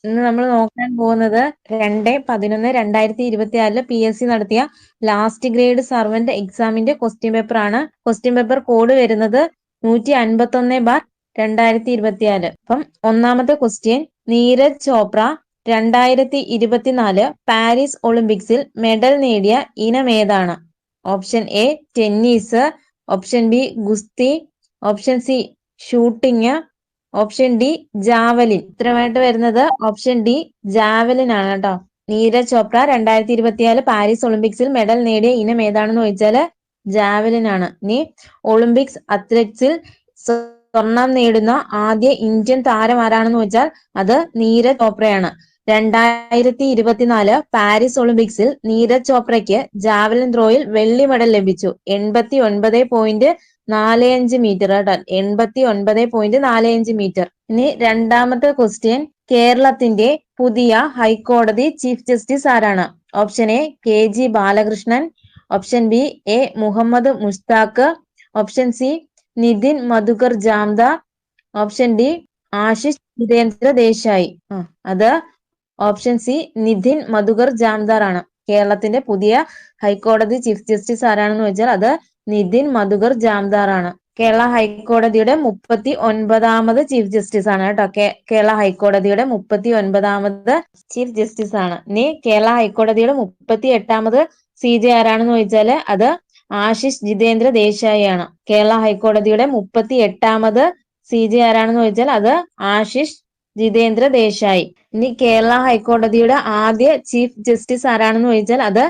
ഇന്ന് നമ്മൾ നോക്കാൻ പോകുന്നത് 2/11/2024 PSC നടത്തിയ ലാസ്റ്റ് ഗ്രേഡ് സർവന്റ് എക്സാമിന്റെ ക്വസ്റ്റ്യൻ പേപ്പർ ആണ്. ക്വസ്റ്റ്യൻ പേപ്പർ കോഡ് വരുന്നത് 151/2024. അപ്പം ഒന്നാമത്തെ ക്വസ്റ്റ്യൻ, നീരജ് ചോപ്ര 2024 പാരീസ് ഒളിമ്പിക്സിൽ മെഡൽ നേടിയ ഇനം ഏതാണ്? Option A tennis, option B ഗുസ്തി, option C shooting, option D javelin. ഉത്തരമായിട്ട് വരുന്നത് ഓപ്ഷൻ ഡി ജാവലിൻ ആണ് കേട്ടോ. നീരജ് ചോപ്ര 2024 പാരീസ് ഒളിമ്പിക്സിൽ മെഡൽ നേടിയ ഇനം ഏതാണെന്ന് ചോദിച്ചാല് ജാവലിൻ ആണ്. ഇനി ഒളിമ്പിക്സ് അത്ലറ്റിക്സിൽ സ്വർണം നേടുന്ന ആദ്യ ഇന്ത്യൻ താരം ആരാണെന്ന് ചോദിച്ചാൽ അത് നീരജ് ചോപ്രയാണ്. 2024 പാരീസ് ഒളിമ്പിക്സിൽ നീരജ് ചോപ്രയ്ക്ക് ജാവലിൻ ത്രോയിൽ വെള്ളി മെഡൽ ലഭിച്ചു. 89.45 മീറ്റർ കേട്ടോ. 89.45 മീറ്റർ. ഇനി രണ്ടാമത്തെ ക്വസ്റ്റ്യൻ, കേരളത്തിന്റെ പുതിയ ഹൈക്കോടതി ചീഫ് ജസ്റ്റിസ് ആരാണ്? Option A KG Balakrishnan, option B A Muhammad Mushtaq, option C Nitin Madhukar Jamdar, option D Ashish Jitendra Desai. അത് ഓപ്ഷൻ സി നിതിൻ മധുകർ ജാംദാർ ആണ്. കേരളത്തിന്റെ പുതിയ ഹൈക്കോടതി ചീഫ് ജസ്റ്റിസ് ആരാണെന്ന് വെച്ചാൽ അത് നിതിൻ മധുകർ ജാംദാർ ആണ്. കേരള ഹൈക്കോടതിയുടെ 39ാമത് ചീഫ് ജസ്റ്റിസ് ആണ് കേട്ടോ. കേരള ഹൈക്കോടതിയുടെ 39ാമത് ചീഫ് ജസ്റ്റിസ് ആണ്. ഇനി കേരള ഹൈക്കോടതിയുടെ 38ാമത് CJ ആരാണെന്ന് ചോദിച്ചാല് അത് ആശിഷ് ജിതേന്ദ്ര ദേശായി ആണ്. കേരള ഹൈക്കോടതിയുടെ 38ാമത് CJ ആരാണെന്ന് ചോദിച്ചാൽ അത് ആശിഷ് ജിതേന്ദ്ര ദേശായി. ഇനി കേരള ഹൈക്കോടതിയുടെ ആദ്യ ചീഫ് ജസ്റ്റിസ് ആരാണെന്ന് ചോദിച്ചാൽ അത്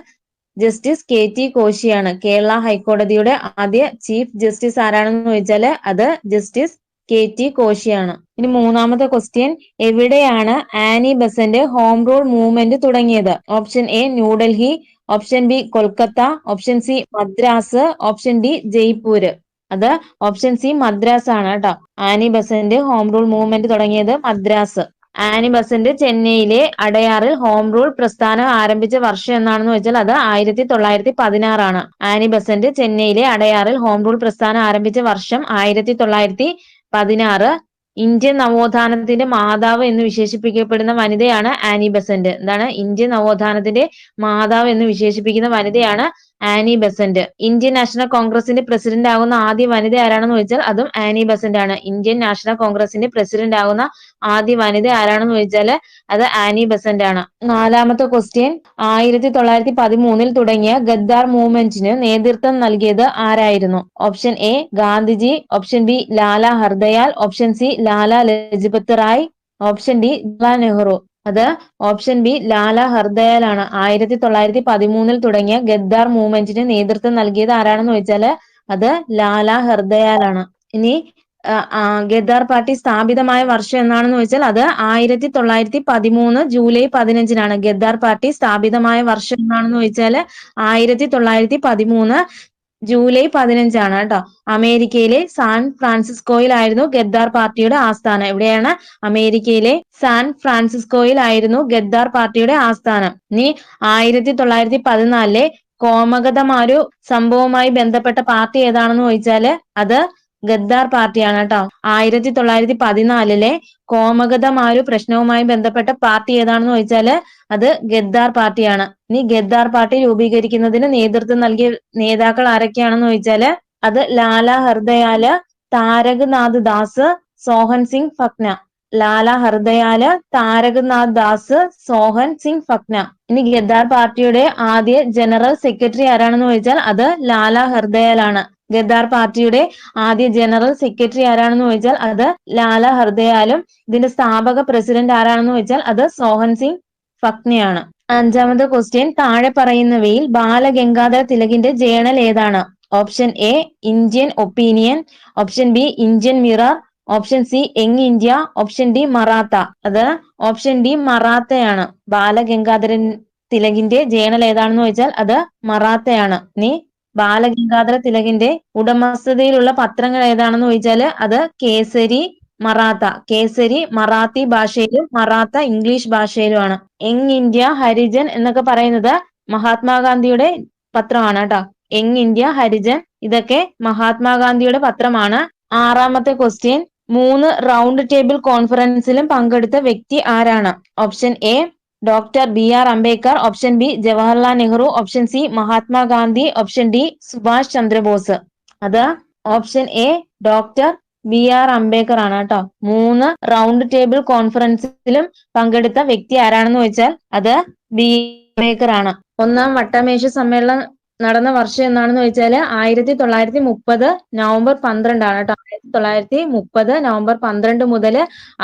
ജസ്റ്റിസ് KT കോശിയാണ്. കേരള ഹൈക്കോടതിയുടെ ആദ്യ ചീഫ് ജസ്റ്റിസ് ആരാണെന്ന് ചോദിച്ചാല് അത് ജസ്റ്റിസ് KT കോശിയാണ്. ഇനി മൂന്നാമത്തെ ക്വസ്റ്റ്യൻ, എവിടെയാണ് Annie Besant home rule movement തുടങ്ങിയത്? Option A New Delhi, option B Kolkata, option C Madras, option D Jaipur. അത് ഓപ്ഷൻ സി മദ്രാസ് ആണ് കേട്ടോ. Annie Besant home rule movement തുടങ്ങിയത് മദ്രാസ്. ആനി ബസന്റ് ചെന്നൈയിലെ അടയാറിൽ ഹോം റൂൾ പ്രസ്ഥാനം ആരംഭിച്ച വർഷം എന്നാണെന്ന് വെച്ചാൽ അത് 1916 ആണ്. ആനി ബസന്റ് ചെന്നൈയിലെ അടയാറിൽ ഹോം റൂൾ പ്രസ്ഥാനം ആരംഭിച്ച വർഷം 1916. ഇന്ത്യൻ നവോത്ഥാനത്തിന്റെ മാതാവ് എന്ന് വിശേഷിപ്പിക്കപ്പെടുന്ന വനിതയാണ് ആനി ബസന്റ്. എന്താണ്? ഇന്ത്യൻ നവോത്ഥാനത്തിന്റെ മാതാവ് എന്ന് വിശേഷിപ്പിക്കുന്ന വനിതയാണ് ആനി ബസന്റ്. ഇന്ത്യൻ നാഷണൽ കോൺഗ്രസിന്റെ പ്രസിഡന്റ് ആകുന്ന ആദ്യ വനിത ആരാണെന്ന് ചോദിച്ചാൽ അതും ആനി ബസന്റ് ആണ്. ഇന്ത്യൻ നാഷണൽ കോൺഗ്രസിന്റെ പ്രസിഡന്റ് ആകുന്ന ആദ്യ വനിത ആരാണെന്ന് ചോദിച്ചാല് അത് ആനി ബസന്റ് ആണ്. നാലാമത്തെ ക്വസ്റ്റ്യൻ, 1913 തുടങ്ങിയ ഗദ്ദാർ മൂവ്മെന്റിന് നേതൃത്വം നൽകിയത് ആരായിരുന്നു? Option A Gandhiji, option B Lala Hardayal, option C Lala Lajpat Rai, option D Jawaharlal Nehru. അത് ഓപ്ഷൻ ബി ലാല ഹർദയാൽ ആണ്. 1913 തുടങ്ങിയ ഗദ്ദാർ മൂവ്മെന്റിന് നേതൃത്വം നൽകിയത് ആരാണെന്ന് ചോദിച്ചാല് അത് ലാല ഹർദയാൽ ആണ്. ഇനി ഗദ്ദാർ പാർട്ടി സ്ഥാപിതമായ വർഷം എന്നാണെന്ന് ചോദിച്ചാൽ അത് 1913 ജൂലൈ 15 ഗദ്ദാർ പാർട്ടി സ്ഥാപിതമായ വർഷം എന്നാണെന്ന് ചോദിച്ചാല് 1913 ജൂലൈ 15 കേട്ടോ. അമേരിക്കയിലെ സാൻ ഫ്രാൻസിസ്കോയിലായിരുന്നു ഗദ്ദാർ പാർട്ടിയുടെ ആസ്ഥാനം. എവിടെയാണ്? അമേരിക്കയിലെ സാൻ ഫ്രാൻസിസ്കോയിലായിരുന്നു ഗദ്ദാർ പാർട്ടിയുടെ ആസ്ഥാനം. ഇനി 1914 കോമഗതമാരു സംഭവവുമായി ബന്ധപ്പെട്ട പാർട്ടി ഏതാണെന്ന് ചോദിച്ചാല് അത് ഗദ്ദാർ പാർട്ടിയാണ് കേട്ടോ. 1914 കോമഗതമാരു പ്രശ്നവുമായി ബന്ധപ്പെട്ട പാർട്ടി ഏതാണെന്ന് ചോദിച്ചാല് അത് ഗദ്ദാർ പാർട്ടിയാണ്. ഇനി ഗദ്ദാർ പാർട്ടി രൂപീകരിക്കുന്നതിന് നേതൃത്വം നൽകിയ നേതാക്കൾ ആരൊക്കെയാണെന്ന് ചോദിച്ചാല് അത് ലാല ഹർദയാല്, താരക് നാഥ് ദാസ്, സോഹൻ സിംഗ് ഫക്ന. ലാല ഹർദയാല്, താരക് നാഥ് ദാസ്, സോഹൻ സിംഗ് ഫക്ന. ഇനി ഗദ്ദാർ പാർട്ടിയുടെ ആദ്യ ജനറൽ സെക്രട്ടറി ആരാണെന്ന് ചോദിച്ചാൽ അത് ലാല ഹർദയാൽ ആണ്. ഗദ്ദാർ പാർട്ടിയുടെ ആദ്യ ജനറൽ സെക്രട്ടറി ആരാണെന്ന് ചോദിച്ചാൽ അത് ലാല ഹർദയാലും ഇതിന്റെ സ്ഥാപക പ്രസിഡന്റ് ആരാണെന്ന് ചോദിച്ചാൽ അത് സോഹൻ സിംഗ് ഫക്നയാണ്. അഞ്ചാമത്തെ ക്വസ്റ്റ്യൻ, താഴെ പറയുന്നവയിൽ ബാലഗംഗാധര തിലകിന്റെ ജേണൽ ഏതാണ്? Option A Indian opinion, option B Indian mirror, option C young India, option D Maratha. അത് ഓപ്ഷൻ ഡി മറാത്തയാണ്. ബാലഗംഗാധരൻ തിലകിന്റെ ജേണൽ ഏതാണെന്ന് ചോദിച്ചാൽ അത് മറാത്തയാണ്. ഇനി ബാലഗംഗാധര തിലകിന്റെ ഉടമസ്ഥതയിലുള്ള പത്രങ്ങൾ ഏതാണെന്ന് ചോദിച്ചാല് അത് കേസരി, മറാത്ത. കേസരി മറാത്തി ഭാഷയിലും മറാത്ത ഇംഗ്ലീഷ് ഭാഷയിലുമാണ്. യങ് ഇന്ത്യ, ഹരിജൻ എന്നൊക്കെ പറയുന്നത് മഹാത്മാഗാന്ധിയുടെ പത്രമാണ് കേട്ടോ. യങ് ഇന്ത്യ, ഹരിജൻ ഇതൊക്കെ മഹാത്മാഗാന്ധിയുടെ പത്രമാണ്. ആറാമത്തെ ക്വസ്റ്റ്യൻ, 3 റൗണ്ട് ടേബിൾ കോൺഫറൻസിലും പങ്കെടുത്ത വ്യക്തി ആരാണ്? Option A doctor B R. Ambedkar, option B Jawaharlal Nehru, option C Mahatma Gandhi, option D Subhash Chandra Bose. അത് option A doctor B R. Ambedkar ആണ് കേട്ടോ. 3 റൗണ്ട് ടേബിൾ കോൺഫറൻസിലും പങ്കെടുത്ത വ്യക്തി ആരാണെന്ന് ചോദിച്ചാൽ അത് ബി അംബേദ്കർ ആണ്. ഒന്നാം വട്ടമേശ സമ്മേളനം നടന്ന വർഷം എന്നാണെന്ന് ചോദിച്ചാൽ 1930 നവംബർ 12 ആണ് കേട്ടോ. 1930 നവംബർ 12 മുതൽ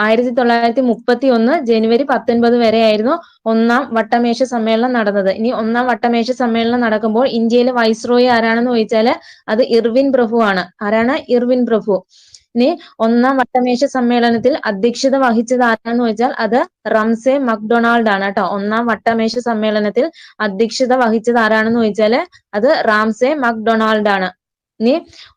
1931 ജനുവരി 19 വരെയായിരുന്നു ഒന്നാം വട്ടമേശ സമ്മേളനം നടന്നത്. ഇനി ഒന്നാം വട്ടമേശ സമ്മേളനം നടക്കുമ്പോൾ ഇന്ത്യയിലെ വൈസ്രോയി ആരാണെന്ന് ചോദിച്ചാൽ അത് ഇർവിൻ പ്രഭു ആണ്. ആരാണ്? ഇർവിൻ പ്രഭു. ഇനി ഒന്നാം വട്ടമേശ സമ്മേളനത്തിൽ അധ്യക്ഷത വഹിച്ചത് ആരാണെന്ന് ചോദിച്ചാൽ അത് റംസെ മക്ഡൊണാൾഡ് ആണ് കേട്ടോ. ഒന്നാം വട്ടമേശ സമ്മേളനത്തിൽ അധ്യക്ഷത വഹിച്ചത് ആരാണെന്ന് ചോദിച്ചാൽ അത് റാംസെ മക്ഡൊണാൾഡ് ആണ്. ഇനി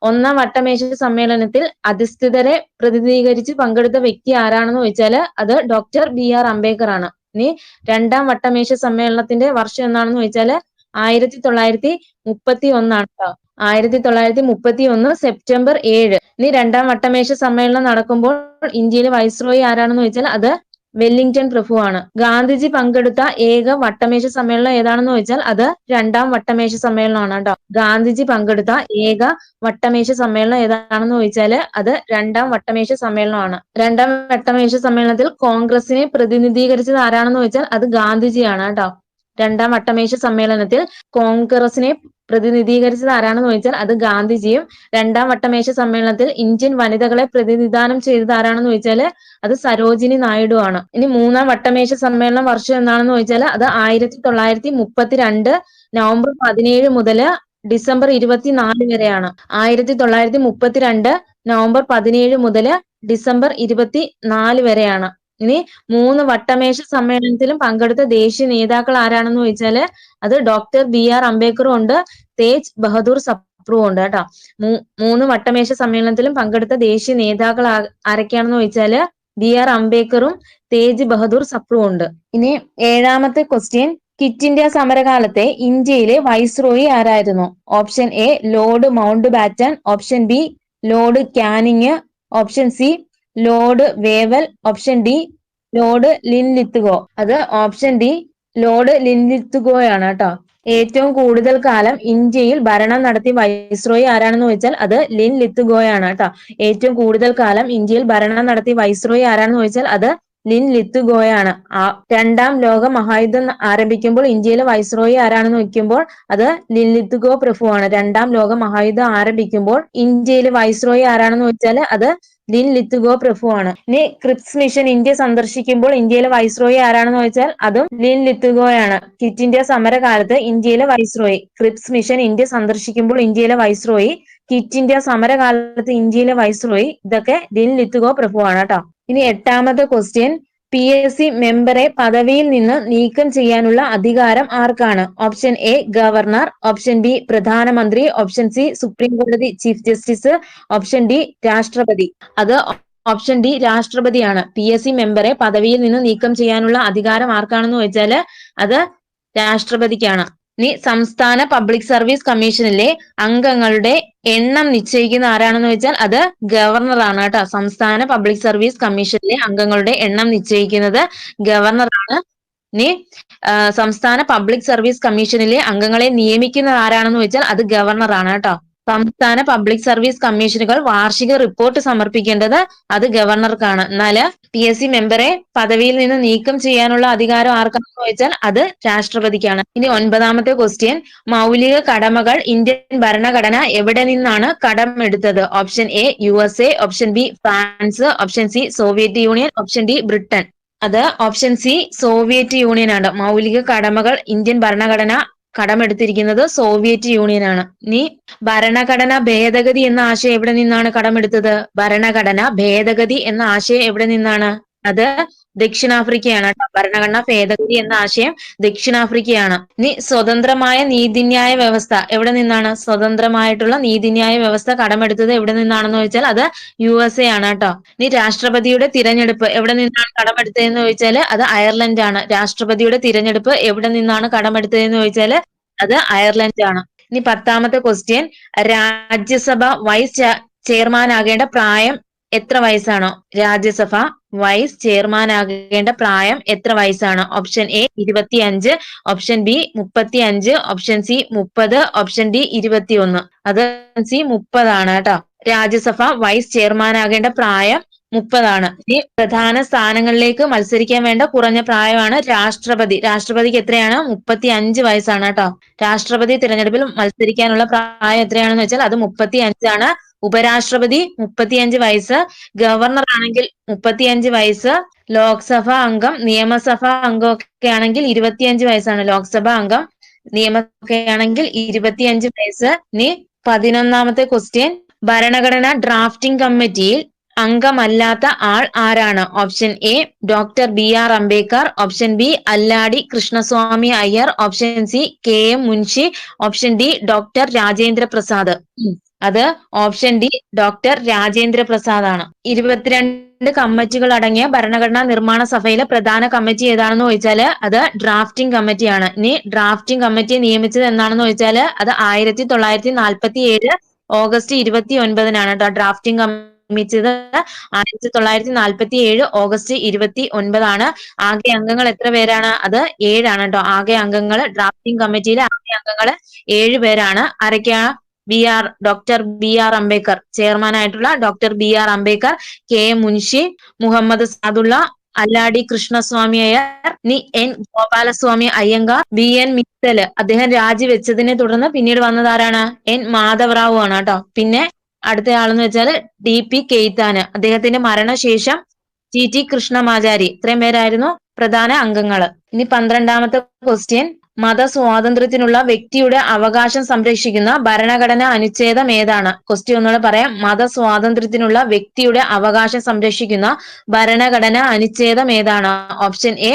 ഒന്നാം വട്ടമേശ സമ്മേളനത്തിൽ അധിസ്ഥിതരെ പ്രതിനിധീകരിച്ച് പങ്കെടുത്ത വ്യക്തി ആരാണെന്ന് ചോദിച്ചാൽ അത് ഡോക്ടർ ബി.ആർ. അംബേദ്കർ ആണ്. ഇനി രണ്ടാം വട്ടമേശ സമ്മേളനത്തിന്റെ വർഷം എന്നാണെന്ന് ചോദിച്ചാൽ 1931 ആണ് കേട്ടോ. 1931 സെപ്റ്റംബർ 7. ഇനി രണ്ടാം വട്ടമേശ സമ്മേളനം നടക്കുമ്പോൾ ഇന്ത്യയിലെ വൈസ്രോയി ആരാണെന്ന് ചോദിച്ചാൽ അത് വെല്ലിംഗ്ടൺ പ്രഭു ആണ്. ഗാന്ധിജി പങ്കെടുത്ത ഏക വട്ടമേശ സമ്മേളനം ഏതാണെന്ന് ചോദിച്ചാൽ അത് രണ്ടാം വട്ടമേശ സമ്മേളനമാണ് കേട്ടോ. ഗാന്ധിജി പങ്കെടുത്ത ഏക വട്ടമേശ സമ്മേളനം ഏതാണെന്ന് ചോദിച്ചാൽ അത് രണ്ടാം വട്ടമേശ സമ്മേളനമാണ്. രണ്ടാം വട്ടമേശ സമ്മേളനത്തിൽ കോൺഗ്രസിനെ പ്രതിനിധീകരിച്ചത് ആരാണെന്ന് ചോദിച്ചാൽ അത് ഗാന്ധിജിയാണ് കേട്ടോ. രണ്ടാം വട്ടമേശ സമ്മേളനത്തിൽ കോൺഗ്രസിനെ പ്രതിനിധീകരിച്ചത് ആരാണെന്ന് ചോദിച്ചാൽ അത് ഗാന്ധിജിയും. രണ്ടാം വട്ടമേശ സമ്മേളനത്തിൽ ഇന്ത്യൻ വനിതകളെ പ്രതിനിധാനം ചെയ്തത് ആരാണെന്ന് ചോദിച്ചാൽ അത് സരോജിനി നായിഡു ആണ്. ഇനി മൂന്നാം വട്ടമേശ സമ്മേളനം വർഷം എന്നാണെന്ന് ചോദിച്ചാൽ അത് 1932 നവംബർ 17 മുതൽ ഡിസംബർ 24 വരെയാണ്. 1932 നവംബർ 17 മുതൽ ഡിസംബർ 24 വരെയാണ്. ഇനി 3 വട്ടമേശ സമ്മേളനത്തിലും പങ്കെടുത്ത ദേശീയ നേതാക്കൾ ആരാണെന്ന് ചോദിച്ചാൽ അത് ഡോക്ടർ ബി.ആർ. അംബേദ്കറും ഉണ്ട്, തേജ് ബഹദൂർ സപ്രുവും ഉണ്ട് കേട്ടോ. 3 വട്ടമേശ സമ്മേളനത്തിലും പങ്കെടുത്ത ദേശീയ നേതാക്കൾ ആരൊക്കെയാണെന്ന് ചോദിച്ചാൽ ബി.ആർ. അംബേദ്കറും തേജ് ബഹദൂർ സപ്രുവും ഉണ്ട്. ഇനി 7ാമത്തെ ക്വസ്റ്റ്യൻ, ക്വിറ്റ് ഇന്ത്യ സമരകാലത്തെ ഇന്ത്യയിലെ വൈസ്രോയി ആരായിരുന്നു? Option A lord Mountbatten, option B lord Canning, option C lord Wavell, option D lord Linlithgow. അത് ഓപ്ഷൻ ഡി ലോർഡ് ലിൻലിത്ഗോയാണ് കേട്ടോ. ഏറ്റവും കൂടുതൽ കാലം ഇന്ത്യയിൽ ഭരണം നടത്തിയ വൈസ്രോയി ആരാണെന്ന് ചോദിച്ചാൽ അത് ലിൻലിത്ഗോയാണ് കേട്ടോ. ഏറ്റവും കൂടുതൽ കാലം ഇന്ത്യയിൽ ഭരണം നടത്തിയ വൈസ്രോയി ആരാണെന്ന് ചോദിച്ചാൽ അത് ലിൻലിത്ഗോയാണ്. രണ്ടാം ലോക മഹായുദ്ധം ആരംഭിക്കുമ്പോൾ ഇന്ത്യയിലെ വൈസ്രോയി ആരാണെന്ന് ചോദിക്കുമ്പോൾ അത് ലിൻലിത്ഗോ പ്രഭുവാണ്. രണ്ടാം ലോക മഹായുദ്ധം ആരംഭിക്കുമ്പോൾ ഇന്ത്യയിലെ വൈസ്രോയി ആരാണെന്ന് ചോദിച്ചാൽ അത് ലിൻലിത്ഗോ പ്രഭുവാണ്. ഇനി ക്രിപ്സ് മിഷൻ ഇന്ത്യ സന്ദർശിക്കുമ്പോൾ ഇന്ത്യയിലെ വൈസ്രോയി ആരാണെന്ന് ചോദിച്ചാൽ അതും ലിൻലിത്ഗോയാണ്. ക്വിറ്റ് ഇന്ത്യ സമരകാലത്ത് ഇന്ത്യയിലെ വൈസ്രോയി, ക്രിപ്സ് മിഷൻ ഇന്ത്യ സന്ദർശിക്കുമ്പോൾ ഇന്ത്യയിലെ വൈസ്രോയി, ക്വിറ്റ് ഇന്ത്യ സമരകാലത്ത് ഇന്ത്യയിലെ വൈസ്രോയി, ഇതൊക്കെ ലിൻലിത്ഗോ പ്രഭുവാണ് കേട്ടോ. ഇനി 8ാമത്തെ ക്വസ്റ്റ്യൻ, PSC മെമ്പറെ പദവിയിൽ നിന്ന് നീക്കം ചെയ്യാനുള്ള അധികാരം ആർക്കാണ്? Option A governor, option B പ്രധാനമന്ത്രി, ഓപ്ഷൻ സി സുപ്രീം കോടതി ചീഫ് ജസ്റ്റിസ്, ഓപ്ഷൻ ഡി രാഷ്ട്രപതി. അത് ഓപ്ഷൻ ഡി രാഷ്ട്രപതിയാണ്. PSC മെമ്പറെ പദവിയിൽ നിന്ന് നീക്കം ചെയ്യാനുള്ള അധികാരം ആർക്കാണെന്ന് ചോദിച്ചാൽ അത് രാഷ്ട്രപതിക്കാണ്. ഇനി സംസ്ഥാന പബ്ലിക് സർവീസ് കമ്മീഷനിലെ അംഗങ്ങളുടെ എണ്ണം നിശ്ചയിക്കുന്ന ആരാണെന്ന് വെച്ചാൽ അത് ഗവർണറാണ് കേട്ടോ. സംസ്ഥാന പബ്ലിക് സർവീസ് കമ്മീഷനിലെ അംഗങ്ങളുടെ എണ്ണം നിശ്ചയിക്കുന്നത് ഗവർണറാണ്. ഇനി സംസ്ഥാന പബ്ലിക് സർവീസ് കമ്മീഷനിലെ അംഗങ്ങളെ നിയമിക്കുന്നത് ആരാണെന്ന് വെച്ചാൽ അത് ഗവർണറാണ് കേട്ടോ. സംസ്ഥാന പബ്ലിക് സർവീസ് കമ്മീഷനുകൾ വാർഷിക റിപ്പോർട്ട് സമർപ്പിക്കേണ്ടത് അത് ഗവർണർക്കാണ്. എന്നാല് PSC മെമ്പറെ പദവിയിൽ നിന്ന് നീക്കം ചെയ്യാനുള്ള അധികാരം ആർക്കാണെന്ന് ചോദിച്ചാൽ അത് രാഷ്ട്രപതിക്കാണ്. ഇനി 9ാമത്തെ ക്വസ്റ്റ്യൻ, മൗലിക കടമകൾ ഇന്ത്യൻ ഭരണഘടന എവിടെ നിന്നാണ് കടമെടുത്തത്? Option A USA, option B France, option C Soviet Union, option D Britain. അത് ഓപ്ഷൻ സി സോവിയറ്റ് യൂണിയൻ ആണ്. മൗലിക കടമകൾ ഇന്ത്യൻ ഭരണഘടന കടമെടുത്തിരിക്കുന്നത് സോവിയറ്റ് യൂണിയൻ ആണ്. ഇനി ഭരണഘടന ഭേദഗതി എന്ന ആശയം എവിടെ നിന്നാണ് കടമെടുത്തത്? ഭരണഘടന ഭേദഗതി എന്ന ആശയം എവിടെ നിന്നാണ്? അത് ദക്ഷിണാഫ്രിക്കയാണ് കേട്ടോ. ഭരണഘടന ഭേദഗതി എന്ന ആശയം ദക്ഷിണാഫ്രിക്കയാണ്. ഇനി സ്വതന്ത്രമായ നീതിന്യായ വ്യവസ്ഥ എവിടെ നിന്നാണ്? സ്വതന്ത്രമായിട്ടുള്ള നീതിന്യായ വ്യവസ്ഥ കടമെടുത്തത് എവിടെ നിന്നാണെന്ന് ചോദിച്ചാൽ അത് USA ആണ് കേട്ടോ. ഇനി രാഷ്ട്രപതിയുടെ തിരഞ്ഞെടുപ്പ് എവിടെ നിന്നാണ് കടമെടുത്തതെന്ന് ചോദിച്ചാൽ അത് അയർലൻഡ് ആണ്. രാഷ്ട്രപതിയുടെ തിരഞ്ഞെടുപ്പ് എവിടെ നിന്നാണ് കടമെടുത്തതെന്ന് ചോദിച്ചാൽ അത് അയർലൻഡ് ആണ്. ഇനി 10ാമത്തെ ക്വസ്റ്റ്യൻ, രാജ്യസഭ വൈസ് ചെയർമാൻ ആകേണ്ട പ്രായം എത്ര വയസ്സാണ്? രാജ്യസഭ വൈസ് ചെയർമാനാകേണ്ട പ്രായം എത്ര വയസ്സാണ്? Option A 25, option B 35, option C 30, option D 21. അത് സി 30 കേട്ടോ. രാജ്യസഭ വൈസ് ചെയർമാനാകേണ്ട പ്രായം 30. ഈ പ്രധാന സ്ഥാനങ്ങളിലേക്ക് മത്സരിക്കാൻ വേണ്ട കുറഞ്ഞ പ്രായമാണ് രാഷ്ട്രപതി. രാഷ്ട്രപതിക്ക് എത്രയാണ്? 35 വയസ്സാണ് കേട്ടോ. രാഷ്ട്രപതി തിരഞ്ഞെടുപ്പിൽ മത്സരിക്കാനുള്ള പ്രായം എത്രയാണെന്ന് വെച്ചാൽ അത് 35 ആണ്. ഉപരാഷ്ട്രപതി 35 വയസ്സ്, ഗവർണർ ആണെങ്കിൽ 35 വയസ്സ്, ലോക്സഭാ അംഗം, നിയമസഭാ അംഗം ഒക്കെ ആണെങ്കിൽ 25 വയസ്സാണ്. ലോക്സഭാ അംഗം, നിയമസഭ ആണെങ്കിൽ 25 വയസ്സ്. ഇനി 11ാമത്തെ ക്വസ്റ്റ്യൻ, ഭരണഘടനാ ഡ്രാഫ്റ്റിംഗ് കമ്മിറ്റിയിൽ അംഗമല്ലാത്ത ആൾ ആരാണ്? Option A doctor BR Ambedkar, option B Alladi Krishnaswamy Iyer, option C KM Munshi, option D doctor Rajendra Prasad. അത് option D doctor Rajendra Prasad ആണ്. 22 കമ്മിറ്റികൾ അടങ്ങിയ ഭരണഘടനാ നിർമ്മാണ സഭയിലെ പ്രധാന കമ്മിറ്റി ഏതാണെന്ന് ചോദിച്ചാല് അത് ഡ്രാഫ്റ്റിംഗ് കമ്മിറ്റിയാണ്. ഇനി ഡ്രാഫ്റ്റിംഗ് കമ്മിറ്റിയെ നിയമിച്ചത് എന്നാണെന്ന് ചോദിച്ചാല് അത് 1947 ഓഗസ്റ്റ് 29 കേട്ടോ. ഡ്രാഫ്റ്റിംഗ് നിയമിച്ചത് 1947 ഓഗസ്റ്റ് 29. ആകെ അംഗങ്ങൾ എത്ര പേരാണ്? അത് 7 കേട്ടോ. ആകെ അംഗങ്ങൾ ഡ്രാഫ്റ്റിംഗ് കമ്മിറ്റിയിലെ ആകെ അംഗങ്ങൾ 7 പേരാണ്. ആരൊക്കെയാണ്? ഡോക്ടർ BR അംബേദ്കർ, ചെയർമാൻ ആയിട്ടുള്ള doctor BR Ambedkar, KM Munshi, Muhammad Saadulla, Alladi Krishnaswamy Iyer, N Gopalaswami Ayyangar, BN Mittal. അദ്ദേഹം രാജിവെച്ചതിനെ തുടർന്ന് പിന്നീട് വന്നത് ആരാണ്? N മാധവറാവു ആണ് കേട്ടോ. പിന്നെ അടുത്ത ആളെന്ന് വെച്ചാൽ DP കെയ്ത്താന്. അദ്ദേഹത്തിന്റെ മരണശേഷം TT കൃഷ്ണമാചാരി. ഇത്രയും പേരായിരുന്നു പ്രധാന അംഗങ്ങള്. ഇനി 12ാമത്തെ ക്വസ്റ്റ്യൻ, മതസ്വാതന്ത്ര്യത്തിനുള്ള വ്യക്തിയുടെ അവകാശം സംരക്ഷിക്കുന്ന ഭരണഘടനാ അനുച്ഛേദം ഏതാണ്? ക്വസ്റ്റ്യൻ ഒന്നുകൂടെ പറയാം. മതസ്വാതന്ത്ര്യത്തിനുള്ള വ്യക്തിയുടെ അവകാശം സംരക്ഷിക്കുന്ന ഭരണഘടനാ അനുച്ഛേദം ഏതാണ്? ഓപ്ഷൻ എ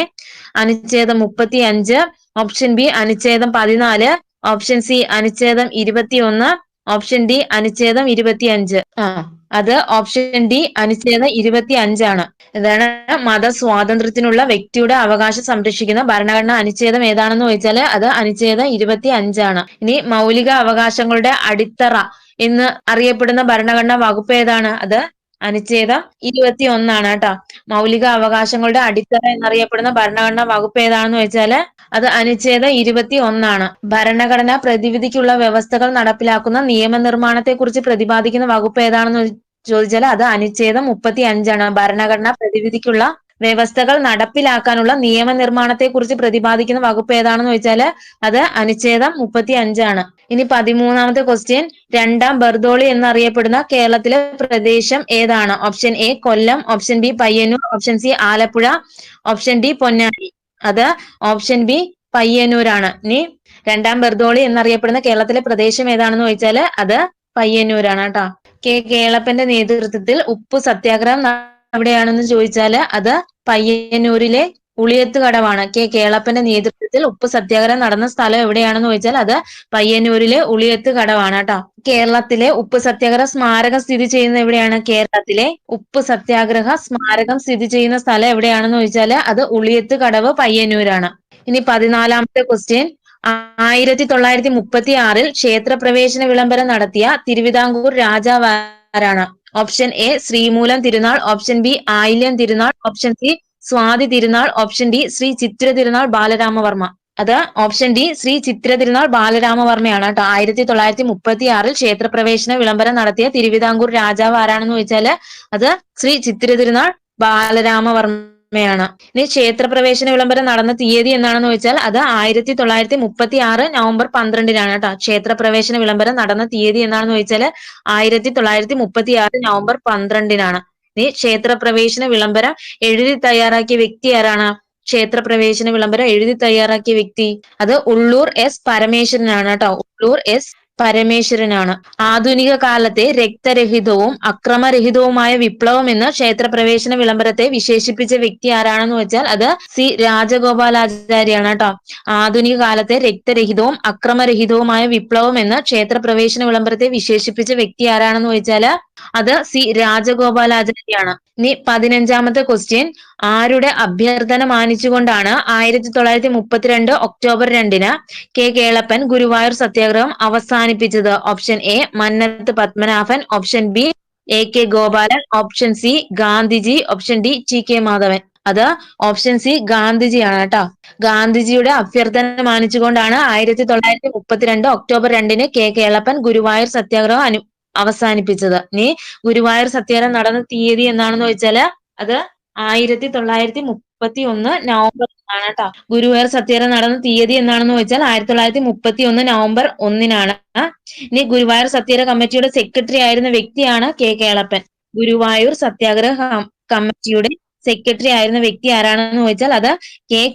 അനുച്ഛേദം 35, ഓപ്ഷൻ ബി അനുച്ഛേദം 14, ഓപ്ഷൻ സി അനുച്ഛേദം 21, ഓപ്ഷൻ ഡി അനുച്ഛേദം 25. അത് ഓപ്ഷൻ ഡി അനുച്ഛേദം 25 ആണ്. എന്താണ്? മതസ്വാതന്ത്ര്യത്തിനുള്ള വ്യക്തിയുടെ അവകാശം സംരക്ഷിക്കുന്ന ഭരണഘടനാ അനുച്ഛേദം ഏതാണെന്ന് ചോദിച്ചാല് അത് അനുച്ഛേദം 25 ആണ്. ഇനി മൗലിക അവകാശങ്ങളുടെ അടിത്തറ എന്ന് അറിയപ്പെടുന്ന ഭരണഘടനാ വകുപ്പ് ഏതാണ്? അത് അനുച്ഛേദം 21 ആണ് കേട്ടോ. മൗലിക അവകാശങ്ങളുടെ അടിത്തറ എന്നറിയപ്പെടുന്ന ഭരണഘടനാ വകുപ്പ് ഏതാണെന്ന് വെച്ചാല് അത് അനുച്ഛേദം 21 ആണ്. ഭരണഘടനാ പ്രതിവിധിക്കുള്ള വ്യവസ്ഥകൾ നടപ്പിലാക്കുന്ന നിയമനിർമ്മാണത്തെ കുറിച്ച് പ്രതിപാദിക്കുന്ന വകുപ്പ് ഏതാണെന്ന് ചോദിച്ചാൽ അത് അനുച്ഛേദം 35 ആണ്. ഭരണഘടനാ പ്രതിവിധിക്കുള്ള വ്യവസ്ഥകൾ നടപ്പിലാക്കാനുള്ള നിയമനിർമ്മാണത്തെ കുറിച്ച് പ്രതിപാദിക്കുന്ന വകുപ്പ് ഏതാണെന്ന് ചോദിച്ചാല് അത് അനുച്ഛേദം 35 ആണ്. ഇനി 13ാമത്തെ ക്വസ്റ്റ്യൻ, രണ്ടാം ബർദോളി എന്നറിയപ്പെടുന്ന കേരളത്തിലെ പ്രദേശം ഏതാണ്? Option A Kollam, option B Payyanur, option C Alappuzha, option D Ponnani. അത് ഓപ്ഷൻ ബി പയ്യന്നൂരാണ്. ഇനി രണ്ടാം ബർദോളി എന്നറിയപ്പെടുന്ന കേരളത്തിലെ പ്രദേശം ഏതാണെന്ന് ചോദിച്ചാല് അത് പയ്യന്നൂരാണ് കേട്ടോ. കേളപ്പന്റെ നേതൃത്വത്തിൽ ഉപ്പു സത്യാഗ്രഹം എവിടെയാണെന്ന് ചോദിച്ചാല് അത് പയ്യന്നൂരിലെ ഉളിയത്ത് കടവാണ്. കേളപ്പന്റെ നേതൃത്വത്തിൽ ഉപ്പു സത്യാഗ്രഹം നടന്ന സ്ഥലം എവിടെയാണെന്ന് ചോദിച്ചാൽ അത് പയ്യന്നൂരിലെ ഉളിയത്ത് കടവാണ് കേട്ടോ. കേരളത്തിലെ ഉപ്പു സത്യാഗ്രഹ സ്മാരകം സ്ഥിതി ചെയ്യുന്നത് എവിടെയാണ്? കേരളത്തിലെ ഉപ്പു സത്യാഗ്രഹ സ്മാരകം സ്ഥിതി ചെയ്യുന്ന സ്ഥലം എവിടെയാണെന്ന് ചോദിച്ചാല് അത് ഉളിയത്ത് കടവ് പയ്യന്നൂരാണ്. ഇനി 14ാമത്തെ ക്വസ്റ്റ്യൻ, 1936 ക്ഷേത്രപ്രവേശന വിളംബരം നടത്തിയ തിരുവിതാംകൂർ രാജാവ് ആരാണ്? Option A Sreemoolam Thirunal, option B Ayilyam Thirunal, option C Swathi Thirunal, option D Shri Chithira Thirunal Balarama Varma. അത് ഓപ്ഷൻ ഡി ശ്രീ ചിത്തിര തിരുനാൾ ബാലരാമവർമ്മയാണ് കേട്ടോ. 1936 ക്ഷേത്രപ്രവേശന വിളംബരം നടത്തിയ തിരുവിതാംകൂർ രാജാവ് ആരാണെന്ന് ചോദിച്ചാല് അത് ശ്രീ ചിത്തിര തിരുനാൾ ബാലരാമവർമ്മയാണ്. ഇനി ക്ഷേത്രപ്രവേശന വിളംബരം നടന്ന തീയതി എന്നാണെന്ന് ചോദിച്ചാൽ അത് 1936 നവംബർ 12-നാണ് കേട്ടോ. ക്ഷേത്രപ്രവേശന വിളംബരം നടന്ന തീയതി എന്നാണെന്ന് ചോദിച്ചാല് 1936 നവംബർ 12-നാണ്. ഇനി ക്ഷേത്രപ്രവേശന വിളംബരം എഴുതി തയ്യാറാക്കിയ വ്യക്തി ആരാണ്? ക്ഷേത്രപ്രവേശന വിളംബരം എഴുതി തയ്യാറാക്കിയ വ്യക്തി അത് ഉള്ളൂർ എസ് പരമേശ്വരനാണ് കേട്ടോ. ഉള്ളൂർ എസ് പരമേശ്വരനാണ്. ആധുനിക കാലത്തെ രക്തരഹിതവും അക്രമരഹിതവുമായ വിപ്ലവം എന്ന് ക്ഷേത്രപ്രവേശന വിളംബരത്തെ വിശേഷിപ്പിച്ച വ്യക്തി ആരാണെന്ന് വെച്ചാൽ അത് സി രാജഗോപാലാചാര്യാണ് കേട്ടോ. ആധുനിക കാലത്തെ രക്തരഹിതവും അക്രമരഹിതവുമായ വിപ്ലവം എന്ന് ക്ഷേത്രപ്രവേശന വിളംബരത്തെ വിശേഷിപ്പിച്ച വ്യക്തി ആരാണെന്ന് ചോദിച്ചാല് അത് സി രാജഗോപാലാചാര്യാണ്. ഇനി 15ാമത്തെ ക്വസ്റ്റ്യൻ, ആരുടെ അഭ്യർത്ഥന മാനിച്ചുകൊണ്ടാണ് 1932 ഒക്ടോബർ 2-ന് കേളപ്പൻ ഗുരുവായൂർ സത്യാഗ്രഹം അവസാനിപ്പിച്ചത്? Option A Mannathu Padmanabhan, option B A.K. Gopalan, option C Gandhiji, option D T.K. Madhavan. അത് ഓപ്ഷൻ സി ഗാന്ധിജിയാണ് കേട്ടോ. ഗാന്ധിജിയുടെ അഭ്യർത്ഥന മാനിച്ചുകൊണ്ടാണ് 1932 ഒക്ടോബർ 2 കേളപ്പൻ ഗുരുവായൂർ സത്യാഗ്രഹം അവസാനിപ്പിച്ചത്. ഇനി ഗുരുവായൂർ സത്യാഗ്രഹം നടന്ന തീയതി എന്നാണെന്ന് വെച്ചാല് അത് 1931 നവംബർ ആണ് കേട്ടോ. ഗുരുവായൂർ സത്യാഗ്രഹം നടന്ന തീയതി എന്നാണെന്ന് വെച്ചാൽ 1931 നവംബർ 1 ഇനി ഗുരുവായൂർ സത്യാഗ്രഹ കമ്മിറ്റിയുടെ സെക്രട്ടറി ആയിരുന്ന വ്യക്തിയാണ് കേളപ്പൻ. ഗുരുവായൂർ സത്യാഗ്രഹ കമ്മിറ്റിയുടെ സെക്രട്ടറി ആയിരുന്ന വ്യക്തി ആരാണെന്ന് ചോദിച്ചാൽ അത്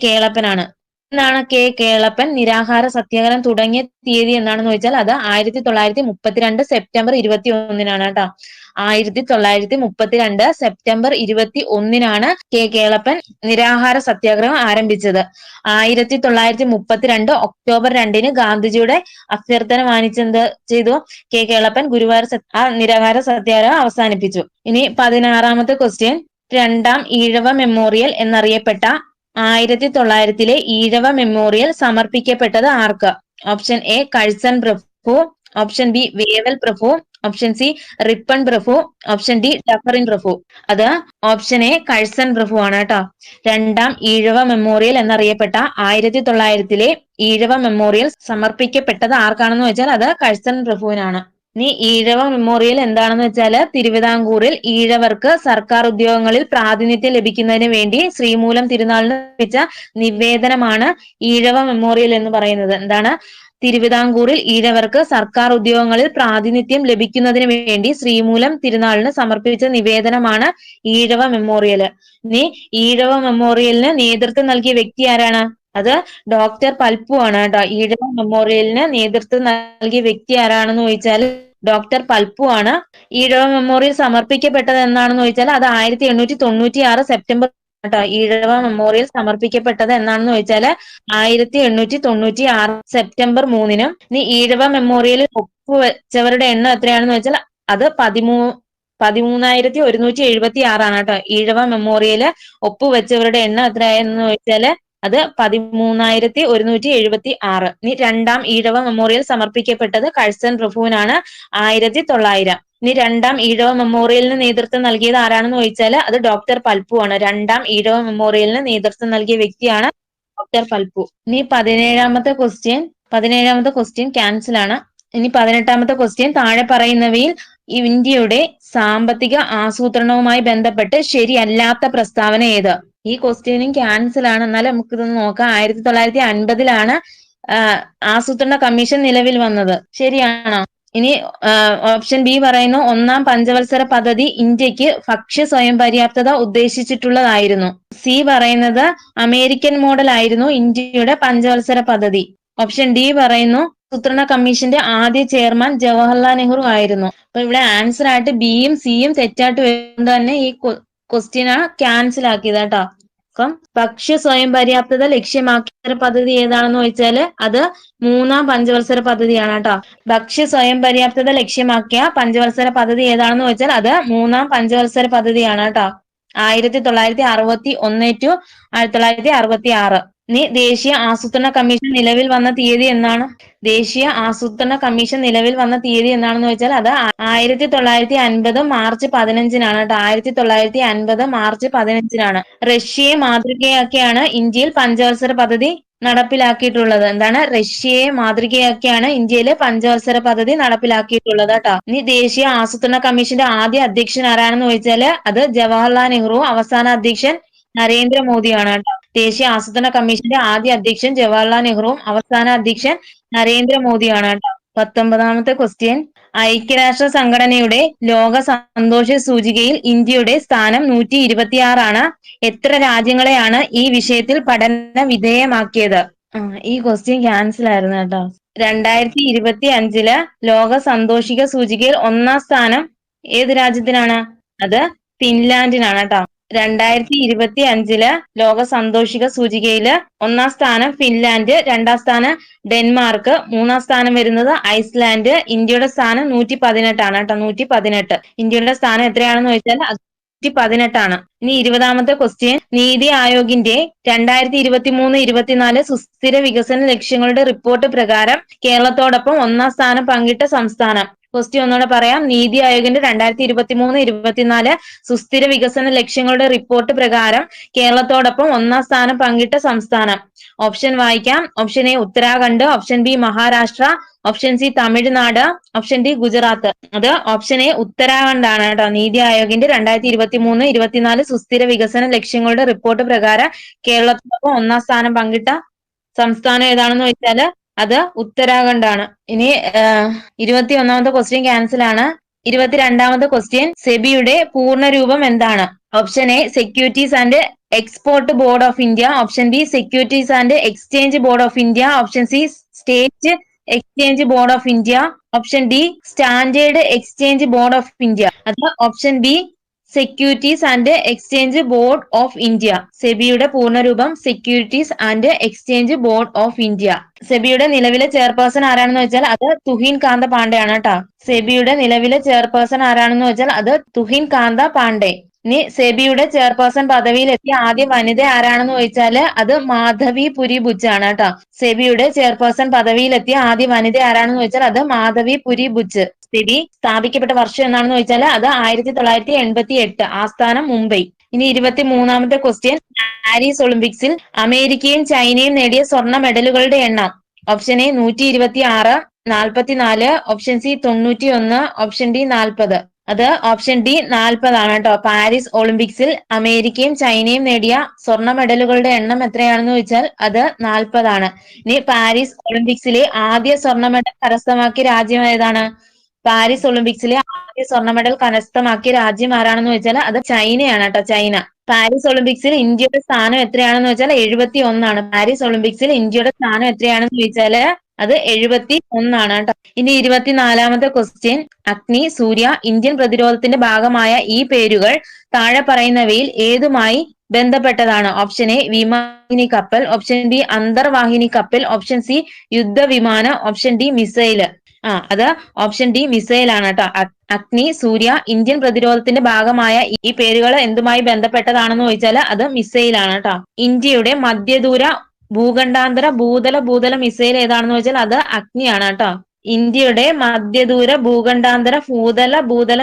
കേളപ്പനാണ്. എന്നാണ് കേളപ്പൻ നിരാഹാര സത്യാഗ്രഹം തുടങ്ങിയ തീയതി എന്നാണെന്ന് ചോദിച്ചാൽ അത് 1932 സെപ്റ്റംബർ 21 കേട്ടോ. 1932 സെപ്റ്റംബർ 21 കേളപ്പൻ നിരാഹാര സത്യാഗ്രഹം ആരംഭിച്ചത്. 1932 ഒക്ടോബർ 2 ഗാന്ധിജിയുടെ അഭ്യർത്ഥന മാനിച്ചെന്ത് ചെയ്തു? കേളപ്പൻ ഗുരുവായൂർ നിരാഹാര സത്യാഗ്രഹം അവസാനിപ്പിച്ചു. ഇനി 16ാമത്തെ ക്വസ്റ്റ്യൻ, രണ്ടാം ഈഴവ മെമ്മോറിയൽ എന്നറിയപ്പെട്ട 1900 ഈഴവ മെമ്മോറിയൽ സമർപ്പിക്കപ്പെട്ടത് ആർക്ക്? ഓപ്ഷൻ എ കഴ്സൺ പ്രഭു, ഓപ്ഷൻ ബി വേവൽ പ്രഭു, ഓപ്ഷൻ സി റിപ്പൺ പ്രഭു, ഓപ്ഷൻ ഡി ഡഫറിൻ പ്രഭു. അത് ഓപ്ഷൻ എ കഴ്സൺ പ്രഭു ആണ് കേട്ടോ. രണ്ടാം ഈഴവ മെമ്മോറിയൽ എന്നറിയപ്പെട്ട 1900 ഈഴവ മെമ്മോറിയൽ സമർപ്പിക്കപ്പെട്ടത് ആർക്കാണെന്ന് വെച്ചാൽ അത് കഴ്സൺ പ്രഭുവിനാണ്. ഇനി ഈഴവ മെമ്മോറിയൽ എന്താണെന്ന് വെച്ചാൽ തിരുവിതാംകൂറിൽ ഈഴവർക്ക് സർക്കാർ ഉദ്യോഗങ്ങളിൽ പ്രാതിനിധ്യം ലഭിക്കുന്നതിന് വേണ്ടി ശ്രീമൂലം തിരുനാളിന് ലഭിച്ച നിവേദനമാണ് ഈഴവ മെമ്മോറിയൽ എന്ന് പറയുന്നത്. എന്താണ്? തിരുവിതാംകൂറിൽ ഈഴവർക്ക് സർക്കാർ ഉദ്യോഗങ്ങളിൽ പ്രാതിനിധ്യം ലഭിക്കുന്നതിന് വേണ്ടി ശ്രീമൂലം തിരുനാളിന് സമർപ്പിച്ച നിവേദനമാണ് ഈഴവ മെമ്മോറിയൽ. ഇനി ഈഴവ മെമ്മോറിയലിന് നേതൃത്വം നൽകിയ വ്യക്തി ആരാണ്? അത് ഡോക്ടർ പൽപ്പു ആണ് കേട്ടോ. ഈഴവ മെമ്മോറിയലിന് നേതൃത്വം നൽകിയ വ്യക്തി ആരാണെന്ന് ചോദിച്ചാൽ ഡോക്ടർ പൽപ്പു ആണ്. ഈഴവ മെമ്മോറിയൽ സമർപ്പിക്കപ്പെട്ടത് എന്നാണെന്ന് ചോദിച്ചാൽ അത് 1896 സെപ്റ്റംബർ കേട്ടോ. ഈഴവ മെമ്മോറിയൽ സമർപ്പിക്കപ്പെട്ടത് എന്നാണെന്ന് ചോദിച്ചാല് 1896 സെപ്റ്റംബർ 3. ഇനി ഈഴവ മെമ്മോറിയലിൽ ഒപ്പുവെച്ചവരുടെ എണ്ണം എത്രയാണെന്ന് വെച്ചാൽ അത് 13,176 ആണ് കേട്ടോ. ഈഴവ മെമ്മോറിയല് ഒപ്പുവെച്ചവരുടെ എണ്ണം എത്രയാണെന്ന് ചോദിച്ചാല് അത് 13,176. ഇനി രണ്ടാം ഈഴവ മെമ്മോറിയൽ സമർപ്പിക്കപ്പെട്ടത് കഴ്സൺ പ്രഭുവിനാണ് 1900. ഇനി രണ്ടാം ഈഴവ മെമ്മോറിയലിന് നേതൃത്വം നൽകിയത് ആരാണെന്ന് ചോദിച്ചാൽ അത് ഡോക്ടർ പൽപ്പു ആണ്. രണ്ടാം ഈഴവ മെമ്മോറിയലിന് നേതൃത്വം നൽകിയ വ്യക്തിയാണ് ഡോക്ടർ പൽപ്പു. ഇനി 17ാമത്തെ ക്വസ്റ്റ്യൻ ക്യാൻസൽ ആണ്. ഇനി 18ാമത്തെ ക്വസ്റ്റ്യൻ, താഴെ പറയുന്നവയിൽ ഇന്ത്യയുടെ സാമ്പത്തിക ആസൂത്രണവുമായി ബന്ധപ്പെട്ട് ശരിയല്ലാത്ത പ്രസ്താവന ഏത്? ഈ ക്വസ്റ്റ്യനും ക്യാൻസൽ ആണ്. എന്നാലും നമുക്കിതൊന്ന് നോക്കാം. 1950 ആസൂത്രണ കമ്മീഷൻ നിലവിൽ വന്നത്. ശരിയാണോ? ഇനി ഓപ്ഷൻ ബി പറയുന്നു ഒന്നാം പഞ്ചവത്സര പദ്ധതി ഇന്ത്യക്ക് ഭക്ഷ്യ സ്വയം പര്യാപ്തത ഉദ്ദേശിച്ചിട്ടുള്ളതായിരുന്നു. സി പറയുന്നത് അമേരിക്കൻ മോഡൽ ആയിരുന്നു ഇന്ത്യയുടെ പഞ്ചവത്സര പദ്ധതി. ഓപ്ഷൻ ഡി പറയുന്നു ആസൂത്രണ കമ്മീഷന്റെ ആദ്യ ചെയർമാൻ ജവഹർലാൽ നെഹ്റു ആയിരുന്നു. അപ്പൊ ഇവിടെ ആൻസർ ആയിട്ട് ബിയും സിയും തെറ്റായിട്ട് വരുന്നത് തന്നെ ഈ ക്വസ്റ്റ്യൻ ക്യാൻസൽ ആക്കിയത് കേട്ടോ. അപ്പം ഭക്ഷ്യ സ്വയം പര്യാപ്തത ലക്ഷ്യമാക്കിയ പദ്ധതി ഏതാണെന്ന് ചോദിച്ചാല് അത് മൂന്നാം പഞ്ചവത്സര പദ്ധതിയാണ് കേട്ടോ. ഭക്ഷ്യ സ്വയം പര്യാപ്തത ലക്ഷ്യമാക്കിയ പഞ്ചവത്സര പദ്ധതി ഏതാണെന്ന് ചോദിച്ചാൽ അത് മൂന്നാം പഞ്ചവത്സര പദ്ധതിയാണ് കേട്ടോ. 1961 to 1966. ഇനി ദേശീയ ആസൂത്രണ കമ്മീഷൻ നിലവിൽ വന്ന തീയതി എന്നാണ്? ദേശീയ ആസൂത്രണ കമ്മീഷൻ നിലവിൽ വന്ന തീയതി എന്നാണെന്ന് വെച്ചാൽ അത് 1950 മാർച്ച് 15 കേട്ടോ. 1950 മാർച്ച് 15. റഷ്യയെ മാതൃകയാക്കിയാണ് ഇന്ത്യയിൽ പഞ്ചവത്സര പദ്ധതി നടപ്പിലാക്കിയിട്ടുള്ളത്. എന്താണ്? റഷ്യയെ മാതൃകയാക്കിയാണ് ഇന്ത്യയിലെ പഞ്ചവത്സര പദ്ധതി നടപ്പിലാക്കിയിട്ടുള്ളത് കേട്ടോ. ഇനി ദേശീയ ആസൂത്രണ കമ്മീഷന്റെ ആദ്യ അധ്യക്ഷൻ ആരാണെന്ന് ചോദിച്ചാല് അത് ജവഹർലാൽ നെഹ്റു, അവസാന അധ്യക്ഷൻ നരേന്ദ്രമോദിയാണ് കേട്ടോ. ദേശീയ ആസൂത്രണ കമ്മീഷന്റെ ആദ്യ അധ്യക്ഷൻ ജവഹർലാൽ നെഹ്റുവും അവസാന അധ്യക്ഷൻ നരേന്ദ്രമോദിയാണ് കേട്ടോ. 19ാമത്തെ ക്വസ്റ്റ്യൻ, ഐക്യരാഷ്ട്ര സംഘടനയുടെ ലോക സന്തോഷ സൂചികയിൽ ഇന്ത്യയുടെ സ്ഥാനം 126 എത്ര രാജ്യങ്ങളെയാണ് ഈ വിഷയത്തിൽ പഠന വിധേയമാക്കിയത്? ഈ ക്വസ്റ്റ്യൻ ക്യാൻസൽ ആയിരുന്നു കേട്ടോ. 2025 ലോക സന്തോഷിക സൂചികയിൽ 1ാം സ്ഥാനം ഏത് രാജ്യത്തിനാണ്? അത് ഫിൻലാൻഡിനാണ് കേട്ടോ. 2025 ലോക സന്തോഷിക സൂചികയില് 1ാം സ്ഥാനം ഫിൻലാൻഡ്, 2ാം സ്ഥാനം ഡെൻമാർക്ക്, 3ാം സ്ഥാനം വരുന്നത് ഐസ്ലാൻഡ്. ഇന്ത്യയുടെ സ്ഥാനം 118 കേട്ടോ. 118. ഇന്ത്യയുടെ സ്ഥാനം എത്രയാണെന്ന് ചോദിച്ചാൽ 118. ഇനി 20ാമത്തെ ക്വസ്റ്റ്യൻ, നീതി ആയോഗിന്റെ 2023-24 സുസ്ഥിര വികസന ലക്ഷ്യങ്ങളുടെ റിപ്പോർട്ട് പ്രകാരം കേരളത്തോടൊപ്പം 1ാം സ്ഥാനം പങ്കിട്ട സംസ്ഥാനം? ക്വസ്റ്റ്യൻ ഒന്നുകൂടെ പറയാം. നീതി ആയോഗിന്റെ 2023-24 സുസ്ഥിര വികസന ലക്ഷ്യങ്ങളുടെ റിപ്പോർട്ട് പ്രകാരം കേരളത്തോടൊപ്പം 1ാം സ്ഥാനം പങ്കിട്ട സംസ്ഥാനം. ഓപ്ഷൻ വായിക്കാം. Option A Uttarakhand, option B Maharashtra, option C Tamil Nadu, option D Gujarat. അത് ഓപ്ഷൻ എ ഉത്തരാഖണ്ഡ് ആണ് കേട്ടോ. നീതി ആയോഗിന്റെ 2023-24 സുസ്ഥിര വികസന ലക്ഷ്യങ്ങളുടെ റിപ്പോർട്ട് പ്രകാരം കേരളത്തോടൊപ്പം 1ാം സ്ഥാനം പങ്കിട്ട സംസ്ഥാനം ഏതാണെന്ന് ചോദിച്ചാല് അത് ഉത്തരാഖണ്ഡ് ആണ്. ഇനി 21ാമത്തെ ക്വസ്റ്റ്യൻ ക്യാൻസൽ ആണ്. 22ാമത്തെ ക്വസ്റ്റ്യൻ സെബിയുടെ പൂർണ്ണ രൂപം എന്താണ്? Option A securities and export board of India, option B securities and exchange board of India, option C state exchange board of India, option D standard exchange board of India. അത് option B securities and exchange board of India. സെബിയുടെ പൂർണ്ണരൂപം securities and exchange board of India. സെബിയുടെ നിലവിലെ chairperson ആരാണെന്ന് വെച്ചാൽ അത് തുഹിൻ കാന്ത പാണ്ഡെ ആണ് കേട്ടോ. സെബിയുടെ നിലവിലെ ചെയർപേഴ്സൺ ആരാണെന്ന് വെച്ചാൽ അത് തുഹിൻ കാന്ത പാണ്ഡെ. ഇനി സെബിയുടെ ചെയർപേഴ്സൺ പദവിയിലെത്തിയ ആദ്യ വനിത ആരാണെന്ന് ചോദിച്ചാല് അത് മാധവി പുരി ബുച്ച് ആണ് കേട്ടോ. സെബിയുടെ ചെയർപേഴ്സൺ പദവിയിലെത്തിയ ആദ്യ വനിത ആരാണെന്ന് ചോദിച്ചാൽ അത് മാധവി പുരി ബുച്ച്. സെബി സ്ഥാപിക്കപ്പെട്ട വർഷം എന്നാണെന്ന് ചോദിച്ചാൽ അത് 1988. ആസ്ഥാനം മുംബൈ. ഇനി 23ാമത്തെ ക്വസ്റ്റ്യൻ. പാരീസ് ഒളിമ്പിക്സിൽ അമേരിക്കയും ചൈനയും നേടിയ സ്വർണ്ണ മെഡലുകളുടെ എണ്ണം. Option A 126, 44, option C 91, option D 40. അത് ഓപ്ഷൻ ഡി 40 ആണ് കേട്ടോ. പാരീസ് ഒളിമ്പിക്സിൽ അമേരിക്കയും ചൈനയും നേടിയ സ്വർണ്ണ മെഡലുകളുടെ എണ്ണം എത്രയാണെന്ന് ചോദിച്ചാൽ അത് 40 ആണ്. ഇനി പാരീസ് ഒളിമ്പിക്സിലെ ആദ്യ സ്വർണ്ണ മെഡൽ കരസ്ഥമാക്കിയ രാജ്യം ഏതാണ്? പാരീസ് ഒളിമ്പിക്സിലെ ആദ്യ സ്വർണ്ണ മെഡൽ കരസ്ഥമാക്കിയ രാജ്യം ആരാണെന്ന് ചോദിച്ചാൽ അത് ചൈനയാണ് കേട്ടോ. ചൈന. പാരീസ് ഒളിമ്പിക്സിൽ ഇന്ത്യയുടെ സ്ഥാനം എത്രയാണെന്ന് വെച്ചാൽ 71 ആണ്. പാരീസ് ഒളിമ്പിക്സിൽ ഇന്ത്യയുടെ സ്ഥാനം എത്രയാണെന്ന് ചോദിച്ചാല് അത് 71 ആണ് കേട്ടോ. ഇനി 24ാമത്തെ ക്വസ്റ്റ്യൻ. അഗ്നി, സൂര്യ, ഇന്ത്യൻ പ്രതിരോധത്തിന്റെ ഭാഗമായ ഈ പേരുകൾ താഴെ പറയുന്നവയിൽ ഏതുമായി ബന്ധപ്പെട്ടതാണ്? ഓപ്ഷൻ എ വിമാനവാഹിനി കപ്പൽ, ഓപ്ഷൻ ബി അന്തർവാഹിനി കപ്പൽ, ഓപ്ഷൻ സി യുദ്ധവിമാനം, ഓപ്ഷൻ ഡി മിസൈല്. അത് ഓപ്ഷൻ ഡി മിസൈൽ ആണ് കേട്ടോ. അഗ്നി, സൂര്യ, ഇന്ത്യൻ പ്രതിരോധത്തിന്റെ ഭാഗമായ ഈ പേരുകൾ എന്തുമായി ബന്ധപ്പെട്ടതാണെന്ന് ചോദിച്ചാൽ അത് മിസൈൽ ആണ് കേട്ടോ. ഇന്ത്യയുടെ മധ്യദൂര ഭൂഖണ്ഡാന്തര ഭൂതല മിസൈൽ ഏതാണെന്ന് ചോദിച്ചാൽ അത് അഗ്നിയാണ് കേട്ടോ. ഇന്ത്യയുടെ മധ്യദൂര ഭൂഖണ്ഡാന്തര ഭൂതല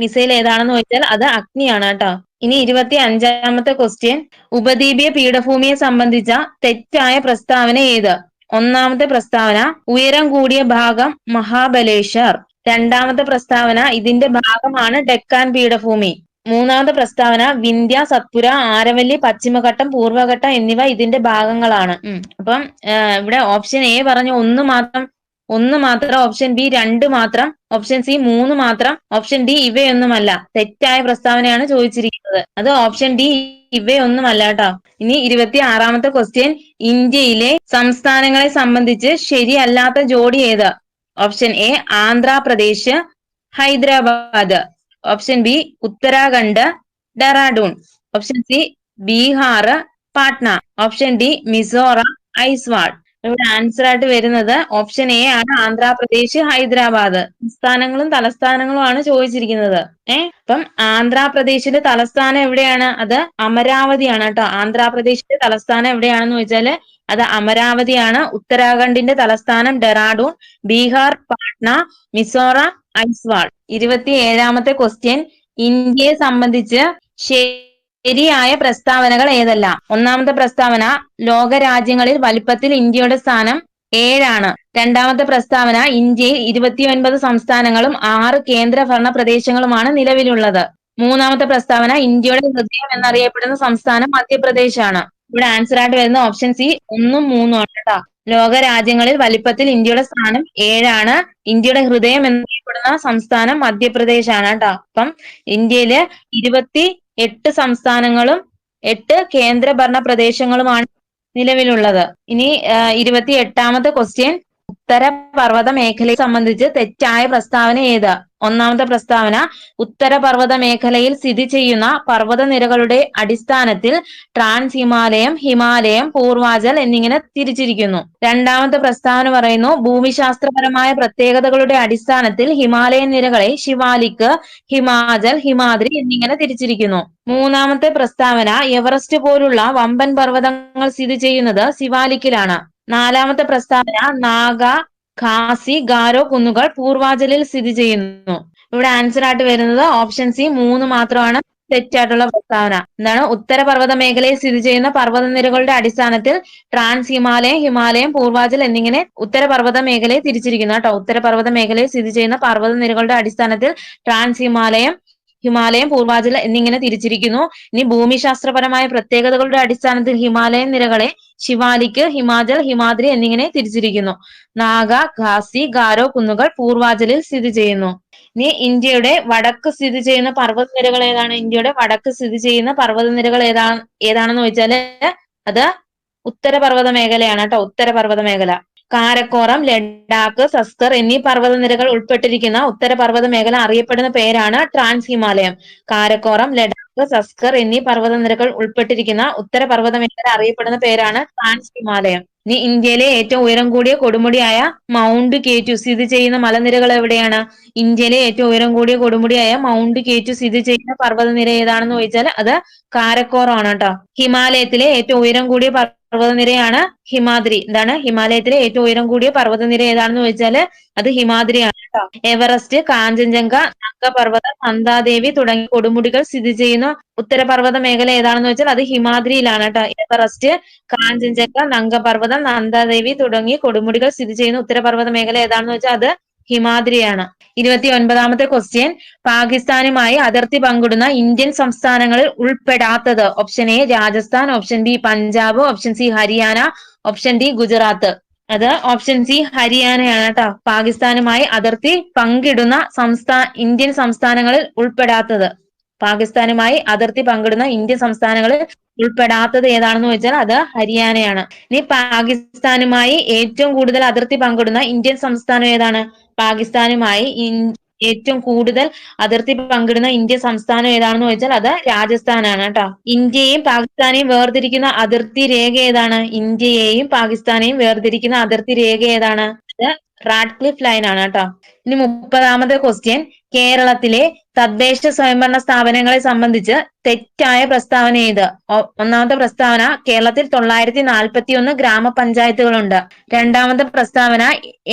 മിസൈൽ ഏതാണെന്ന് ചോദിച്ചാൽ അത് അഗ്നിയാണ് കേട്ടോ. ഇനി 25ാമത്തെ ക്വസ്റ്റ്യൻ. ഉപദ്വീപീയ പീഠഭൂമിയെ സംബന്ധിച്ച തെറ്റായ പ്രസ്താവന ഏത്? ഒന്നാമത്തെ പ്രസ്താവന ഉയരം കൂടിയ ഭാഗം മഹാബലേശ്വർ. രണ്ടാമത്തെ പ്രസ്താവന ഇതിന്റെ ഭാഗമാണ് ഡെക്കാൻ പീഠഭൂമി. മൂന്നാമത്തെ പ്രസ്താവന വിന്ധ്യ, സത്പുര, ആരവല്ലി, പശ്ചിമഘട്ടം, പൂർവ്വഘട്ടം എന്നിവ ഇതിന്റെ ഭാഗങ്ങളാണ്. അപ്പം ഇവിടെ ഓപ്ഷൻ എ പറഞ്ഞു ഒന്ന് മാത്രം, ഓപ്ഷൻ ബി 2 മാത്രം, ഓപ്ഷൻ സി 3 മാത്രം, ഓപ്ഷൻ ഡി ഇവയൊന്നുമല്ല. തെറ്റായ പ്രസ്താവനയാണ് ചോദിച്ചിരിക്കുന്നത്. അത് ഓപ്ഷൻ ഡി ഇവയൊന്നുമല്ല കേട്ടോ. ഇനി 26ാമത്തെ ക്വസ്റ്റ്യൻ. ഇന്ത്യയിലെ സംസ്ഥാനങ്ങളെ സംബന്ധിച്ച് ശരിയല്ലാത്ത ജോഡി ഏത്? Option A Andhra Pradesh, Hyderabad, option B Uttarakhand, Dehradun, option C Bihar, Patna, option D Mizoram, Aizawl. ഇവിടെ ആൻസർ ആയിട്ട് വരുന്നത് ഓപ്ഷൻ എ ആണ്, ആന്ധ്രാപ്രദേശ്, ഹൈദരാബാദ്. സംസ്ഥാനങ്ങളും തലസ്ഥാനങ്ങളും ആണ് ചോദിച്ചിരിക്കുന്നത്. അപ്പം ആന്ധ്രാപ്രദേശിന്റെ തലസ്ഥാനം എവിടെയാണ്? അത് അമരാവതിയാണ് കേട്ടോ. ആന്ധ്രാപ്രദേശിന്റെ തലസ്ഥാനം എവിടെയാണെന്ന് ചോദിച്ചാല് അത് അമരാവതിയാണ്. ഉത്തരാഖണ്ഡിന്റെ തലസ്ഥാനം ഡെറാഡൂൺ, ബീഹാർ പാട്ന, മിസോറാം ഐസ്വാൾ. 27ാമത്തെ ക്വസ്റ്റ്യൻ. ഇന്ത്യയെ സംബന്ധിച്ച് ശരിയായ പ്രസ്താവനകൾ ഏതെല്ലാം? ഒന്നാമത്തെ പ്രസ്താവന ലോകരാജ്യങ്ങളിൽ വലിപ്പത്തിൽ ഇന്ത്യയുടെ സ്ഥാനം 7 ആണ്. രണ്ടാമത്തെ പ്രസ്താവന ഇന്ത്യയിൽ 29 സംസ്ഥാനങ്ങളും 6 കേന്ദ്രഭരണ പ്രദേശങ്ങളുമാണ് നിലവിലുള്ളത്. മൂന്നാമത്തെ പ്രസ്താവന ഇന്ത്യയുടെ ഹൃദയം എന്നറിയപ്പെടുന്ന സംസ്ഥാനം മധ്യപ്രദേശാണ്. ഇവിടെ ആൻസർ ആയിട്ട് വരുന്ന ഓപ്ഷൻ സി 1ഉം 3ഉം ആണ് കേട്ടോ. ലോകരാജ്യങ്ങളിൽ വലിപ്പത്തിൽ ഇന്ത്യയുടെ സ്ഥാനം 7 ആണ്. ഇന്ത്യയുടെ ഹൃദയം എന്നറിയപ്പെടുന്ന സംസ്ഥാനം മധ്യപ്രദേശാണ് കേട്ടോ. അപ്പം ഇന്ത്യയില് 28 സംസ്ഥാനങ്ങളും 8 കേന്ദ്രഭരണ പ്രദേശങ്ങളുമാണ് നിലവിലുള്ളത്. ഇനി 28ാമത്തെ ക്വസ്റ്റ്യൻ. ഉത്തരപർവ്വത മേഖലയെ സംബന്ധിച്ച് തെറ്റായ പ്രസ്താവന ഏത്? ഒന്നാമത്തെ പ്രസ്താവന ഉത്തരപർവ്വത മേഖലയിൽ സ്ഥിതി ചെയ്യുന്ന പർവ്വതനിരകളുടെ അടിസ്ഥാനത്തിൽ ട്രാൻസ് ഹിമാലയം, ഹിമാലയം, പൂർവാചൽ എന്നിങ്ങനെ തിരിച്ചിരിക്കുന്നു. രണ്ടാമത്തെ പ്രസ്താവന പറയുന്നു ഭൂമിശാസ്ത്രപരമായ പ്രത്യേകതകളുടെ അടിസ്ഥാനത്തിൽ ഹിമാലയൻ നിരകളെ ശിവാലിക്, ഹിമാചൽ, ഹിമാദ്രി എന്നിങ്ങനെ തിരിച്ചിരിക്കുന്നു. മൂന്നാമത്തെ പ്രസ്താവന എവറസ്റ്റ് പോലുള്ള വമ്പൻ പർവ്വതങ്ങൾ സ്ഥിതി ചെയ്യുന്നത് സിവാലിക്കിലാണ്. നാലാമത്തെ പ്രസ്താവന നാഗ, ഖാസി, ഗാരോ കുന്നുകൾ പൂർവാചലിൽ സ്ഥിതി ചെയ്യുന്നു. ഇവിടെ ആൻസർ ആയിട്ട് വരുന്നത് ഓപ്ഷൻ സി 3 മാത്രമാണ് തെറ്റായിട്ടുള്ള പ്രസ്താവന. എന്താണ്? ഉത്തരപർവ്വത മേഖലയിൽ സ്ഥിതി ചെയ്യുന്ന പർവ്വതനിരകളുടെ അടിസ്ഥാനത്തിൽ ട്രാൻസ് ഹിമാലയം, ഹിമാലയം, പൂർവാചൽ എന്നിങ്ങനെ ഉത്തരപർവ്വത മേഖലയെ തിരിച്ചിരിക്കുന്നു കേട്ടോ. ഉത്തരപർവ്വത മേഖലയിൽ സ്ഥിതി ചെയ്യുന്ന പർവ്വതനിരകളുടെ അടിസ്ഥാനത്തിൽ ട്രാൻസ് ഹിമാലയം, ഹിമാലയം, പൂർവാചൽ എന്നിങ്ങനെ തിരിച്ചിരിക്കുന്നു. ഇനി ഭൂമിശാസ്ത്രപരമായ പ്രത്യേകതകളുടെ അടിസ്ഥാനത്തിൽ ഹിമാലയൻ നിരകളെ ശിവാലിക്, ഹിമാചൽ, ഹിമാദ്രി എന്നിങ്ങനെ തിരിച്ചിരിക്കുന്നു. നാഗ, ഖാസി, ഗാരോ കുന്നുകൾ പൂർവാചലിൽ സ്ഥിതി ചെയ്യുന്നു. ഇനി ഇന്ത്യയുടെ വടക്ക് സ്ഥിതി ചെയ്യുന്ന പർവ്വതനിരകൾ ഏതാണ്? ഇന്ത്യയുടെ വടക്ക് സ്ഥിതി ചെയ്യുന്ന പർവ്വതനിരകൾ ഏതാണെന്ന് ചോദിച്ചാല് അത് ഉത്തരപർവ്വത മേഖലയാണ് കേട്ടോ. ഉത്തരപർവ്വത മേഖല. കാരക്കോറം, ലഡാക്ക്, സസ്കർ എന്നീ പർവ്വതനിരകൾ ഉൾപ്പെട്ടിരിക്കുന്ന ഉത്തരപർവ്വത മേഖല അറിയപ്പെടുന്ന പേരാണ് ട്രാൻസ് ഹിമാലയം. കാരക്കോറം, ലഡാക്ക്, സസ്കർ എന്നീ പർവ്വതനിരകൾ ഉൾപ്പെട്ടിരിക്കുന്ന ഉത്തരപർവ്വത മേഖല അറിയപ്പെടുന്ന പേരാണ് ട്രാൻസ് ഹിമാലയം. ഇനി ഇന്ത്യയിലെ ഏറ്റവും ഉയരം കൂടിയ കൊടുമുടിയായ മൗണ്ട് കേറ്റു സ്ഥിതി ചെയ്യുന്ന മലനിരകൾ എവിടെയാണ്? ഇന്ത്യയിലെ ഏറ്റവും ഉയരം കൂടിയ കൊടുമുടിയായ മൗണ്ട് കേറ്റു സ്ഥിതി ചെയ്യുന്ന പർവ്വതനിര ഏതാണെന്ന് ചോദിച്ചാൽ അത് കാരക്കോറം ആണ് കേട്ടോ. ഹിമാലയത്തിലെ ഏറ്റവും ഉയരം കൂടിയ പർവ്വതനിരയാണ് ഹിമാദ്രി. എന്താണ്? ഹിമാലയത്തിലെ ഏറ്റവും ഉയരം കൂടിയ പർവ്വതനിര ഏതാണെന്ന് ചോദിച്ചാല് അത് ഹിമാദ്രിയാണ് കേട്ടോ. എവറസ്റ്റ്, കാഞ്ചൻജംഗ, നംഗപർവ്വതം, നന്ദാദേവി തുടങ്ങിയ കൊടുമുടികൾ സ്ഥിതി ചെയ്യുന്ന ഉത്തരപർവ്വത മേഖല ഏതാണെന്ന് വെച്ചാൽ അത് ഹിമാദ്രിയിലാണ് കേട്ടോ. എവറസ്റ്റ്, കാഞ്ചൻജംഗ, നംഗപർവ്വതം, നന്ദാദേവി തുടങ്ങിയ കൊടുമുടികൾ സ്ഥിതി ചെയ്യുന്ന ഉത്തരപർവ്വത മേഖല ഏതാണെന്ന് വെച്ചാൽ അത് ഹിമാദ്രിയാണ്. 29ാമത്തെ ക്വസ്റ്റ്യൻ, പാകിസ്ഥാനുമായി അതിർത്തി പങ്കിടുന്ന ഇന്ത്യൻ സംസ്ഥാനങ്ങളിൽ ഉൾപ്പെടാത്തത്? Option A Rajasthan, option B Punjab, option C Haryana, option D Gujarat. അത് ഓപ്ഷൻ സി ഹരിയാനയാണ് കേട്ടോ. പാകിസ്ഥാനുമായി അതിർത്തി പങ്കിടുന്ന ഇന്ത്യൻ സംസ്ഥാനങ്ങളിൽ ഉൾപ്പെടാത്തത്. പാകിസ്ഥാനുമായി അതിർത്തി പങ്കിടുന്ന ഇന്ത്യൻ സംസ്ഥാനങ്ങളിൽ ഉൾപ്പെടാത്തത് ഏതാണെന്ന് ചോദിച്ചാൽ അത് ഹരിയാനയാണ്. ഇനി പാകിസ്ഥാനുമായി ഏറ്റവും കൂടുതൽ അതിർത്തി പങ്കിടുന്ന ഇന്ത്യൻ സംസ്ഥാനം ഏതാണ്? പാകിസ്ഥാനുമായി ഏറ്റവും കൂടുതൽ അതിർത്തി പങ്കിടുന്ന ഇന്ത്യൻ സംസ്ഥാനം ഏതാണെന്ന് ചോദിച്ചാൽ അത് രാജസ്ഥാനാണ് കേട്ടോ. ഇന്ത്യയും പാകിസ്ഥാനെയും വേർതിരിക്കുന്ന അതിർത്തി രേഖ ഏതാണ്? ഇന്ത്യയെയും പാകിസ്ഥാനെയും വേർതിരിക്കുന്ന അതിർത്തി രേഖ ഏതാണ്? അത് റാഡ്ക്ലിഫ് ലൈൻ ആണ് കേട്ടോ. ഇനി 30ാമത്തെ ക്വസ്റ്റ്യൻ, കേരളത്തിലെ തദ്ദേശ സ്വയംഭരണ സ്ഥാപനങ്ങളെ സംബന്ധിച്ച് തെറ്റായ പ്രസ്താവന ഏത്? ഒന്നാമത്തെ പ്രസ്താവന, കേരളത്തിൽ 941 ഗ്രാമപഞ്ചായത്തുകളുണ്ട്. രണ്ടാമത്തെ പ്രസ്താവന,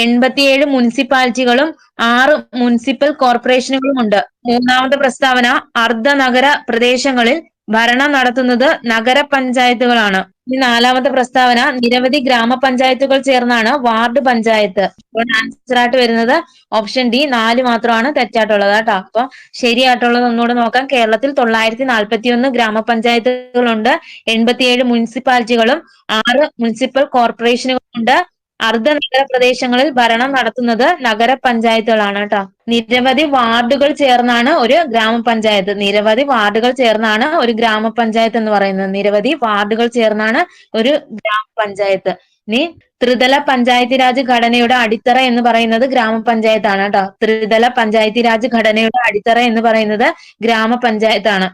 87 മുനിസിപ്പാലിറ്റികളും 6 മുനിസിപ്പൽ കോർപ്പറേഷനുകളും ഉണ്ട്. മൂന്നാമത്തെ പ്രസ്താവന, അർദ്ധനഗര പ്രദേശങ്ങളിൽ ഭരണം നടത്തുന്നത് നഗരപഞ്ചായത്തുകളാണ്. ഇനി നാലാമത്തെ പ്രസ്താവന, നിരവധി ഗ്രാമപഞ്ചായത്തുകൾ ചേർന്നാണ് വാർഡ് പഞ്ചായത്ത്. അപ്പോൾ ആൻസർ ആയിട്ട് വരുന്നത് ഓപ്ഷൻ ഡി 4 മാത്രമാണ് തെറ്റായിട്ടുള്ളത് കേട്ടോ. അപ്പൊ ശരിയായിട്ടുള്ളത് ഒന്നുകൂടെ നോക്കാം. കേരളത്തിൽ 941 ഗ്രാമപഞ്ചായത്തുകളുണ്ട്, 87 മുനിസിപ്പാലിറ്റികളും 6 മുനിസിപ്പൽ കോർപ്പറേഷനുകളും ഉണ്ട്. അർദ്ധനഗര പ്രദേശങ്ങളിൽ ഭരണം നടത്തുന്നത് നഗരപഞ്ചായത്തുകളാണ് കേട്ടോ. നിരവധി വാർഡുകൾ ചേർന്നാണ് ഒരു ഗ്രാമപഞ്ചായത്ത്. നിരവധി വാർഡുകൾ ചേർന്നാണ് ഒരു ഗ്രാമപഞ്ചായത്ത് എന്ന് പറയുന്നത്. നിരവധി വാർഡുകൾ ചേർന്നാണ് ഒരു ഗ്രാമപഞ്ചായത്ത്. ഇനി ത്രിതല പഞ്ചായത്തി രാജ് ഘടനയുടെ അടിത്തറ എന്ന് പറയുന്നത് ഗ്രാമപഞ്ചായത്താണ് കേട്ടോ. ത്രിതല പഞ്ചായത്തി രാജ് ഘടനയുടെ അടിത്തറ എന്ന് പറയുന്നത് ഗ്രാമപഞ്ചായത്താണ്.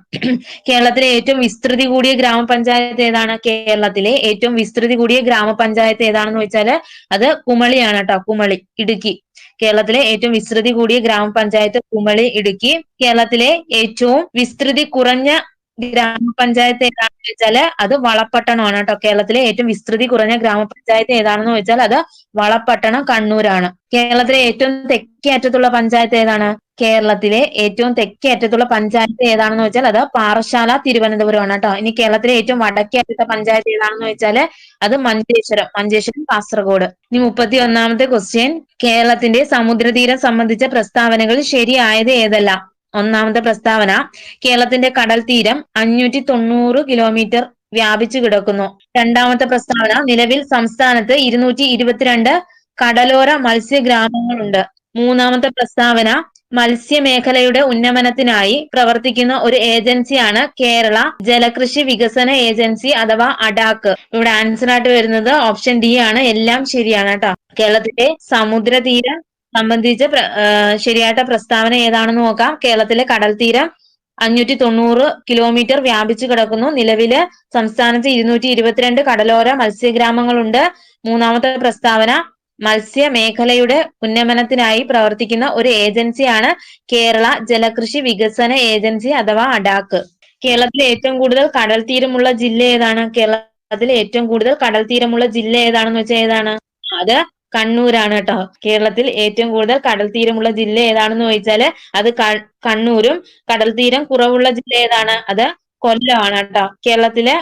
കേരളത്തിലെ ഏറ്റവും വിസ്തൃതി കൂടിയ ഗ്രാമപഞ്ചായത്ത് ഏതാണ്? കേരളത്തിലെ ഏറ്റവും വിസ്തൃതി കൂടിയ ഗ്രാമപഞ്ചായത്ത് ഏതാണെന്ന് ചോദിച്ചാല് അത് കുമളിയാണ് കേട്ടോ. കുമളി, ഇടുക്കി. കേരളത്തിലെ ഏറ്റവും വിസ്തൃതി കൂടിയ ഗ്രാമപഞ്ചായത്ത് കുമളി, ഇടുക്കി. കേരളത്തിലെ ഏറ്റവും വിസ്തൃതി കുറഞ്ഞ ഗ്രാമപഞ്ചായത്ത് ഏതാണെന്ന് ചോദിച്ചാല് അത് വളപട്ടണമാണ് കേട്ടോ. കേരളത്തിലെ ഏറ്റവും വിസ്തൃതി കുറഞ്ഞ ഗ്രാമപഞ്ചായത്ത് ഏതാണെന്ന് ചോദിച്ചാൽ അത് വളപട്ടണം, കണ്ണൂരാണ്. കേരളത്തിലെ ഏറ്റവും തെക്കേ അറ്റത്തുള്ള പഞ്ചായത്ത് ഏതാണ്? കേരളത്തിലെ ഏറ്റവും തെക്കേ അറ്റത്തുള്ള പഞ്ചായത്ത് ഏതാണെന്ന് വെച്ചാൽ അത് പാറശാല, തിരുവനന്തപുരമാണ് കേട്ടോ. ഇനി കേരളത്തിലെ ഏറ്റവും വടക്കേ അറ്റത്തെ പഞ്ചായത്ത് ഏതാണെന്ന് വെച്ചാല് അത് മഞ്ചേശ്വരം, കാസർഗോഡ്. ഇനി 31ാമത്തെ ക്വസ്റ്റ്യൻ, കേരളത്തിന്റെ സമുദ്രതീരം സംബന്ധിച്ച പ്രസ്താവനകളിൽ ശരിയായത് ഏതെല്ലാം? ഒന്നാമത്തെ പ്രസ്താവന, കേരളത്തിന്റെ കടൽ തീരം 590 കിലോമീറ്റർ വ്യാപിച്ചു കിടക്കുന്നു. രണ്ടാമത്തെ പ്രസ്താവന, നിലവിൽ സംസ്ഥാനത്ത് 222 കടലോര മത്സ്യഗ്രാമങ്ങളുണ്ട്. മൂന്നാമത്തെ പ്രസ്താവന, മത്സ്യമേഖലയുടെ ഉന്നമനത്തിനായി പ്രവർത്തിക്കുന്ന ഒരു ഏജൻസിയാണ് കേരള ജലകൃഷി വികസന ഏജൻസി അഥവാ അഡാക്ക്. ഇവിടെ ആൻസർ ആയിട്ട് വരുന്നത് ഓപ്ഷൻ ഡി ആണ്. എല്ലാം ശരിയാണ് കേട്ടോ. കേരളത്തിലെ സമുദ്രതീരം സംബന്ധിച്ച ശരിയായിട്ട പ്രസ്താവന ഏതാണെന്ന് നോക്കാം. കേരളത്തിലെ കടൽ തീരം 590 കിലോമീറ്റർ വ്യാപിച്ചു കിടക്കുന്നു. നിലവില് സംസ്ഥാനത്ത് 222 കടലോര മത്സ്യഗ്രാമങ്ങളുണ്ട്. മൂന്നാമത്തെ പ്രസ്താവന, മത്സ്യമേഖലയുടെ ഉന്നമനത്തിനായി പ്രവർത്തിക്കുന്ന ഒരു ഏജൻസിയാണ് കേരള ജലകൃഷി വികസന ഏജൻസി അഥവാ അഡാക്ക്. കേരളത്തിലെ ഏറ്റവും കൂടുതൽ കടൽ തീരമുള്ള ജില്ല ഏതാണ്? കേരളത്തിലെ ഏറ്റവും കൂടുതൽ കടൽ തീരമുള്ള ജില്ല ഏതാണെന്ന് വെച്ചാൽ ഏതാണ്? അത് കണ്ണൂരാണ് കേട്ടോ. കേരളത്തിൽ ഏറ്റവും കൂടുതൽ കടൽ തീരമുള്ള ജില്ല ഏതാണെന്ന് ചോദിച്ചാല് അത് കണ്ണൂരും, കടൽ തീരം കുറവുള്ള ജില്ല ഏതാണ്? അത് കൊല്ലമാണ് കേട്ടോ. കേരളത്തിലെ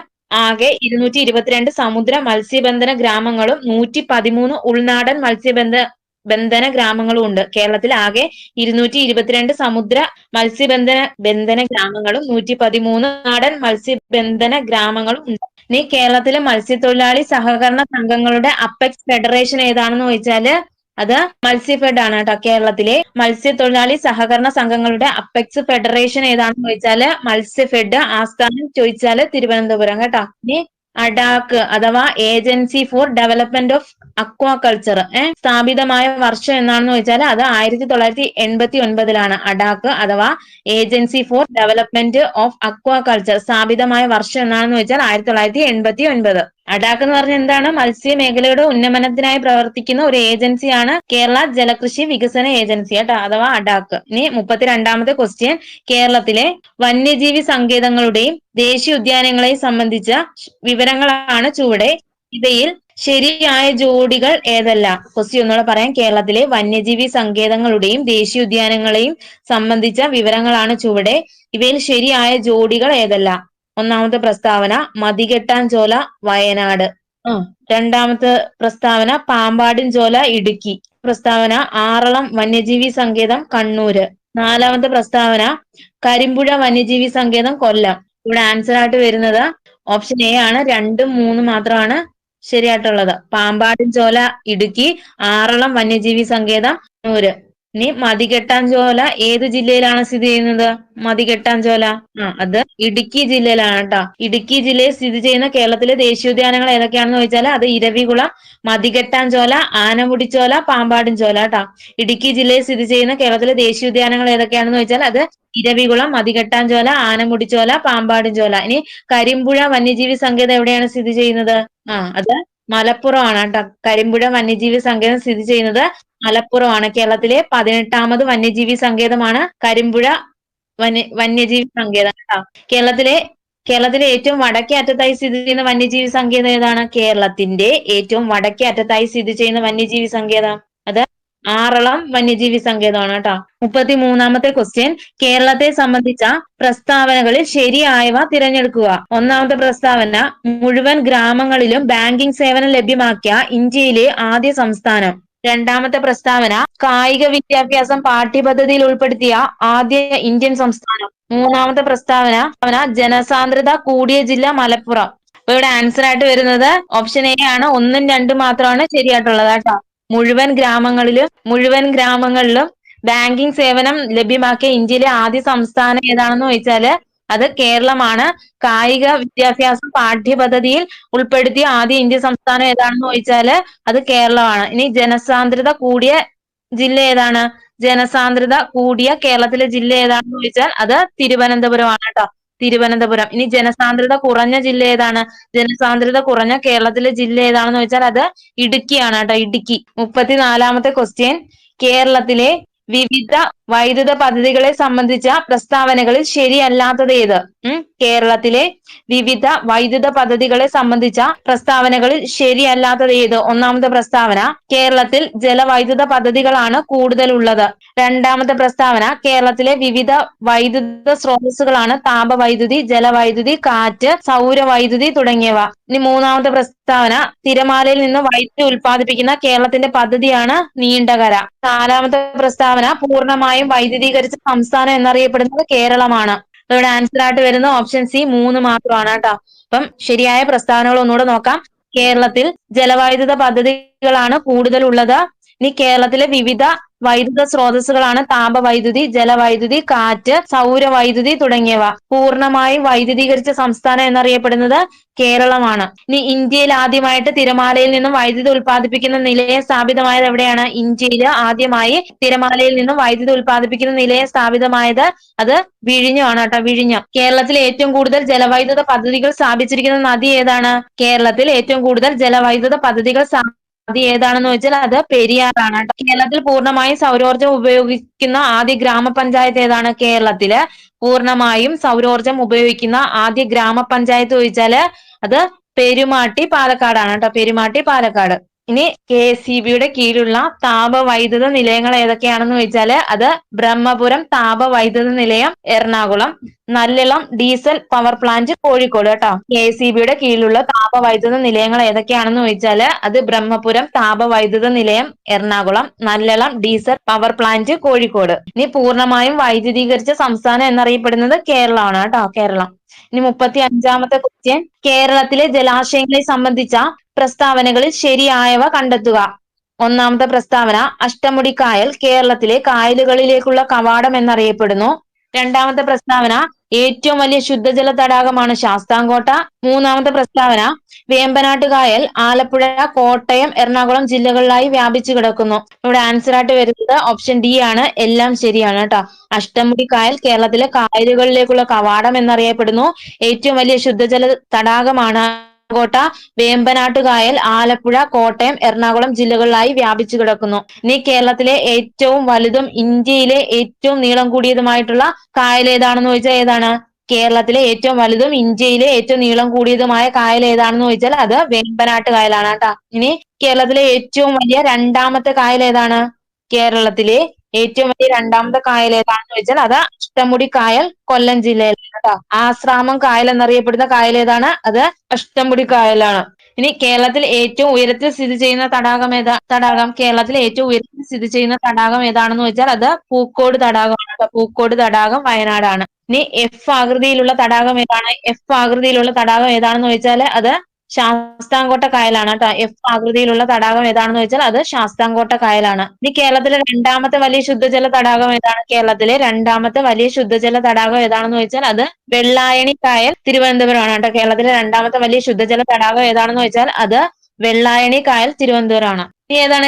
ആകെ 222 സമുദ്ര മത്സ്യബന്ധന ഗ്രാമങ്ങളും 113 ഉൾനാടൻ ബന്ധന ഗ്രാമങ്ങളും ഉണ്ട്. കേരളത്തിൽ ആകെ 222 സമുദ്ര ബന്ധന ഗ്രാമങ്ങളും 113 നാടൻ മത്സ്യബന്ധന ഗ്രാമങ്ങളും ഉണ്ട്. ഇനി കേരളത്തിലെ മത്സ്യത്തൊഴിലാളി സഹകരണ സംഘങ്ങളുടെ അപ്പെക്സ് ഫെഡറേഷൻ ഏതാണെന്ന് ചോദിച്ചാല് അത് മത്സ്യഫെഡ് ആണ് കേട്ടോ. കേരളത്തിലെ മത്സ്യത്തൊഴിലാളി സഹകരണ സംഘങ്ങളുടെ അപ്പെക്സ് ഫെഡറേഷൻ ഏതാണെന്ന് ചോദിച്ചാല് മത്സ്യഫെഡ്. ആസ്ഥാനം ചോദിച്ചാല് തിരുവനന്തപുരം കേട്ടോ. ഇനി അഡാക്ക് അഥവാ agency for development of aquaculture സ്ഥാപിതമായ വർഷം എന്നാണെന്ന് ചോദിച്ചാൽ അത് 1989 അഡാക്ക് അഥവാ agency for development of aquaculture സ്ഥാപിതമായ വർഷം എന്നാണെന്ന് ചോദിച്ചാൽ 1989. അഡാക്ക് എന്ന് പറഞ്ഞാൽ എന്താണ്? മത്സ്യ മേഖലയുടെ ഉന്നമനത്തിനായി പ്രവർത്തിക്കുന്ന ഒരു ഏജൻസിയാണ് കേരള ജലകൃഷി വികസന ഏജൻസി കേട്ടോ, അഥവാ അഡാക്ക്. ഇനി 32ാമത്തെ ക്വസ്റ്റ്യൻ, കേരളത്തിലെ വന്യജീവി സങ്കേതങ്ങളുടെയും ദേശീയ ഉദ്യാനങ്ങളെയും സംബന്ധിച്ച വിവരങ്ങളാണ് ചുവടെ. ഇവയിൽ ശരിയായ ജോഡികൾ ഏതെല്ലാം? ക്വസ്റ്റ്യൻ ഒന്നുകൂടെ പറയാം. കേരളത്തിലെ വന്യജീവി സങ്കേതങ്ങളുടെയും ദേശീയോദ്യാനങ്ങളെയും സംബന്ധിച്ച വിവരങ്ങളാണ് ചുവടെ. ഇവയിൽ ശരിയായ ജോഡികൾ ഏതെല്ലാം? ഒന്നാമത്തെ പ്രസ്താവന മതികെട്ടാൻചോല വയനാട്. രണ്ടാമത്തെ പ്രസ്താവന പാമ്പാടിൻചോല ഇടുക്കി. പ്രസ്താവന ആറളം വന്യജീവി സങ്കേതം കണ്ണൂര്. നാലാമത്തെ പ്രസ്താവന കരിമ്പുഴ വന്യജീവി സങ്കേതം കൊല്ലം. ഇവിടെ ആൻസർ ആയിട്ട് വരുന്നത് ഓപ്ഷൻ എ ആണ്. 2ഉം 3ഉം മാത്രമാണ് ശരിയായിട്ടുള്ളത്. പാമ്പാടിൻചോല ഇടുക്കി, ആറളം വന്യജീവി സങ്കേതം കണ്ണൂര്. ഇനി മതികെട്ടാൻചോല ഏത് ജില്ലയിലാണ് സ്ഥിതി ചെയ്യുന്നത്? മതികെട്ടാൻചോല അത് ഇടുക്കി ജില്ലയിലാണ് കേട്ടോ. ഇടുക്കി ജില്ലയിൽ സ്ഥിതി ചെയ്യുന്ന കേരളത്തിലെ ദേശീയോദ്യാനങ്ങൾ ഏതൊക്കെയാണെന്ന് ചോദിച്ചാൽ അത് ഇരവികുളം, മതികെട്ടാൻചോല, ആനമുടിച്ചോല, പാമ്പാടിൻചോല കേട്ടോ. ഇടുക്കി ജില്ലയിൽ സ്ഥിതി ചെയ്യുന്ന കേരളത്തിലെ ദേശീയോദ്യാനങ്ങൾ ഏതൊക്കെയാണെന്ന് ചോദിച്ചാൽ അത് ഇരവികുളം, മതികെട്ടാൻചോല, ആനമുടിച്ചോല, പാമ്പാടിൻചോല. ഇനി കരിമ്പുഴ വന്യജീവി സങ്കേതം എവിടെയാണ് സ്ഥിതി ചെയ്യുന്നത്? അത് മലപ്പുറമാണ് കേട്ടോ. കരിമ്പുഴ വന്യജീവി സങ്കേതം സ്ഥിതി ചെയ്യുന്നത് മലപ്പുറമാണ്. കേരളത്തിലെ 18ാമത് വന്യജീവി സങ്കേതമാണ് കരിമ്പുഴ വന്യജീവി സങ്കേതം കേട്ടോ. കേരളത്തിലെ ഏറ്റവും വടക്കേ അറ്റത്തായി സ്ഥിതി ചെയ്യുന്ന വന്യജീവി സങ്കേതം ഏതാണ്? കേരളത്തിന്റെ ഏറ്റവും വടക്കേ അറ്റത്തായി സ്ഥിതി ചെയ്യുന്ന വന്യജീവി സങ്കേതം അത് ആറളം വന്യജീവി സങ്കേതമാണ് കേട്ടോ. 33ാമത്തെ ക്വസ്റ്റ്യൻ, കേരളത്തെ സംബന്ധിച്ച പ്രസ്താവനകളിൽ ശരിയായവ തിരഞ്ഞെടുക്കുക. ഒന്നാമത്തെ പ്രസ്താവന മുഴുവൻ ഗ്രാമങ്ങളിലും ബാങ്കിംഗ് സേവനം ലഭ്യമാക്കിയ ഇന്ത്യയിലെ ആദ്യ സംസ്ഥാനം. രണ്ടാമത്തെ പ്രസ്താവന കായിക വിദ്യാഭ്യാസം പാഠ്യപദ്ധതിയിൽ ഉൾപ്പെടുത്തിയ ആദ്യ ഇന്ത്യൻ സംസ്ഥാനം. മൂന്നാമത്തെ പ്രസ്താവന ജനസാന്ദ്രത കൂടിയ ജില്ല മലപ്പുറം. അപ്പൊ ഇവിടെ ആൻസർ ആയിട്ട് വരുന്നത് ഓപ്ഷൻ എ ആണ്. 1ഉം 2ഉം മാത്രമാണ് ശരിയായിട്ടുള്ളത് കേട്ടോ. മുഴുവൻ ഗ്രാമങ്ങളിലും ബാങ്കിംഗ് സേവനം ലഭ്യമാക്കിയ ഇന്ത്യയിലെ ആദ്യ സംസ്ഥാനം ഏതാണെന്ന് ചോദിച്ചാല് അത് കേരളമാണ്. കായിക വിദ്യാഭ്യാസം പാഠ്യപദ്ധതിയിൽ ഉൾപ്പെടുത്തിയ ആദ്യ ഇന്ത്യൻ സംസ്ഥാനം ഏതാണെന്ന് ചോദിച്ചാല് അത് കേരളമാണ്. ഇനി ജനസാന്ദ്രത കൂടിയ ജില്ല ഏതാണ്? ജനസാന്ദ്രത കൂടിയ കേരളത്തിലെ ജില്ല ഏതാണെന്ന് ചോദിച്ചാൽ അത് തിരുവനന്തപുരമാണ് കേട്ടോ. തിരുവനന്തപുരം. ഇനി ജനസാന്ദ്രത കുറഞ്ഞ ജില്ല ഏതാണ്? ജനസാന്ദ്രത കുറഞ്ഞ കേരളത്തിലെ ജില്ല ഏതാണെന്ന് ചോദിച്ചാൽ അത് ഇടുക്കിയാണ് കേട്ടോ. ഇടുക്കി. 34ാമത്തെ ക്വസ്റ്റ്യൻ, കേരളത്തിലെ വിവിധ വൈദ്യുത പദ്ധതികളെ സംബന്ധിച്ച പ്രസ്താവനകളിൽ ശരിയല്ലാത്തത് ഏത്? കേരളത്തിലെ വിവിധ വൈദ്യുത പദ്ധതികളെ സംബന്ധിച്ച പ്രസ്താവനകളിൽ ശരിയല്ലാത്തത് ഏത്? ഒന്നാമത്തെ പ്രസ്താവന കേരളത്തിൽ ജലവൈദ്യുത പദ്ധതികളാണ് കൂടുതലുള്ളത്. രണ്ടാമത്തെ പ്രസ്താവന കേരളത്തിലെ വിവിധ വൈദ്യുത സ്രോതസ്സുകളാണ് താപവൈദ്യുതി, ജലവൈദ്യുതി, കാറ്റ്, സൗരവൈദ്യുതി തുടങ്ങിയവ. ഇനി മൂന്നാമത്തെ പ്രസ്താവന തിരമാലയിൽ നിന്ന് വൈദ്യുതി ഉൽപ്പാദിപ്പിക്കുന്ന കേരളത്തിന്റെ പദ്ധതിയാണ് നീണ്ടകര. നാലാമത്തെ പ്രസ്താവന പൂർണ്ണമായും വൈദ്യുതീകരിച്ച സംസ്ഥാനം എന്നറിയപ്പെടുന്നത് കേരളമാണ്. ഇവിടെ ആൻസർ ആയിട്ട് വരുന്ന ഓപ്ഷൻ സി 3 മാത്രമാണ് കേട്ടോ. അപ്പം ശരിയായ പ്രസ്താവനകൾ ഒന്നുകൂടെ നോക്കാം. കേരളത്തിൽ ജലവൈദ്യുത പദ്ധതികളാണ് കൂടുതലുള്ളത്. ഇനി കേരളത്തിലെ വിവിധ വൈദ്യുത സ്രോതസ്സുകളാണ് താപവൈദ്യുതി, ജലവൈദ്യുതി, കാറ്റ്, സൗരവൈദ്യുതി തുടങ്ങിയവ. പൂർണ്ണമായും വൈദ്യുതീകരിച്ച സംസ്ഥാനം എന്നറിയപ്പെടുന്നത് കേരളമാണ്. ഇനി ഇന്ത്യയിൽ ആദ്യമായിട്ട് തിരമാലയിൽ നിന്നും വൈദ്യുതി ഉൽപ്പാദിപ്പിക്കുന്ന നിലയം സ്ഥാപിതമായത് എവിടെയാണ്? ഇന്ത്യയിൽ ആദ്യമായി തിരമാലയിൽ നിന്നും വൈദ്യുതി ഉൽപ്പാദിപ്പിക്കുന്ന നിലയം സ്ഥാപിതമായത് അത് വിഴിഞ്ഞമാണ് കേട്ടോ. വിഴിഞ്ഞം. കേരളത്തിൽ ഏറ്റവും കൂടുതൽ ജലവൈദ്യുത പദ്ധതികൾ സ്ഥാപിച്ചിരിക്കുന്ന നദി ഏതാണ്? കേരളത്തിൽ ഏറ്റവും കൂടുതൽ ജലവൈദ്യുത പദ്ധതികൾ നദി ഏതാണെന്ന് ചോദിച്ചാൽ അത് പെരിയാറാണ് കേട്ടോ. കേരളത്തിൽ പൂർണ്ണമായും സൗരോർജ്ജം ഉപയോഗിക്കുന്ന ആദ്യ ഗ്രാമപഞ്ചായത്ത് ഏതാണ്? കേരളത്തില് പൂർണ്ണമായും സൗരോർജ്ജം ഉപയോഗിക്കുന്ന ആദ്യ ഗ്രാമപഞ്ചായത്ത് ചോദിച്ചാല് അത് പെരുമാട്ടി പാലക്കാടാണ് കേട്ടോ. പെരുമാട്ടി പാലക്കാട്. ഇനി KSEBിയുടെ കീഴിലുള്ള താപവൈദ്യുത നിലയങ്ങൾ ഏതൊക്കെയാണെന്ന് ചോദിച്ചാല് അത് ബ്രഹ്മപുരം താപവൈദ്യുത നിലയം Ernakulam, Nallalam diesel power plant Kozhikode കേട്ടോ. KSEBിയുടെ കീഴിലുള്ള താപവൈദ്യുത നിലയങ്ങൾ ഏതൊക്കെയാണെന്ന് ചോദിച്ചാല് അത് ബ്രഹ്മപുരം താപവൈദ്യുത നിലയം Ernakulam, Nallalam diesel power plant Kozhikode. ഇനി പൂർണ്ണമായും വൈദ്യുതീകരിച്ച സംസ്ഥാനം എന്നറിയപ്പെടുന്നത് കേരളമാണ് കേട്ടോ, കേരളം. ഇനി 35ാമത്തെ ക്വസ്റ്റ്യൻ, കേരളത്തിലെ ജലാശയങ്ങളെ സംബന്ധിച്ച പ്രസ്താവനകളിൽ ശരിയായവ കണ്ടെത്തുക. ഒന്നാമത്തെ പ്രസ്താവന, അഷ്ടമുടിക്കായൽ കേരളത്തിലെ കായലുകളിലേക്കുള്ള കവാടം എന്നറിയപ്പെടുന്നു. രണ്ടാമത്തെ പ്രസ്താവന, ഏറ്റവും വലിയ ശുദ്ധജല തടാകമാണ് ശാസ്താംകോട്ട. മൂന്നാമത്തെ പ്രസ്താവന, വേമ്പനാട്ട് കായൽ ആലപ്പുഴ, കോട്ടയം, എറണാകുളം ജില്ലകളിലായി വ്യാപിച്ചു കിടക്കുന്നു. ഇവിടെ ആൻസർ ആയിട്ട് വരുന്നത് ഓപ്ഷൻ ഡി ആണ്. എല്ലാം ശരിയാണ് കേട്ടോ. അഷ്ടമുടിക്കായൽ കേരളത്തിലെ കായലുകളിലേക്കുള്ള കവാടം എന്നറിയപ്പെടുന്നു. ഏറ്റവും വലിയ ശുദ്ധജല തടാകമാണ് കോട്ട, വേമ്പനാട്ട് കായൽ ആലപ്പുഴ, കോട്ടയം, എറണാകുളം ജില്ലകളിലായി വ്യാപിച്ചു കിടക്കുന്നു. ഇനി കേരളത്തിലെ ഏറ്റവും വലുതും ഇന്ത്യയിലെ ഏറ്റവും നീളം കൂടിയതുമായിട്ടുള്ള കായൽ ഏതാണെന്ന് ചോദിച്ചാൽ ഏതാണ്? കേരളത്തിലെ ഏറ്റവും വലുതും ഇന്ത്യയിലെ ഏറ്റവും നീളം കൂടിയതുമായ കായൽ ഏതാണെന്ന് ചോദിച്ചാൽ അത് വേമ്പനാട്ട് കായലാണ് കേട്ടോ. ഇനി കേരളത്തിലെ ഏറ്റവും വലിയ രണ്ടാമത്തെ കായൽ ഏതാണ്? കേരളത്തിലെ ഏറ്റവും വലിയ രണ്ടാമത്തെ കായൽ ഏതാണെന്ന് ചോദിച്ചാൽ അത് അഷ്ടമുടി കായൽ കൊല്ലം ജില്ലയിലാണ് കേട്ടോ. ആശ്രാമം കായൽ എന്നറിയപ്പെടുന്ന കായൽ ഏതാണ്? അത് അഷ്ടമുടി കായലാണ്. ഇനി കേരളത്തിൽ ഏറ്റവും ഉയരത്തിൽ സ്ഥിതി ചെയ്യുന്ന തടാകം കേരളത്തിലെ ഏറ്റവും ഉയരത്തിൽ സ്ഥിതി ചെയ്യുന്ന തടാകം ഏതാണെന്ന് വെച്ചാൽ അത് പൂക്കോട് തടാകമാണ്. പൂക്കോട് തടാകം വയനാടാണ്. ഇനി എഫ് ആകൃതിയിലുള്ള തടാകം ഏതാണ്? എഫ് ആകൃതിയിലുള്ള തടാകം ഏതാണെന്ന് ചോദിച്ചാൽ അത് ശാസ്താംകോട്ട കായലാണ് കേട്ടോ. എഫ് ആകൃതിയിലുള്ള തടാകം ഏതാണെന്ന് വെച്ചാൽ അത് ശാസ്താംകോട്ട കായലാണ്. ഇനി കേരളത്തിലെ രണ്ടാമത്തെ വലിയ ശുദ്ധജല തടാകം ഏതാണ്? കേരളത്തിലെ രണ്ടാമത്തെ വലിയ ശുദ്ധജല തടാകം ഏതാണെന്ന് ചോദിച്ചാൽ അത് വെള്ളായണി കായൽ തിരുവനന്തപുരമാണ് കേട്ടോ. കേരളത്തിലെ രണ്ടാമത്തെ വലിയ ശുദ്ധജല തടാകം ഏതാണെന്ന് വെച്ചാൽ അത് വെള്ളായണി കായൽ തിരുവനന്തപുരമാണ്. ഇനി ഏതാണ്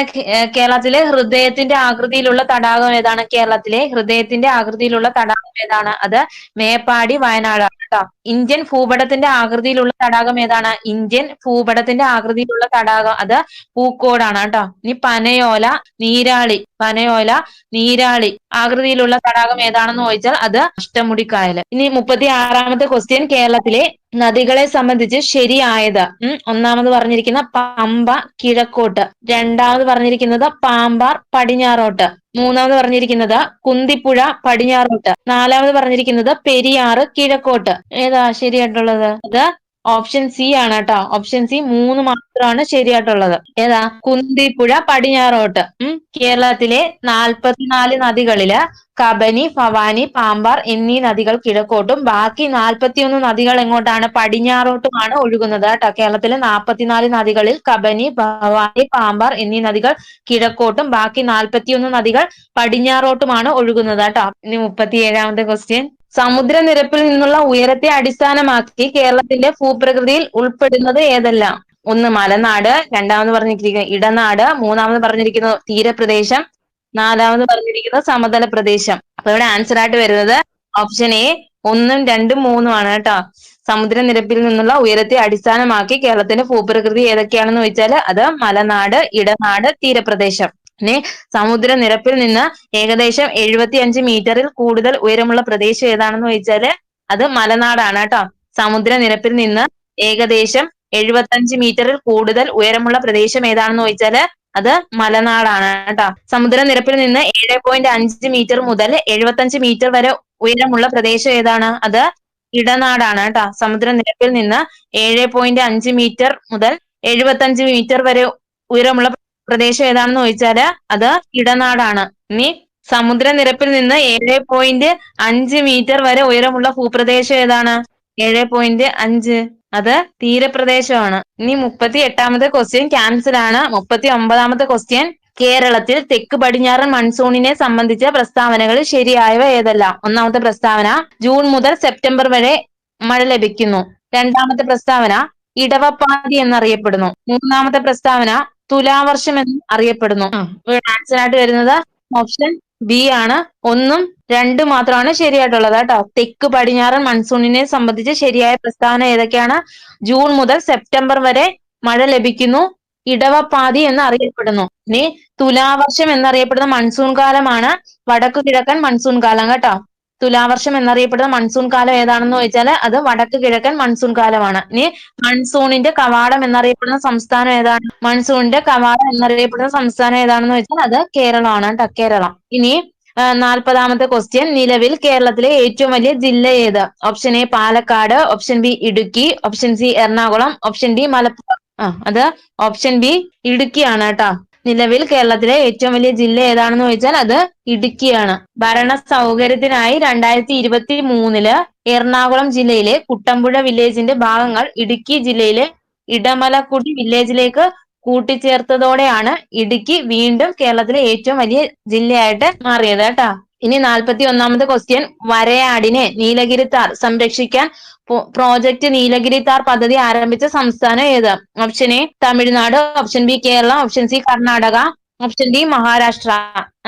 കേരളത്തിലെ ഹൃദയത്തിന്റെ ആകൃതിയിലുള്ള തടാകം ഏതാണ്? കേരളത്തിലെ ഹൃദയത്തിന്റെ ആകൃതിയിലുള്ള തടാകം ഏതാണ്? അത് മേപ്പാടി വയനാടാണ് കേട്ടോ. ഇന്ത്യൻ ഭൂപടത്തിന്റെ ആകൃതിയിലുള്ള തടാകം ഏതാണ്? ഇന്ത്യൻ ഭൂപടത്തിന്റെ ആകൃതിയിലുള്ള തടാകം അത് പൂക്കോടാണ് കേട്ടോ. ഇനി നീരാളി ആകൃതിയിലുള്ള തടാകം ഏതാണെന്ന് ചോദിച്ചാൽ അത് അഷ്ടമുടിക്കായൽ. ഇനി 36ാമത്തെ ക്വസ്റ്റ്യൻ, കേരളത്തിലെ നദികളെ സംബന്ധിച്ച് ശരിയായത്. ഒന്നാമത് പറഞ്ഞിരിക്കുന്ന പമ്പ കിഴക്കോട്ട്, രണ്ടാമത് പറഞ്ഞിരിക്കുന്നത് പാമ്പാർ പടിഞ്ഞാറോട്ട്, മൂന്നാമത് പറഞ്ഞിരിക്കുന്നത് കുന്തിപ്പുഴ പടിഞ്ഞാറോട്ട്, നാലാമത് പറഞ്ഞിരിക്കുന്നത് പെരിയാറ് കിഴക്കോട്ട്. ഏതാ ശരിയായിട്ടുള്ളത്? അത് ഓപ്ഷൻ സി ആണ് കേട്ടോ. ഓപ്ഷൻ സി 3 മാത്രമാണ് ശരിയായിട്ടുള്ളത്. ഏതാ? കുന്തിപ്പുഴ പടിഞ്ഞാറോട്ട്. കേരളത്തിലെ 44 നദികളില് കബനി, ഭവാനി, പാമ്പാർ എന്നീ നദികൾ കിഴക്കോട്ടും ബാക്കി 41 നദികൾ എങ്ങോട്ടാണ്? പടിഞ്ഞാറോട്ടുമാണ് ഒഴുകുന്നത് കേട്ടോ. കേരളത്തിലെ 44 നദികളിൽ കബനി, ഭവാനി, പാമ്പാർ എന്നീ നദികൾ കിഴക്കോട്ടും ബാക്കി 41 നദികൾ പടിഞ്ഞാറോട്ടുമാണ് ഒഴുകുന്നത് കേട്ടോ. ഇനി 37ാമത്തെ ക്വസ്റ്റ്യൻ, സമുദ്രനിരപ്പിൽ നിന്നുള്ള ഉയരത്തെ അടിസ്ഥാനമാക്കി കേരളത്തിന്റെ ഭൂപ്രകൃതിയിൽ ഉൾപ്പെടുന്നത് ഏതെല്ലാം? ഒന്ന് മലനാട്, രണ്ടാമത് പറഞ്ഞിരിക്കുന്നത് ഇടനാട്, മൂന്നാമത് പറഞ്ഞിരിക്കുന്നത് തീരപ്രദേശം, നാലാമത് പറഞ്ഞിരിക്കുന്നത് സമതല പ്രദേശം. അപ്പൊ ഇവിടെ ആൻസർ ആയിട്ട് വരുന്നത് ഓപ്ഷൻ എ 1, 2, 3 ആണ് കേട്ടോ. സമുദ്രനിരപ്പിൽ നിന്നുള്ള ഉയരത്തെ അടിസ്ഥാനമാക്കി കേരളത്തിന്റെ ഭൂപ്രകൃതി ഏതൊക്കെയാണെന്ന് ചോദിച്ചാൽ അത് മലനാട്, ഇടനാട്, തീരപ്രദേശം. ഇനി സമുദ്രനിരപ്പിൽ നിന്ന് ഏകദേശം 75 മീറ്ററിൽ കൂടുതൽ ഉയരമുള്ള പ്രദേശം ഏതാണെന്ന് ചോദിച്ചാല് അത് മലനാടാണ് കേട്ടോ. സമുദ്രനിരപ്പിൽ നിന്ന് ഏകദേശം 75 മീറ്ററിൽ കൂടുതൽ ഉയരമുള്ള പ്രദേശം ഏതാണെന്ന് ചോദിച്ചാല് അത് മലനാടാണ് കേട്ടോ. സമുദ്രനിരപ്പിൽ നിന്ന് 7.5 മീറ്റർ മുതൽ 75 മീറ്റർ വരെ ഉയരമുള്ള പ്രദേശം ഏതാണ്? അത് ഇടനാടാണ് കേട്ടോ. സമുദ്രനിരപ്പിൽ നിന്ന് 7.5 മീറ്റർ മുതൽ 75 മീറ്റർ വരെ ഉയരമുള്ള പ്രദേശം ഏതാണെന്ന് ചോദിച്ചാല് അത് ഇടനാടാണ്. ഇനി സമുദ്രനിരപ്പിൽ നിന്ന് 7.5 മീറ്റർ വരെ ഉയരമുള്ള ഭൂപ്രദേശം ഏതാണ്? 7.5 അത് തീരപ്രദേശമാണ്. ഇനി 38ാമത്തെ ക്വസ്റ്റ്യൻ ക്യാൻസൽ ആണ്. 39ാമത്തെ ക്വസ്റ്റ്യൻ, കേരളത്തിൽ തെക്ക് പടിഞ്ഞാറൻ മൺസൂണിനെ സംബന്ധിച്ച പ്രസ്താവനകൾ ശരിയായവ ഏതെല്ലാം? ഒന്നാമത്തെ പ്രസ്താവന, ജൂൺ മുതൽ സെപ്റ്റംബർ വരെ മഴ ലഭിക്കുന്നു. രണ്ടാമത്തെ പ്രസ്താവന, ഇടവപ്പാതി എന്നറിയപ്പെടുന്നു. മൂന്നാമത്തെ പ്രസ്താവന, തുലാവർഷം എന്ന് അറിയപ്പെടുന്നു. ആൻസർ ആയിട്ട് വരുന്നത് ഓപ്ഷൻ ബി ആണ്. 1ഉം 2 മാത്രമാണ് ശരിയായിട്ടുള്ളത് കേട്ടോ. തെക്ക് പടിഞ്ഞാറൻ മൺസൂണിനെ സംബന്ധിച്ച് ശരിയായ പ്രസ്താവന ഏതൊക്കെയാണ്? ജൂൺ മുതൽ സെപ്റ്റംബർ വരെ മഴ ലഭിക്കുന്നു, ഇടവപ്പാതി എന്ന് അറിയപ്പെടുന്നു. ഇനി തുലാവർഷം എന്നറിയപ്പെടുന്ന മൺസൂൺ കാലമാണ് വടക്കു കിഴക്കൻ മൺസൂൺ കാലം കേട്ടോ. തുലാവർഷം എന്നറിയപ്പെടുന്ന മൺസൂൺ കാലം ഏതാണെന്ന് ചോദിച്ചാൽ അത് വടക്ക് കിഴക്കൻ മൺസൂൺ കാലമാണ്. ഇനി മൺസൂണിന്റെ കവാടം എന്നറിയപ്പെടുന്ന സംസ്ഥാനം ഏതാണ്? മൺസൂണിന്റെ കവാടം എന്നറിയപ്പെടുന്ന സംസ്ഥാനം ഏതാണെന്ന് വെച്ചാൽ അത് കേരളമാണ് കേട്ടോ, കേരളം. ഇനി 40ാമത്തെ ക്വസ്റ്റ്യൻ, നിലവിൽ കേരളത്തിലെ ഏറ്റവും വലിയ ജില്ല ഏത്? Option A Palakkad, option B Idukki, option C Ernakulam, option D Malappuram. അത് ഓപ്ഷൻ ബി ഇടുക്കിയാണ് കേട്ടോ. നിലവിൽ കേരളത്തിലെ ഏറ്റവും വലിയ ജില്ല ഏതാണെന്ന് ചോദിച്ചാൽ അത് ഇടുക്കിയാണ്. ഭരണ സൗകര്യത്തിനായി 2023 എറണാകുളം ജില്ലയിലെ കുട്ടമ്പുഴ വില്ലേജിന്റെ ഭാഗങ്ങൾ ഇടുക്കി ജില്ലയിലെ ഇടമലക്കുടി വില്ലേജിലേക്ക് കൂട്ടിച്ചേർത്തതോടെയാണ് ഇടുക്കി വീണ്ടും കേരളത്തിലെ ഏറ്റവും വലിയ ജില്ലയായിട്ട് മാറിയത് കേട്ടോ. ഇനി 41ാമത്തെ ക്വസ്റ്റ്യൻ, വരയാടിനെ നീലഗിരിത്താർ സംരക്ഷിക്കാൻ പ്രോജക്ട് നീലഗിരി താർ പദ്ധതി ആരംഭിച്ച സംസ്ഥാനം ഏത്? Option A Tamil Nadu, option B Keralam, option C Karnataka, option D Maharashtra.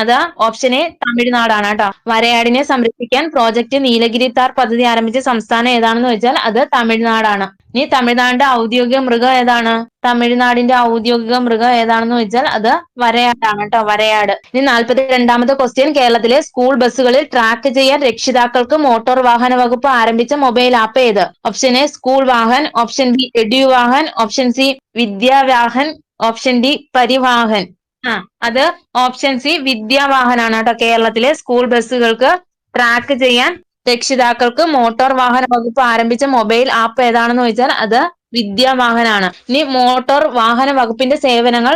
അത് ഓപ്ഷൻ എ തമിഴ്നാടാണ് കേട്ടോ. വരയാടിനെ സംരക്ഷിക്കാൻ പ്രോജക്ട് നീലഗിരി താർ പദ്ധതി ആരംഭിച്ച സംസ്ഥാനം ഏതാണെന്ന് വെച്ചാൽ അത് തമിഴ്നാടാണ്. ഇനി തമിഴ്നാടിന്റെ ഔദ്യോഗിക മൃഗം ഏതാണ്? തമിഴ്നാടിന്റെ ഔദ്യോഗിക മൃഗം ഏതാണെന്ന് വെച്ചാൽ അത് വരയാടാണ് കേട്ടോ, വരയാട്. ഇനി 42ാമത്തെ ക്വസ്റ്റ്യൻ, കേരളത്തിലെ സ്കൂൾ ബസ്സുകളിൽ ട്രാക്ക് ചെയ്യാൻ രക്ഷിതാക്കൾക്ക് മോട്ടോർ വാഹന വകുപ്പ് ആരംഭിച്ച മൊബൈൽ ആപ്പ് ഏത്? Option A school Vahan, option B Eduvahan, option C Vidyavahan, option D Parivahan. അത് ഓപ്ഷൻ സി വിദ്യാവാഹനാണ് കേട്ടോ. കേരളത്തിലെ സ്കൂൾ ബസ്സുകൾക്ക് ട്രാക്ക് ചെയ്യാൻ രക്ഷിതാക്കൾക്ക് മോട്ടോർ വാഹന വകുപ്പ് ആരംഭിച്ച മൊബൈൽ ആപ്പ് ഏതാണെന്ന് ചോദിച്ചാൽ അത് വിദ്യാവാഹനാണ്. ഇനി മോട്ടോർ വാഹന വകുപ്പിന്റെ സേവനങ്ങൾ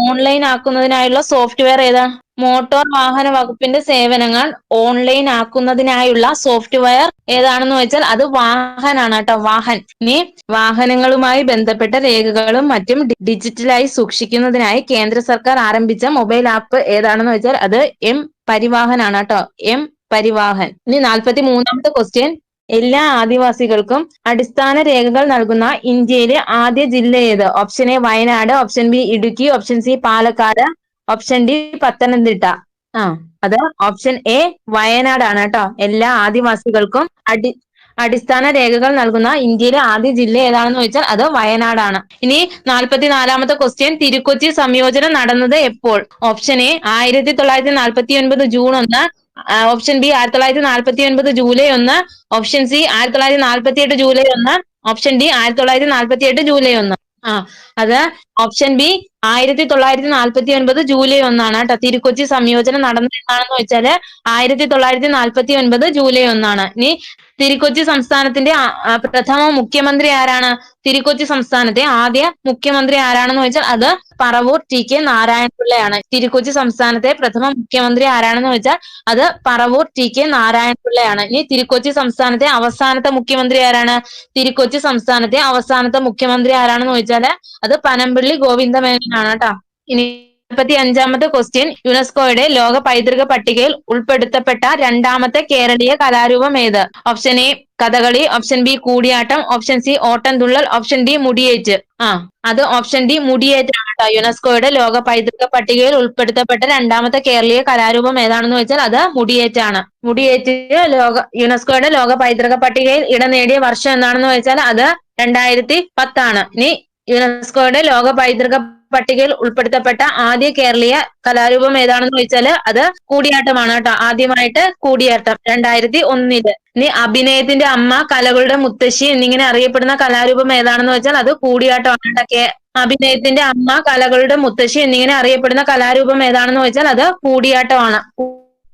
ഓൺലൈൻ ആക്കുന്നതിനായുള്ള സോഫ്റ്റ്വെയർ ഏതാ? മോട്ടോർ വാഹന വകുപ്പിന്റെ സേവനങ്ങൾ ഓൺലൈൻ ആക്കുന്നതിനായുള്ള സോഫ്റ്റ്വെയർ ഏതാണെന്ന് വെച്ചാൽ അത് വാഹനാണ് കേട്ടോ, വാഹൻ. ഇനി വാഹനങ്ങളുമായി ബന്ധപ്പെട്ട രേഖകളും മറ്റും ഡിജിറ്റലായി സൂക്ഷിക്കുന്നതിനായി കേന്ദ്ര സർക്കാർ ആരംഭിച്ച മൊബൈൽ ആപ്പ് ഏതാണെന്ന് വെച്ചാൽ അത് എം പരിവാഹനാണ് കേട്ടോ, എം പരിവാഹൻ. ഇനി 43ാമത്തെ ക്വസ്റ്റ്യൻ, എല്ലാ ആദിവാസികൾക്കും അടിസ്ഥാന രേഖകൾ നൽകുന്ന ഇന്ത്യയിലെ ആദ്യ ജില്ല ഏത്? Option A Wayanad, option B Idukki, option C Palakkad, option D Pathanamthitta. അത് ഓപ്ഷൻ എ വയനാടാണ് കേട്ടോ. എല്ലാ ആദിവാസികൾക്കും അടിസ്ഥാന രേഖകൾ നൽകുന്ന ഇന്ത്യയിലെ ആദ്യ ജില്ല ഏതാണെന്ന് ചോദിച്ചാൽ അത് വയനാടാണ്. ഇനി 44ാമത്തെ ക്വസ്റ്റ്യൻ, തിരുക്കൊച്ചി സംയോജനം നടന്നത് എപ്പോൾ? Option A 1949 June 1, option B 1949 July 1, option C 1948 July 1, option D 1948 July 1. അത് ഓപ്ഷൻ ബി 1949 ജൂലൈ 1 കേട്ടോ. തിരുക്കൊച്ചി സംയോജനം നടന്നത് എന്നാണെന്ന് വെച്ചാല് 1949 ജൂലൈ 1. ഇനി തിരുക്കൊച്ചി സംസ്ഥാനത്തിന്റെ പ്രഥമ മുഖ്യമന്ത്രി ആരാണ്? തിരുക്കൊച്ചി സംസ്ഥാനത്തെ ആദ്യ മുഖ്യമന്ത്രി ആരാണെന്ന് ചോദിച്ചാൽ അത് പറവൂർ TK നാരായണപിള്ളയാണ്. തിരുക്കൊച്ചി സംസ്ഥാനത്തെ പ്രഥമ മുഖ്യമന്ത്രി ആരാണെന്ന് ചോദിച്ചാൽ അത് പറവൂർ TK നാരായണപിള്ളയാണ്. ഇനി തിരുക്കൊച്ചി സംസ്ഥാനത്തെ അവസാനത്തെ മുഖ്യമന്ത്രി ആരാണ്? തിരുക്കൊച്ചി സംസ്ഥാനത്തെ അവസാനത്തെ മുഖ്യമന്ത്രി ആരാണെന്ന് ചോദിച്ചാല് അത് പനമ്പിള്ളി ഗോവിന്ദമേനോനാണ് കേട്ടോ. ഇനി 45ാമത്തെ ക്വസ്റ്റ്യൻ, യുനെസ്കോയുടെ ലോക പൈതൃക പട്ടികയിൽ ഉൾപ്പെടുത്തപ്പെട്ട രണ്ടാമത്തെ കേരളീയ കലാരൂപം ഏത്? Option A Kathakali, option B Koodiyattam, option C Ottamthullal, option D Mudiyettu. അത് ഓപ്ഷൻ ഡി മുടിയേറ്റാണ് കേട്ടോ. യുനെസ്കോയുടെ ലോക പൈതൃക പട്ടികയിൽ ഉൾപ്പെടുത്തപ്പെട്ട രണ്ടാമത്തെ കേരളീയ കലാരൂപം ഏതാണെന്ന് വെച്ചാൽ അത് മുടിയേറ്റാണ്. മുടിയേറ്റ് യുനെസ്കോയുടെ ലോക പൈതൃക പട്ടികയിൽ ഇടം നേടിയ വർഷം എന്താണെന്ന് വെച്ചാൽ അത് 2010. ഇനി യുനെസ്കോയുടെ ലോക പൈതൃക പട്ടികയിൽ ഉൾപ്പെടുത്തപ്പെട്ട ആദ്യ കേരളീയ കലാരൂപം ഏതാണെന്ന് ചോദിച്ചാല് അത് കൂടിയാട്ടമാണ് കേട്ടോ. ആദ്യമായിട്ട് കൂടിയാട്ടം 2001. ഇനി അഭിനയത്തിന്റെ അമ്മ, കലകളുടെ മുത്തശ്ശി എന്നിങ്ങനെ അറിയപ്പെടുന്ന കലാരൂപം ഏതാണെന്ന് വെച്ചാൽ അത് കൂടിയാട്ടമാണ് കേട്ടോ. അഭിനയത്തിന്റെ അമ്മ, കലകളുടെ മുത്തശ്ശി എന്നിങ്ങനെ അറിയപ്പെടുന്ന കലാരൂപം ഏതാണെന്ന് വെച്ചാൽ അത് കൂടിയാട്ടമാണ്.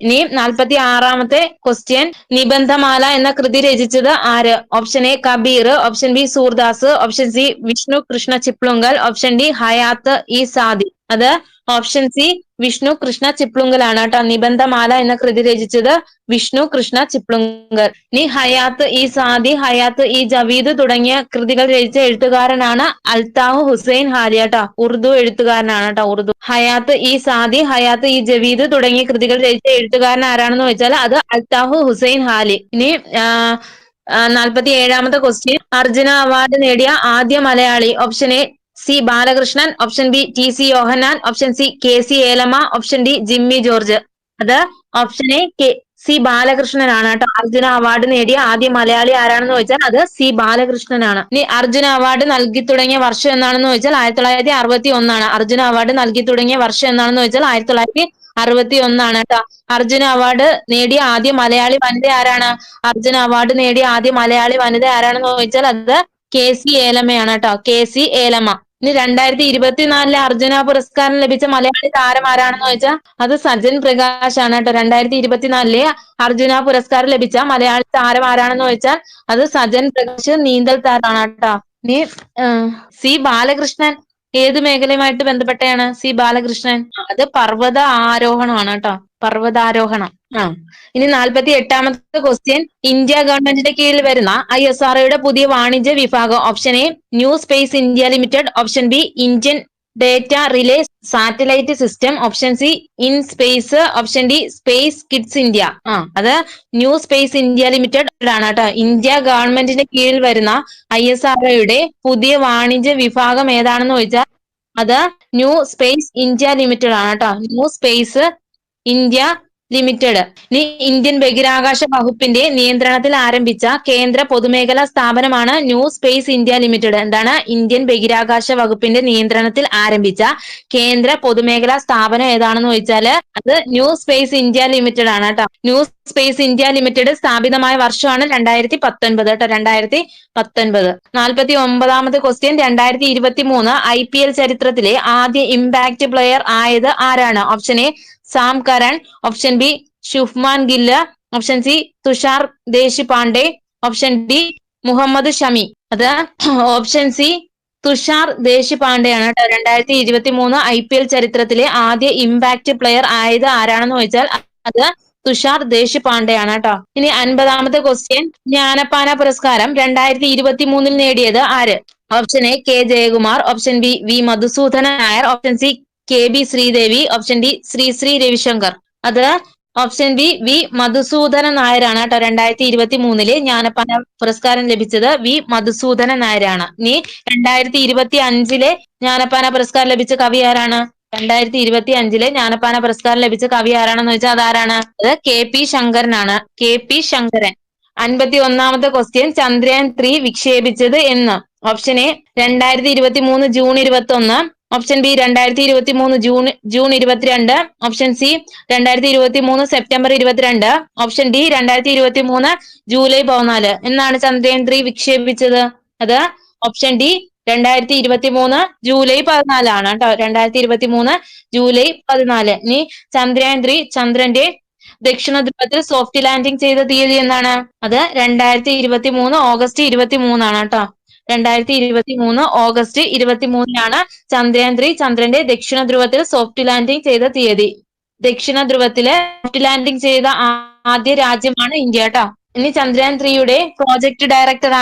ഇനി 46ാമത്തെ ക്വസ്റ്റ്യൻ, നിബന്ധമാല എന്ന കൃതി രചിച്ചത് ആര്? Option A Kabir, option B Surdas, option C Vishnu Krishna Chiplunkar, option D Hayat e Sadi. അത് ഓപ്ഷൻ സി വിഷ്ണു കൃഷ്ണ ചിപ്ലുങ്കലാണ് കേട്ടോ. നിബന്ധമാല എന്ന കൃതി രചിച്ചത് വിഷ്ണു കൃഷ്ണ ചിപ്ലുങ്കൽ. ഇനി ഹയാത്ത് ഇ സാദി, ഹയാത്ത് ഇ ജവീദ് തുടങ്ങിയ കൃതികൾ രചിച്ച എഴുത്തുകാരനാണ് അൽത്താഹ് ഹുസൈൻ ഹാലി കേട്ടോ. ഉറുദു എഴുത്തുകാരനാണ് കേട്ടോ, ഉറുദു. ഹയാത്ത് ഇ സാദി, ഹയാത്ത് ഇ ജവീദ് തുടങ്ങിയ കൃതികൾ രചിച്ച എഴുത്തുകാരൻ ആരാണെന്ന് വെച്ചാൽ അത് അൽത്താഹ് ഹുസൈൻ ഹാലി. ഇനി 47ാമത്തെ ക്വസ്റ്റ്യൻ, അർജുന അവാർഡ് നേടിയ ആദ്യ Malayali? Option A C Balakrishnan, option B TC Yohannan, option C KC Elamma, option D Jimmy George. അത് ഓപ്ഷൻ എ സി ബാലകൃഷ്ണനാണ് കേട്ടോ. അർജുന അവാർഡ് നേടിയ ആദ്യ മലയാളി ആരാണെന്ന് ചോദിച്ചാൽ അത് സി ബാലകൃഷ്ണനാണ്. ഇനി അർജുന അവാർഡ് നൽകി തുടങ്ങിയ വർഷം എന്നാണെന്ന് ചോദിച്ചാൽ 1961. അർജുന അവാർഡ് നൽകി തുടങ്ങിയ വർഷം എന്നാണെന്ന് ചോദിച്ചാൽ 1961 കേട്ടോ. അർജുന അവാർഡ് നേടിയ ആദ്യ മലയാളി വനിത ആരാണ്? അർജുന അവാർഡ് നേടിയ ആദ്യ മലയാളി വനിത ആരാണെന്ന് ചോദിച്ചാൽ അത് കെ സി ഏലമ്മയാണ് കേട്ടോ. K C Elamma. ഇനി 2024 അർജുന പുരസ്കാരം ലഭിച്ച മലയാളി താരം ആരാണെന്ന് ചോദിച്ചാൽ അത് സജൻ പ്രകാശ് ആണ് കേട്ടോ. 2024 അർജുന പുരസ്കാരം ലഭിച്ച മലയാളി താരം ആരാണെന്ന് ചോദിച്ചാൽ അത് സജൻ പ്രകാശ് നീന്തൽ താരമാണ് കേട്ടോ. ഇനി സി ബാലകൃഷ്ണൻ ഏത് മേഖലയുമായിട്ട് ബന്ധപ്പെട്ടയാണ് സി ബാലകൃഷ്ണൻ? അത് പർവ്വത ആരോഹണമാണ് കേട്ടോ. പർവ്വതാരോഹണം. ഇനി 48ാമത്തെ ക്വസ്റ്റ്യൻ. ഇന്ത്യ ഗവൺമെന്റിന്റെ കീഴിൽ വരുന്ന ISROയുടെ പുതിയ വാണിജ്യ വിഭാഗം. Option A new space India limited, option B Indian data relay satellite system, option C in space, option D space kids India. അത് ന്യൂ സ്പേസ് ഇന്ത്യ ലിമിറ്റഡ് ആണ് കേട്ടോ. ഇന്ത്യ ഗവൺമെന്റിന്റെ കീഴിൽ വരുന്ന ISROയുടെ പുതിയ വാണിജ്യ വിഭാഗം ഏതാണെന്ന് ചോദിച്ചാൽ അത് ന്യൂ സ്പേസ് ഇന്ത്യ ലിമിറ്റഡ് ആണ് കേട്ടോ. New space India limited. ഇനി ഇന്ത്യൻ ബഹിരാകാശ വകുപ്പിന്റെ നിയന്ത്രണത്തിൽ ആരംഭിച്ച കേന്ദ്ര പൊതുമേഖലാ സ്ഥാപനമാണ് ന്യൂ സ്പേസ് ഇന്ത്യ ലിമിറ്റഡ്. എന്താണ്? ഇന്ത്യൻ ബഹിരാകാശ വകുപ്പിന്റെ നിയന്ത്രണത്തിൽ ആരംഭിച്ച കേന്ദ്ര പൊതുമേഖലാ സ്ഥാപനം ഏതാണെന്ന് ചോദിച്ചാല് അത് ന്യൂ സ്പേസ് ഇന്ത്യ ലിമിറ്റഡ് ആണ് കേട്ടോ. ന്യൂ സ്പേസ് ഇന്ത്യ ലിമിറ്റഡ് സ്ഥാപിതമായ വർഷമാണ് 2019 കേട്ടോ. 2019. 49ാമത്തെ ക്വസ്റ്റ്യൻ. 2023 IPL ചരിത്രത്തിലെ ആദ്യ ഇമ്പാക്ട് പ്ലെയർ ആയത് ആരാണ്? Option A Sam Curran, option B Shubman Gill, option C Tushar Deshpande, option D Mohammed Shami. അത് ഓപ്ഷൻ സി തുഷാർ ദേശ്പാണ്ഡെയാണ് കേട്ടോ. 2023 IPL ചരിത്രത്തിലെ ആദ്യ ഇമ്പാക്ട് പ്ലെയർ ആയത് ആരാണെന്ന് ചോദിച്ചാൽ അത് തുഷാർ ദേശ്പാണ്ഡെയാണ് കേട്ടോ. ഇനി 50ാമത്തെ ക്വസ്റ്റ്യൻ. ജ്ഞാനപ്പാന പുരസ്കാരം 2023 നേടിയത് ആര്? Option A K Jayakumar, option B V Madhusudanan Nair, option C KB Sreedevi, option D Sri Ravishankar. അത് ഓപ്ഷൻ ബി വി മധുസൂദനൻ നായരാണ് കേട്ടോ. 2023 ജ്ഞാനപ്പാന പുരസ്കാരം ലഭിച്ചത് വി മധുസൂദനൻ നായരാണ്. ഇനി 2025 ജ്ഞാനപ്പാന പുരസ്കാരം ലഭിച്ച കവി ആരാണ്? 2025 ജ്ഞാനപ്പാന പുരസ്കാരം ലഭിച്ച കവി ആരാണെന്ന് വെച്ചാൽ അതാരാണ്? അത് KP ശങ്കരനാണ്. KP ശങ്കരൻ. 51ാമത്തെ ക്വസ്റ്റ്യൻ. ചന്ദ്രയാൻ 3 വിക്ഷേപിച്ചത് എന്ന്? Option A 2023 June 21, option B 2023 June 22, option C 2023 September 22, option D 2023 July 14 എന്നാണ് ചന്ദ്രയാൻ 3 വിക്ഷേപിച്ചത്. അത് ഓപ്ഷൻ ഡി 2023 ജൂലൈ 14 ആണ് കേട്ടോ. 2023 ജൂലൈ 14. ഇനി ചന്ദ്രയാൻ 3 ചന്ദ്രന്റെ ദക്ഷിണ ധ്രുവത്തിൽ സോഫ്റ്റ് ലാൻഡിംഗ് ചെയ്ത തീയതി എന്നാണ്? അത് 2023 ഓഗസ്റ്റ് 23 ആണ് കേട്ടോ. 2023 ഓഗസ്റ്റ് 23 ചന്ദ്രയാൻ 3 ചന്ദ്രന്റെ ദക്ഷിണ ധ്രുവത്തിൽ സോഫ്റ്റ് ലാൻഡിംഗ് ചെയ്ത തീയതി. ദക്ഷിണ ധ്രുവത്തില് സോഫ്റ്റ് ലാൻഡിംഗ് ചെയ്ത ആദ്യ രാജ്യമാണ് ഇന്ത്യ കേട്ടോ. ഇനി ചന്ദ്രയാൻ 3യുടെ പ്രോജക്ട് ഡയറക്ടർ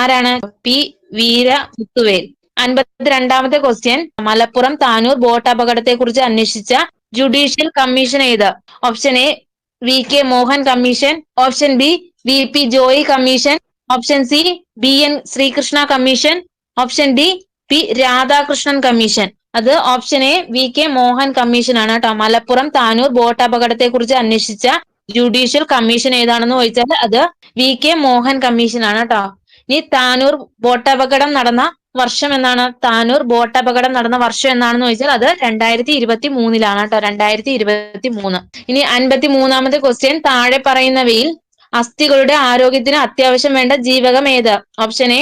ആരാണ്? P വീരമുത്തുവേൽ. 52ാമത്തെ ക്വസ്റ്റ്യൻ. മലപ്പുറം താനൂർ ബോട്ട് അപകടത്തെ കുറിച്ച് അന്വേഷിച്ച ജുഡീഷ്യൽ കമ്മീഷൻ ഏത്? Option A VK Mohan commission, option B VP Joy commission, option C BN Srikrishna commission, option D P Radhakrishnan commission. അത് option A VK Mohan commission ആണ് കേട്ടോ. മലപ്പുറം താനൂർ ബോട്ട് അപകടത്തെ കുറിച്ച് അന്വേഷിച്ച ജുഡീഷ്യൽ കമ്മീഷൻ ഏതാണെന്ന് ചോദിച്ചാൽ അത് VK മോഹൻ കമ്മീഷൻ ആണ് കേട്ടോ. ഇനി താനൂർ ബോട്ട് അപകടം നടന്ന വർഷം എന്നാണ്? താനൂർ ബോട്ട് അപകടം നടന്ന വർഷം എന്നാണെന്ന് ചോദിച്ചാൽ അത് 2023 കേട്ടോ. 2023. ഇനി 53ാമത്തെ ക്വസ്റ്റ്യൻ. താഴെ പറയുന്നവയിൽ അസ്ഥികളുടെ ആരോഗ്യത്തിന് അത്യാവശ്യം വേണ്ട ജീവകം ഏത്? ഓപ്ഷൻ എ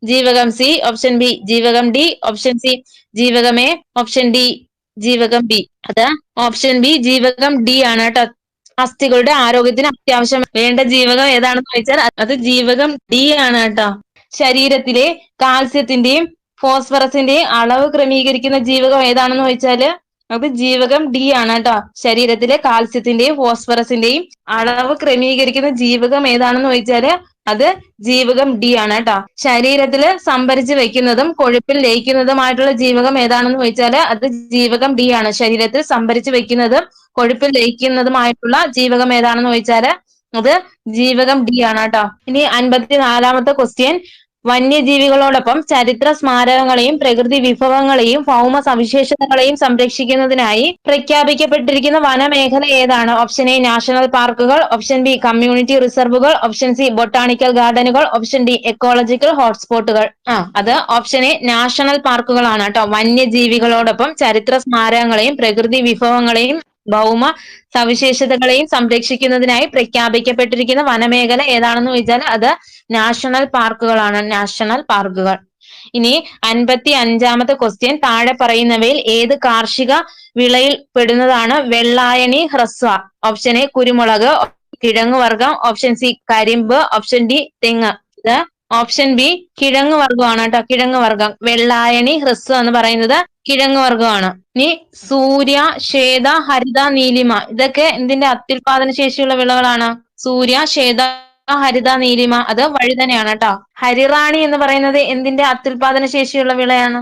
ജീവകം സി, ഓപ്ഷൻ ബി ജീവകം ഡി, ഓപ്ഷൻ സി ജീവകം എ, ഓപ്ഷൻ ഡി ജീവകം ബി. അത് ഓപ്ഷൻ ബി ജീവകം ഡി ആണ് കേട്ടോ. അസ്ഥികളുടെ ആരോഗ്യത്തിന് അത്യാവശ്യം വേണ്ട ജീവകം ഏതാണെന്ന് ചോദിച്ചാൽ അത് ജീവകം ഡി ആണ് കേട്ടോ. ശരീരത്തിലെ കാൽസ്യത്തിന്റെയും ഫോസ്ഫറസിന്റെയും അളവ് ക്രമീകരിക്കുന്ന ജീവകം ഏതാണെന്ന് ചോദിച്ചാല് അത് ജീവകം ഡി ആണ് കേട്ടോ. ശരീരത്തിലെ കാൽസ്യത്തിന്റെയും ഫോസ്ഫറസിന്റെയും അളവ് ക്രമീകരിക്കുന്ന ജീവകം ഏതാണെന്ന് ചോദിച്ചാല് അത് ജീവകം ഡി ആണ് കേട്ടോ. ശരീരത്തില് സംഭരിച്ചു വെക്കുന്നതും കൊഴുപ്പിൽ ലയിക്കുന്നതുമായിട്ടുള്ള ജീവകം ഏതാണെന്ന് ചോദിച്ചാല് അത് ജീവകം ഡി ആണ്. ശരീരത്തിൽ സംഭരിച്ചു വെക്കുന്നതും കൊഴുപ്പിൽ ലയിക്കുന്നതുമായിട്ടുള്ള ജീവകം ഏതാണെന്ന് ചോദിച്ചാല് അത് ജീവകം ഡി ആണ് കേട്ടോ. ഇനി 54ാമത്തെ ക്വസ്റ്റ്യൻ. വന്യജീവികളോടൊപ്പം ചരിത്ര സ്മാരകങ്ങളെയും പ്രകൃതി വിഭവങ്ങളെയും ഭൗമ സവിശേഷതകളെയും സംരക്ഷിക്കുന്നതിനായി പ്രഖ്യാപിക്കപ്പെട്ടിരിക്കുന്ന വനമേഖല ഏതാണ്? ഓപ്ഷൻ എ നാഷണൽ പാർക്കുകൾ, ഓപ്ഷൻ ബി കമ്മ്യൂണിറ്റി റിസർവുകൾ, ഓപ്ഷൻ സി ബൊട്ടാണിക്കൽ ഗാർഡനുകൾ, ഓപ്ഷൻ ഡി എക്കോളജിക്കൽ ഹോട്ട്സ്പോട്ടുകൾ. അത് ഓപ്ഷൻ എ നാഷണൽ പാർക്കുകളാണ് കേട്ടോ. വന്യജീവികളോടൊപ്പം ചരിത്ര സ്മാരകങ്ങളെയും പ്രകൃതി വിഭവങ്ങളെയും ഭൗമ സവിശേഷതകളെയും സംരക്ഷിക്കുന്നതിനായി പ്രഖ്യാപിക്കപ്പെട്ടിരിക്കുന്ന വനമേഖല ഏതാണെന്ന് ചോദിച്ചാൽ അത് നാഷണൽ പാർക്കുകളാണ്. നാഷണൽ പാർക്കുകൾ. ഇനി 55ാമത്തെ ക്വസ്റ്റ്യൻ, താഴെ പറയുന്നവയിൽ ഏത് കാർഷിക വിളയിൽ പെടുന്നതാണ് വെള്ളായണി ഹ്രസ്വ? ഓപ്ഷൻ എ കുരുമുളക്, കിഴങ്ങ് വർഗം, ഓപ്ഷൻ സി കരിമ്പ്, ഓപ്ഷൻ ഡി തെങ്ങ്. ഇത് ഓപ്ഷൻ ബി കിഴങ്ങ് വർഗമാണ് കേട്ടോ. കിഴങ്ങ് വർഗം. വെള്ളായണി ഹ്രസ്വ എന്ന് പറയുന്നത് കിഴങ്ങ് വർഗമാണ്. ഇനി സൂര്യ, ശ്വേത, ഹരിത, നീലിമ ഇതൊക്കെ എന്തിന്റെ അത്യുൽപാദന ശേഷിയുള്ള വിളകളാണ്? സൂര്യ, ശ്വേത, ഹരിത, നീലിമ അത് വഴുതനയാണ് കേട്ടോ. ഹരിറാണി എന്ന് പറയുന്നത് എന്തിന്റെ അത്യുൽപാദന ശേഷിയുള്ള വിളയാണ്?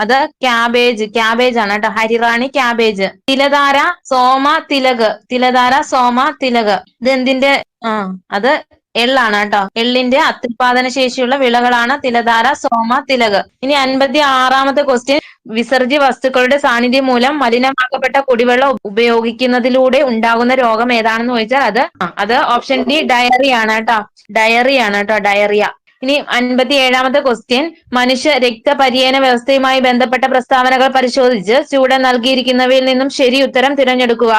അത് ക്യാബേജ്. ക്യാബേജ് ആണ് കേട്ടോ. ഹരിറാണി ക്യാബേജ്. തിലധാര, സോമ, തിലക്. തിലധാര, സോമ, തിലക് ഇത് എന്തിന്റെ? അത് എള്ളാണ് കേട്ടോ. എള്ളിന്റെ അത്യുൽപാദന ശേഷിയുള്ള വിളകളാണ് തിലധാര, സോമ, തിലക്. ഇനി 56ാമത്തെ ക്വസ്റ്റ്യൻ, വിസർജ്യ വസ്തുക്കളുടെ സാന്നിധ്യം മൂലം മലിനമാക്കപ്പെട്ട കുടിവെള്ളം ഉപയോഗിക്കുന്നതിലൂടെ ഉണ്ടാകുന്ന രോഗം ഏതാണെന്ന് ചോദിച്ചാൽ അത് ഓപ്ഷൻ ഡി ഡയറിയ ആണ് കേട്ടോ. ഡയറിയ ആണ് കേട്ടോ. ഡയറിയ. ഇനി 57ാമത്തെ ക്വസ്റ്റ്യൻ, മനുഷ്യ രക്തപര്യന വ്യവസ്ഥയുമായി ബന്ധപ്പെട്ട പ്രസ്താവനകൾ പരിശോധിച്ച് ചുവടെ നൽകിയിരിക്കുന്നവയിൽ നിന്നും ശരി ഉത്തരം തിരഞ്ഞെടുക്കുക.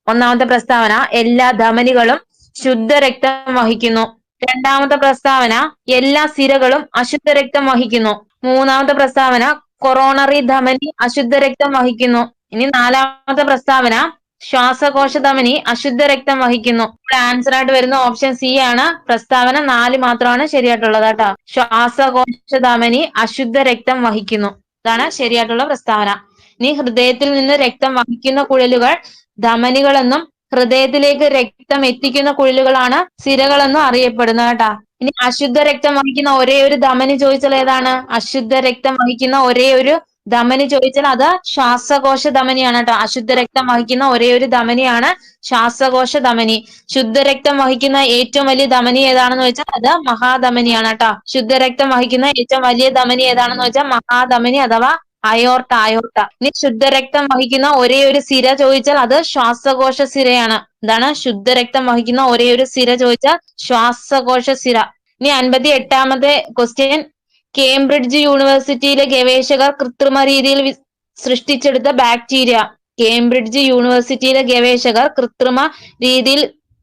ഒന്നാമത്തെ പ്രസ്താവന, എല്ലാ ധമനികളും ശുദ്ധരക്തം വഹിക്കുന്നു. രണ്ടാമത്തെ പ്രസ്താവന, എല്ലാ സിരകളും അശുദ്ധരക്തം വഹിക്കുന്നു. മൂന്നാമത്തെ പ്രസ്താവന, കൊറോണറി ധമനി അശുദ്ധരക്തം വഹിക്കുന്നു. ഇനി 4ാമത്തെ പ്രസ്താവന, ശ്വാസകോശ ധമനി അശുദ്ധരക്തം വഹിക്കുന്നു. ഇവിടെ ആൻസർ ആയിട്ട് വരുന്ന ഓപ്ഷൻ സി ആണ്. പ്രസ്താവന 4 മാത്രമാണ് ശരിയായിട്ടുള്ളത് കേട്ടോ. ശ്വാസകോശ ധമനി അശുദ്ധരക്തം വഹിക്കുന്നു. ഇതാണ് ശരിയായിട്ടുള്ള പ്രസ്താവന. ഇനി ഹൃദയത്തിൽ നിന്ന് രക്തം വഹിക്കുന്ന കുഴലുകൾ ധമനികളെന്നും ഹൃദയത്തിലേക്ക് രക്തം എത്തിക്കുന്ന കുഴലുകളാണ് സിരകളെന്നും അറിയപ്പെടുന്നത് കേട്ടാ. ഇനി അശുദ്ധ രക്തം വഹിക്കുന്ന ഒരേ ഒരു ധമനി ചോദിച്ചാൽ ഏതാണ്? അശുദ്ധ രക്തം വഹിക്കുന്ന ഒരേ ഒരു ധമനി ചോദിച്ചാൽ അത് ശ്വാസകോശ ധമനിയാണ് കേട്ടോ. അശുദ്ധ രക്തം വഹിക്കുന്ന ഒരേ ഒരു ധമനിയാണ് ശ്വാസകോശ ധമനി. ശുദ്ധരക്തം വഹിക്കുന്ന ഏറ്റവും വലിയ ധമനി ഏതാണെന്ന് ചോദിച്ചാൽ അത് മഹാധമനിയാണ് കേട്ടോ. ശുദ്ധരക്തം വഹിക്കുന്ന ഏറ്റവും വലിയ ധമനി ഏതാണെന്ന് വെച്ചാൽ മഹാധമനി അഥവാ അയോർട്ട. അയോർട്ട. ഇനി ശുദ്ധരക്തം വഹിക്കുന്ന ഒരേ ഒരു സിര ചോദിച്ചാൽ അത് ശ്വാസകോശ സിരയാണ്. എന്താണ്? ശുദ്ധരക്തം വഹിക്കുന്ന ഒരേ ഒരു സിര ചോദിച്ചാൽ ശ്വാസകോശ സിര. ഇനി 58ാമത്തെ ക്വസ്റ്റ്യൻ, കേംബ്രിഡ്ജ് യൂണിവേഴ്സിറ്റിയിലെ ഗവേഷകർ കൃത്രിമ രീതിയിൽ സൃഷ്ടിച്ചെടുത്ത ബാക്ടീരിയ. കേംബ്രിഡ്ജ് യൂണിവേഴ്സിറ്റിയിലെ ഗവേഷകർ കൃത്രിമ രീതിയിൽ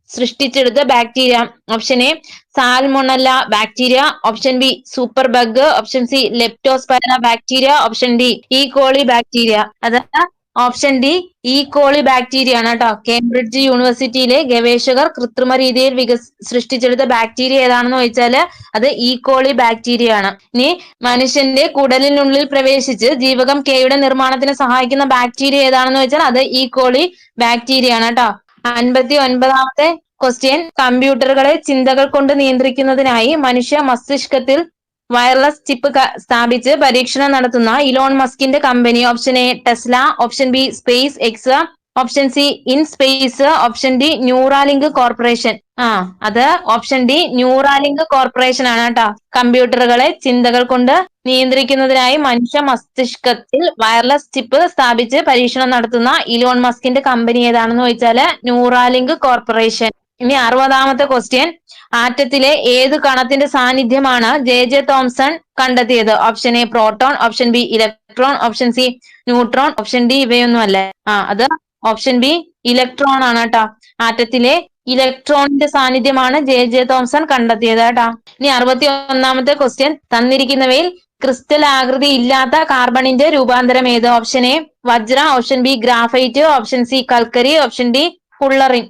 സൃഷ്ടിച്ചെടുത്ത bacteria. Option A salmonella bacteria, option B super bug, option C leptospira bacteria, option D E coli bacteria. അതായത് ഓപ്ഷൻ ഡി ഈകോളി ബാക്ടീരിയ ആണ് കേട്ടോ. കേംബ്രിഡ്ജ് യൂണിവേഴ്സിറ്റിയിലെ ഗവേഷകർ കൃത്രിമ രീതിയിൽ സൃഷ്ടിച്ചെടുത്ത ബാക്ടീരിയ ഏതാണെന്ന് ചോദിച്ചാല് അത് ഈകോളി ബാക്ടീരിയ ആണ്. ഇനി മനുഷ്യന്റെ കുടലിനുള്ളിൽ പ്രവേശിച്ച് ജീവകം കെയുടെ നിർമ്മാണത്തിന് സഹായിക്കുന്ന ബാക്ടീരിയ ഏതാണെന്ന് വെച്ചാൽ അത് ഈകോളി ബാക്ടീരിയ ആണ് കേട്ടോ. 59ാമത്തെ ക്വസ്റ്റ്യൻ, കമ്പ്യൂട്ടറുകളെ ചിന്തകൾ കൊണ്ട് നിയന്ത്രിക്കുന്നതിനായി മനുഷ്യ മസ്തിഷ്കത്തിൽ വയർലെസ് ചിപ്പ് സ്ഥാപിച്ച് പരീക്ഷണം നടത്തുന്ന ഇലോൺ മസ്കിന്റെ company. Option A Tesla, option B space X, option C in space, option D Neuralink corporation. അത് ഓപ്ഷൻ ഡി ന്യൂറാലിങ്ക് കോർപ്പറേഷൻ ആണ് കേട്ടോ. കമ്പ്യൂട്ടറുകളെ ചിന്തകൾ കൊണ്ട് നിയന്ത്രിക്കുന്നതിനായി മനുഷ്യ മസ്തിഷ്കത്തിൽ വയർലെസ് ചിപ്പ് സ്ഥാപിച്ച് പരീക്ഷണം നടത്തുന്ന ഇലോൺ മസ്കിന്റെ കമ്പനി ഏതാണെന്ന് ചോദിച്ചാല് ന്യൂറാലിങ്ക് കോർപ്പറേഷൻ. ഇനി 60ാമത്തെ ക്വസ്റ്റ്യൻ, ആറ്റത്തിലെ ഏത് കണത്തിന്റെ സാന്നിധ്യമാണ് ജെ തോംസൺ കണ്ടെത്തിയത്? Option A proton, option B electron, option C neutron, option D ഇവയൊന്നും അല്ലേ. അത് ഓപ്ഷൻ ബി ഇലക്ട്രോൺ ആണ് കേട്ടോ. ആറ്റത്തിലെ ഇലക്ട്രോണിന്റെ സാന്നിധ്യമാണ് ജെ തോംസൺ കണ്ടെത്തിയത് കേട്ടോ. ഇനി 61ാമത്തെ ക്വസ്റ്റ്യൻ, തന്നിരിക്കുന്നവയിൽ ക്രിസ്റ്റൽ ആകൃതി ഇല്ലാത്ത കാർബണിന്റെ രൂപാന്തരം ഏത്? ഓപ്ഷൻ എ വജ്ര, option B graphite, option C കൽക്കരി, ഓപ്ഷൻ ഡി ഫുള്ളറിൻ.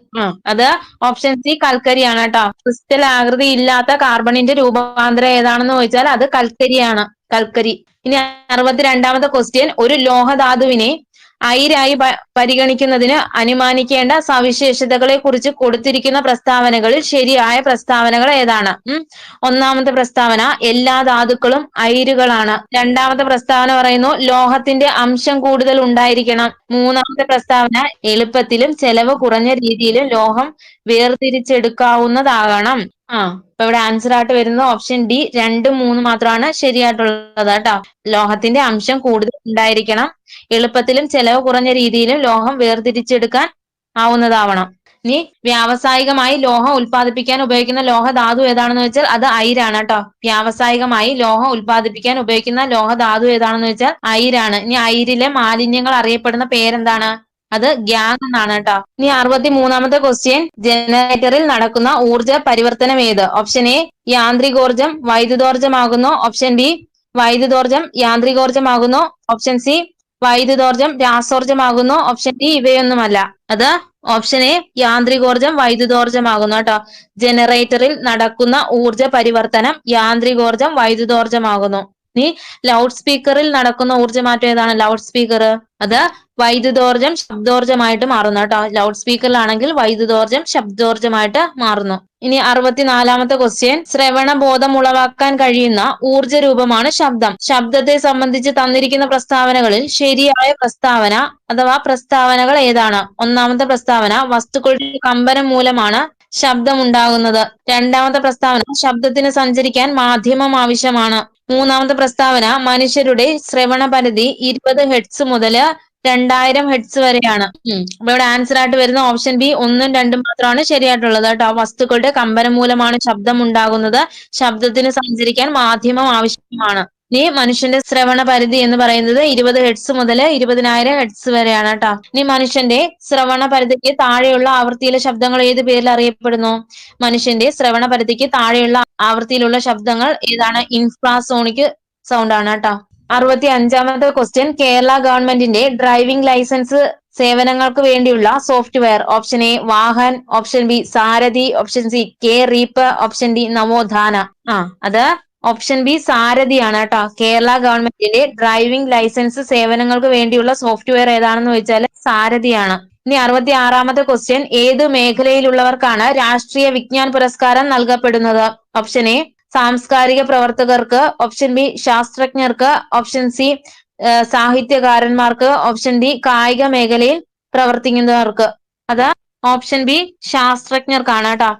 അത് ഓപ്ഷൻ സി കൽക്കരിയാണ് കേട്ടോ. ക്രിസ്റ്റൽ ആകൃതി ഇല്ലാത്ത കാർബണിന്റെ രൂപാന്തരം ഏതാണെന്ന് ചോദിച്ചാൽ അത് കൽക്കരിയാണ്. കൽക്കരി. ഇനി 62ാമത്തെ ക്വസ്റ്റ്യൻ, ഒരു ലോഹധാതുവിനെ അയിരായി പരിഗണിക്കുന്നതിന് അനുമാനിക്കേണ്ട സവിശേഷതകളെ കുറിച്ച് കൊടുത്തിരിക്കുന്ന പ്രസ്താവനകളിൽ ശരിയായ പ്രസ്താവനകൾ ഏതാണ്? ഒന്നാമത്തെ പ്രസ്താവന, എല്ലാ ധാതുക്കളും അയിരുകളാണ്. രണ്ടാമത്തെ പ്രസ്താവന പറയുന്നു ലോഹത്തിന്റെ അംശം കൂടുതൽ ഉണ്ടായിരിക്കണം. മൂന്നാമത്തെ പ്രസ്താവന, എളുപ്പത്തിലും ചെലവ് കുറഞ്ഞ രീതിയിലും ലോഹം വേർതിരിച്ചെടുക്കാവുന്നതാകണം. ഇപ്പൊ ഇവിടെ ആൻസർ ആയിട്ട് വരുന്ന ഓപ്ഷൻ ഡി 2, 3 മാത്രമാണ് ശരിയായിട്ടുള്ളത് കേട്ടോ. ലോഹത്തിന്റെ അംശം കൂടുതൽ ഉണ്ടായിരിക്കണം, എളുപ്പത്തിലും ചെലവ് കുറഞ്ഞ രീതിയിലും ലോഹം വേർതിരിച്ചെടുക്കാൻ ആവുന്നതാവണം. ഇനി വ്യാവസായികമായി ലോഹം ഉൽപ്പാദിപ്പിക്കാൻ ഉപയോഗിക്കുന്ന ലോഹധാതു ഏതാണെന്ന് വെച്ചാൽ അത് അയിരാണ് കേട്ടോ. വ്യാവസായികമായി ലോഹം ഉൽപ്പാദിപ്പിക്കാൻ ഉപയോഗിക്കുന്ന ലോഹധാതു ഏതാണെന്ന് വെച്ചാൽ അയിരാണ്. ഇനി അയിരിലെ മാലിന്യങ്ങൾ അറിയപ്പെടുന്ന പേരെന്താണ്? അത് ഗ്യാങ് എന്നാണ് കേട്ടോ. ഇനി 63ാമത്തെ ക്വസ്റ്റ്യൻ, ജനറേറ്ററിൽ നടക്കുന്ന ഊർജ പരിവർത്തനം ഏത്? ഓപ്ഷൻ എ യാന്ത്രികോർജം വൈദ്യുതോർജമാകുന്നു, ഓപ്ഷൻ ബി വൈദ്യുതോർജം യാന്ത്രികോർജമാകുന്നു, ഓപ്ഷൻ സി വൈദ്യുതോർജം രാസോർജമാകുന്നു, ഓപ്ഷൻ ഡി ഇവയൊന്നുമല്ല. അത് ഓപ്ഷൻ എ യാന്ത്രികോർജം വൈദ്യുതോർജമാകുന്നു കേട്ടോ. ജനറേറ്ററിൽ നടക്കുന്ന ഊർജ പരിവർത്തനം യാന്ത്രികോർജം വൈദ്യുതോർജമാകുന്നു. ഇനി ലൗഡ് സ്പീക്കറിൽ നടക്കുന്ന ഊർജ്ജമാറ്റം ഏതാണ്? ലൗഡ് സ്പീക്കർ അത് വൈദ്യുതോർജം ശബ്ദോർജമായിട്ട് മാറുന്നു കേട്ടോ. ലൗഡ് സ്പീക്കറിലാണെങ്കിൽ വൈദ്യുതോർജം ശബ്ദോർജമായിട്ട് മാറുന്നു. ഇനി 64ാമത്തെ ക്വസ്റ്റ്യൻ, ശ്രവണബോധം ഉളവാക്കാൻ കഴിയുന്ന ഊർജ രൂപമാണ് ശബ്ദം. ശബ്ദത്തെ സംബന്ധിച്ച് തന്നിരിക്കുന്ന പ്രസ്താവനകളിൽ ശരിയായ പ്രസ്താവന അഥവാ പ്രസ്താവനകൾ ഏതാണ്? ഒന്നാമത്തെ പ്രസ്താവന, വസ്തുക്കളുടെ കമ്പനം മൂലമാണ് ശബ്ദം ഉണ്ടാകുന്നത്. രണ്ടാമത്തെ പ്രസ്താവന, ശബ്ദത്തിന് സഞ്ചരിക്കാൻ മാധ്യമം ആവശ്യമാണ്. മൂന്നാമത്തെ പ്രസ്താവന, മനുഷ്യരുടെ ശ്രവണ പരിധി 20 ഹെർട്സ് മുതൽ 2000 ഹെർട്സ് വരെയാണ്. അപ്പൊ ഇവിടെ ആൻസർ ആയിട്ട് വരുന്ന ഓപ്ഷൻ ബി 1ഉം 2ഉം മാത്രമാണ് ശരിയായിട്ടുള്ളത് കേട്ടോ. വസ്തുക്കളുടെ കമ്പനം മൂലമാണ് ശബ്ദം ഉണ്ടാകുന്നത്, ശബ്ദത്തിന് സഞ്ചരിക്കാൻ മാധ്യമം ആവശ്യമാണ്. ഇനി മനുഷ്യന്റെ ശ്രവണ പരിധി എന്ന് പറയുന്നത് 20 ഹെർട്സ് മുതൽ 20,000 ഹെർട്സ് വരെയാണ് കേട്ടോ. ഇനി മനുഷ്യന്റെ ശ്രവണ പരിധിക്ക് താഴെയുള്ള ആവൃത്തിയിലെ ശബ്ദങ്ങൾ ഏത് പേരിൽ അറിയപ്പെടുന്നു? മനുഷ്യന്റെ ശ്രവണ പരിധിക്ക് താഴെയുള്ള ആവൃത്തിയിലുള്ള ശബ്ദങ്ങൾ ഏതാണ്? ഇൻഫ്രാസോണിക് സൗണ്ട് ആണ് കേട്ടോ. 65ാമത്തെ ക്വസ്റ്റ്യൻ, കേരള ഗവൺമെന്റിന്റെ ഡ്രൈവിംഗ് ലൈസൻസ് സേവനങ്ങൾക്ക് വേണ്ടിയുള്ള software. Option A Vahan, option B Sarathi, option C K reap, option D നവോത്ഥാന. അത് ഓപ്ഷൻ ബി സാരഥിയാണ് കേട്ടോ. കേരള ഗവൺമെന്റിന്റെ ഡ്രൈവിംഗ് ലൈസൻസ് സേവനങ്ങൾക്ക് വേണ്ടിയുള്ള സോഫ്റ്റ്വെയർ ഏതാണെന്ന് ചോദിച്ചാൽ സാരഥിയാണ്. ഇനി 66ാമത്തെ ക്വസ്റ്റ്യൻ, ഏത് മേഖലയിലുള്ളവർക്കാണ് രാഷ്ട്രീയ വിജ്ഞാൻ പുരസ്കാരം നൽകപ്പെടുന്നത്? ഓപ്ഷൻ എ സാംസ്കാരിക പ്രവർത്തകർക്ക്, ഓപ്ഷൻ ബി ശാസ്ത്രജ്ഞർക്ക്, ഓപ്ഷൻ സി സാഹിത്യകാരന്മാർക്ക്, ഓപ്ഷൻ ഡി കായിക മേഖലയിൽ പ്രവർത്തിക്കുന്നവർക്ക്. അത് ഓപ്ഷൻ ബി ശാസ്ത്രജ്ഞർക്കാണ് കേട്ടോ.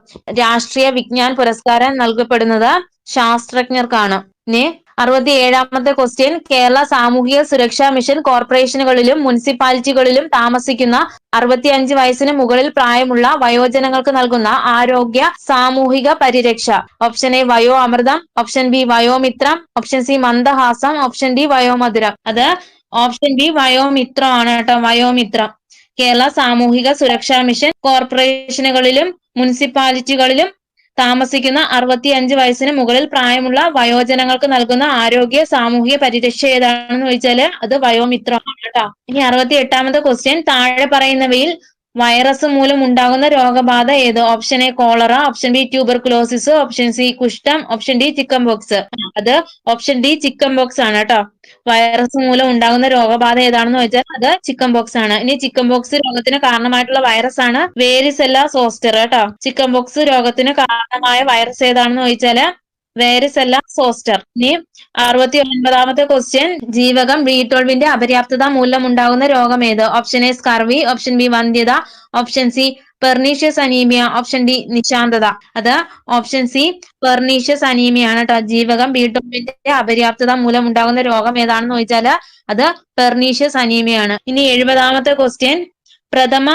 രാഷ്ട്രീയ വിജ്ഞാൻ പുരസ്കാരം നൽകപ്പെടുന്നത് ശാസ്ത്രജ്ഞർക്കാണ്. ഇനി 67ാമത്തെ ക്വസ്റ്റ്യൻ, കേരള സാമൂഹിക സുരക്ഷാ മിഷൻ കോർപ്പറേഷനുകളിലും മുനിസിപ്പാലിറ്റികളിലും താമസിക്കുന്ന 65 വയസ്സിന് മുകളിൽ പ്രായമുള്ള വയോജനങ്ങൾക്ക് നൽകുന്ന ആരോഗ്യ സാമൂഹിക പരിരക്ഷ. Option A Vayo Amritham, option B Vayomithram, option C Mandahasam, option D Vayomadhuram. അത് ഓപ്ഷൻ ബി വയോമിത്രം ആണ് കേട്ടോ. വയോമിത്രം. കേരള സാമൂഹിക സുരക്ഷാ മിഷൻ കോർപ്പറേഷനുകളിലും മുനിസിപ്പാലിറ്റികളിലും താമസിക്കുന്ന 65 വയസ്സിന് മുകളിൽ പ്രായമുള്ള വയോജനങ്ങൾക്ക് നൽകുന്ന ആരോഗ്യ സാമൂഹിക പരിരക്ഷ ഏതാണെന്ന് ചോദിച്ചാല് അത് വയോമിത്രമാണ് കേട്ടോ. ഇനി 68ാമത്തെ ക്വസ്റ്റ്യൻ, താഴെ പറയുന്നവയിൽ വൈറസ് മൂലം ഉണ്ടാകുന്ന രോഗബാധ ഏത്? Option A cholera, option B tuberculosis, option C കുഷ്ഠം, ഓപ്ഷൻ ഡി ചിക്കൻ ബോക്സ്. അത് ഓപ്ഷൻ ഡി ചിക്കൻ ബോക്സ് ആണ് കേട്ടോ. വൈറസ് മൂലം ഉണ്ടാകുന്ന രോഗബാധ ഏതാണെന്ന് ചോദിച്ചാൽ അത് ചിക്കൻ ബോക്സ് ആണ്. ഇനി ചിക്കൻ ബോക്സ് രോഗത്തിന് കാരണമായിട്ടുള്ള വൈറസ് ആണ് വേരിസെല്ല സോസ്റ്റർ കേട്ടോ. ചിക്കൻ ബോക്സ് രോഗത്തിന് കാരണമായ വൈറസ് ഏതാണെന്ന് ചോദിച്ചാല് വേരിസെല്ല സോസ്റ്റർ. ഇനി 69ാമത്തെ ക്വസ്റ്റ്യൻ, ജീവകം B12 അപര്യാപ്തത മൂലം ഉണ്ടാകുന്ന രോഗം ഏത്? Option A scurvy, option B വന്ധ്യത, option C pernicious anaemia, option D നിശാന്തത. അത് ഓപ്ഷൻ സി പെർനീഷ്യസ് അനീമിയ ആണ് കേട്ടോ. ജീവകം B12 അപര്യാപ്തത മൂലം ഉണ്ടാകുന്ന രോഗം ഏതാണെന്ന് ചോദിച്ചാല് അത് പെർനീഷ്യസ് അനീമിയാണ്. ഇനി 70ാമത്തെ ക്വസ്റ്റ്യൻ, പ്രഥമ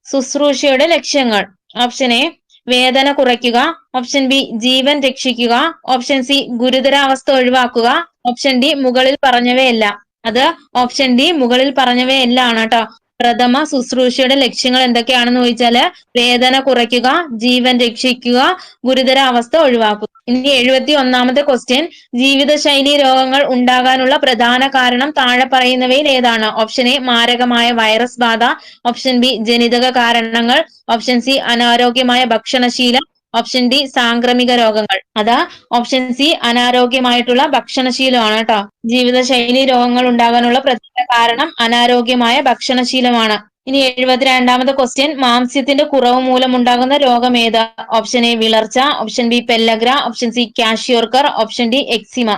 ശുശ്രൂഷയുടെ ലക്ഷ്യങ്ങൾ. ഓപ്ഷൻ എ വേദന കുറയ്ക്കുക, ഓപ്ഷൻ ബി ജീവൻ രക്ഷിക്കുക, ഓപ്ഷൻ സി ഗുരുതരാവസ്ഥ ഒഴിവാക്കുക, ഓപ്ഷൻ ഡി മുകളിൽ പറഞ്ഞവയെല്ലാം. അത് ഓപ്ഷൻ ഡി മുകളിൽ പറഞ്ഞവയെല്ലാം ആണ് കേട്ടോ. പ്രഥമ ശുശ്രൂഷയുടെ ലക്ഷ്യങ്ങൾ എന്തൊക്കെയാണെന്ന് ചോദിച്ചാല് വേദന കുറയ്ക്കുക, ജീവൻ രക്ഷിക്കുക, ഗുരുതരാവസ്ഥ ഒഴിവാക്കുക. ഇനി 71ാമത്തെ ക്വസ്റ്റ്യൻ, ജീവിതശൈലി രോഗങ്ങൾ ഉണ്ടാകാനുള്ള പ്രധാന കാരണം താഴെ പറയുന്നവയിൽ ഏതാണ്? ഓപ്ഷൻ എ മാരകമായ വൈറസ് ബാധ, ഓപ്ഷൻ ബി ജനിതക കാരണങ്ങൾ, ഓപ്ഷൻ സി അനാരോഗ്യമായ ഭക്ഷണശീലം, ഓപ്ഷൻ ഡി സാംക്രമിക രോഗങ്ങൾ. അതാ ഓപ്ഷൻ സി അനാരോഗ്യമായിട്ടുള്ള ഭക്ഷണശീലമാണ് കേട്ടോ. ജീവിതശൈലി രോഗങ്ങൾ ഉണ്ടാകാനുള്ള പ്രധാന കാരണം അനാരോഗ്യമായ ഭക്ഷണശീലമാണ്. ഇനി 72ാമത്തെ ക്വസ്റ്റ്യൻ, മാംസ്യത്തിന്റെ കുറവ് മൂലം ഉണ്ടാകുന്ന രോഗം ഏത്? ഓപ്ഷൻ എ വിളർച്ച, option B pellagra, option C kwashiorkor, option D eczema.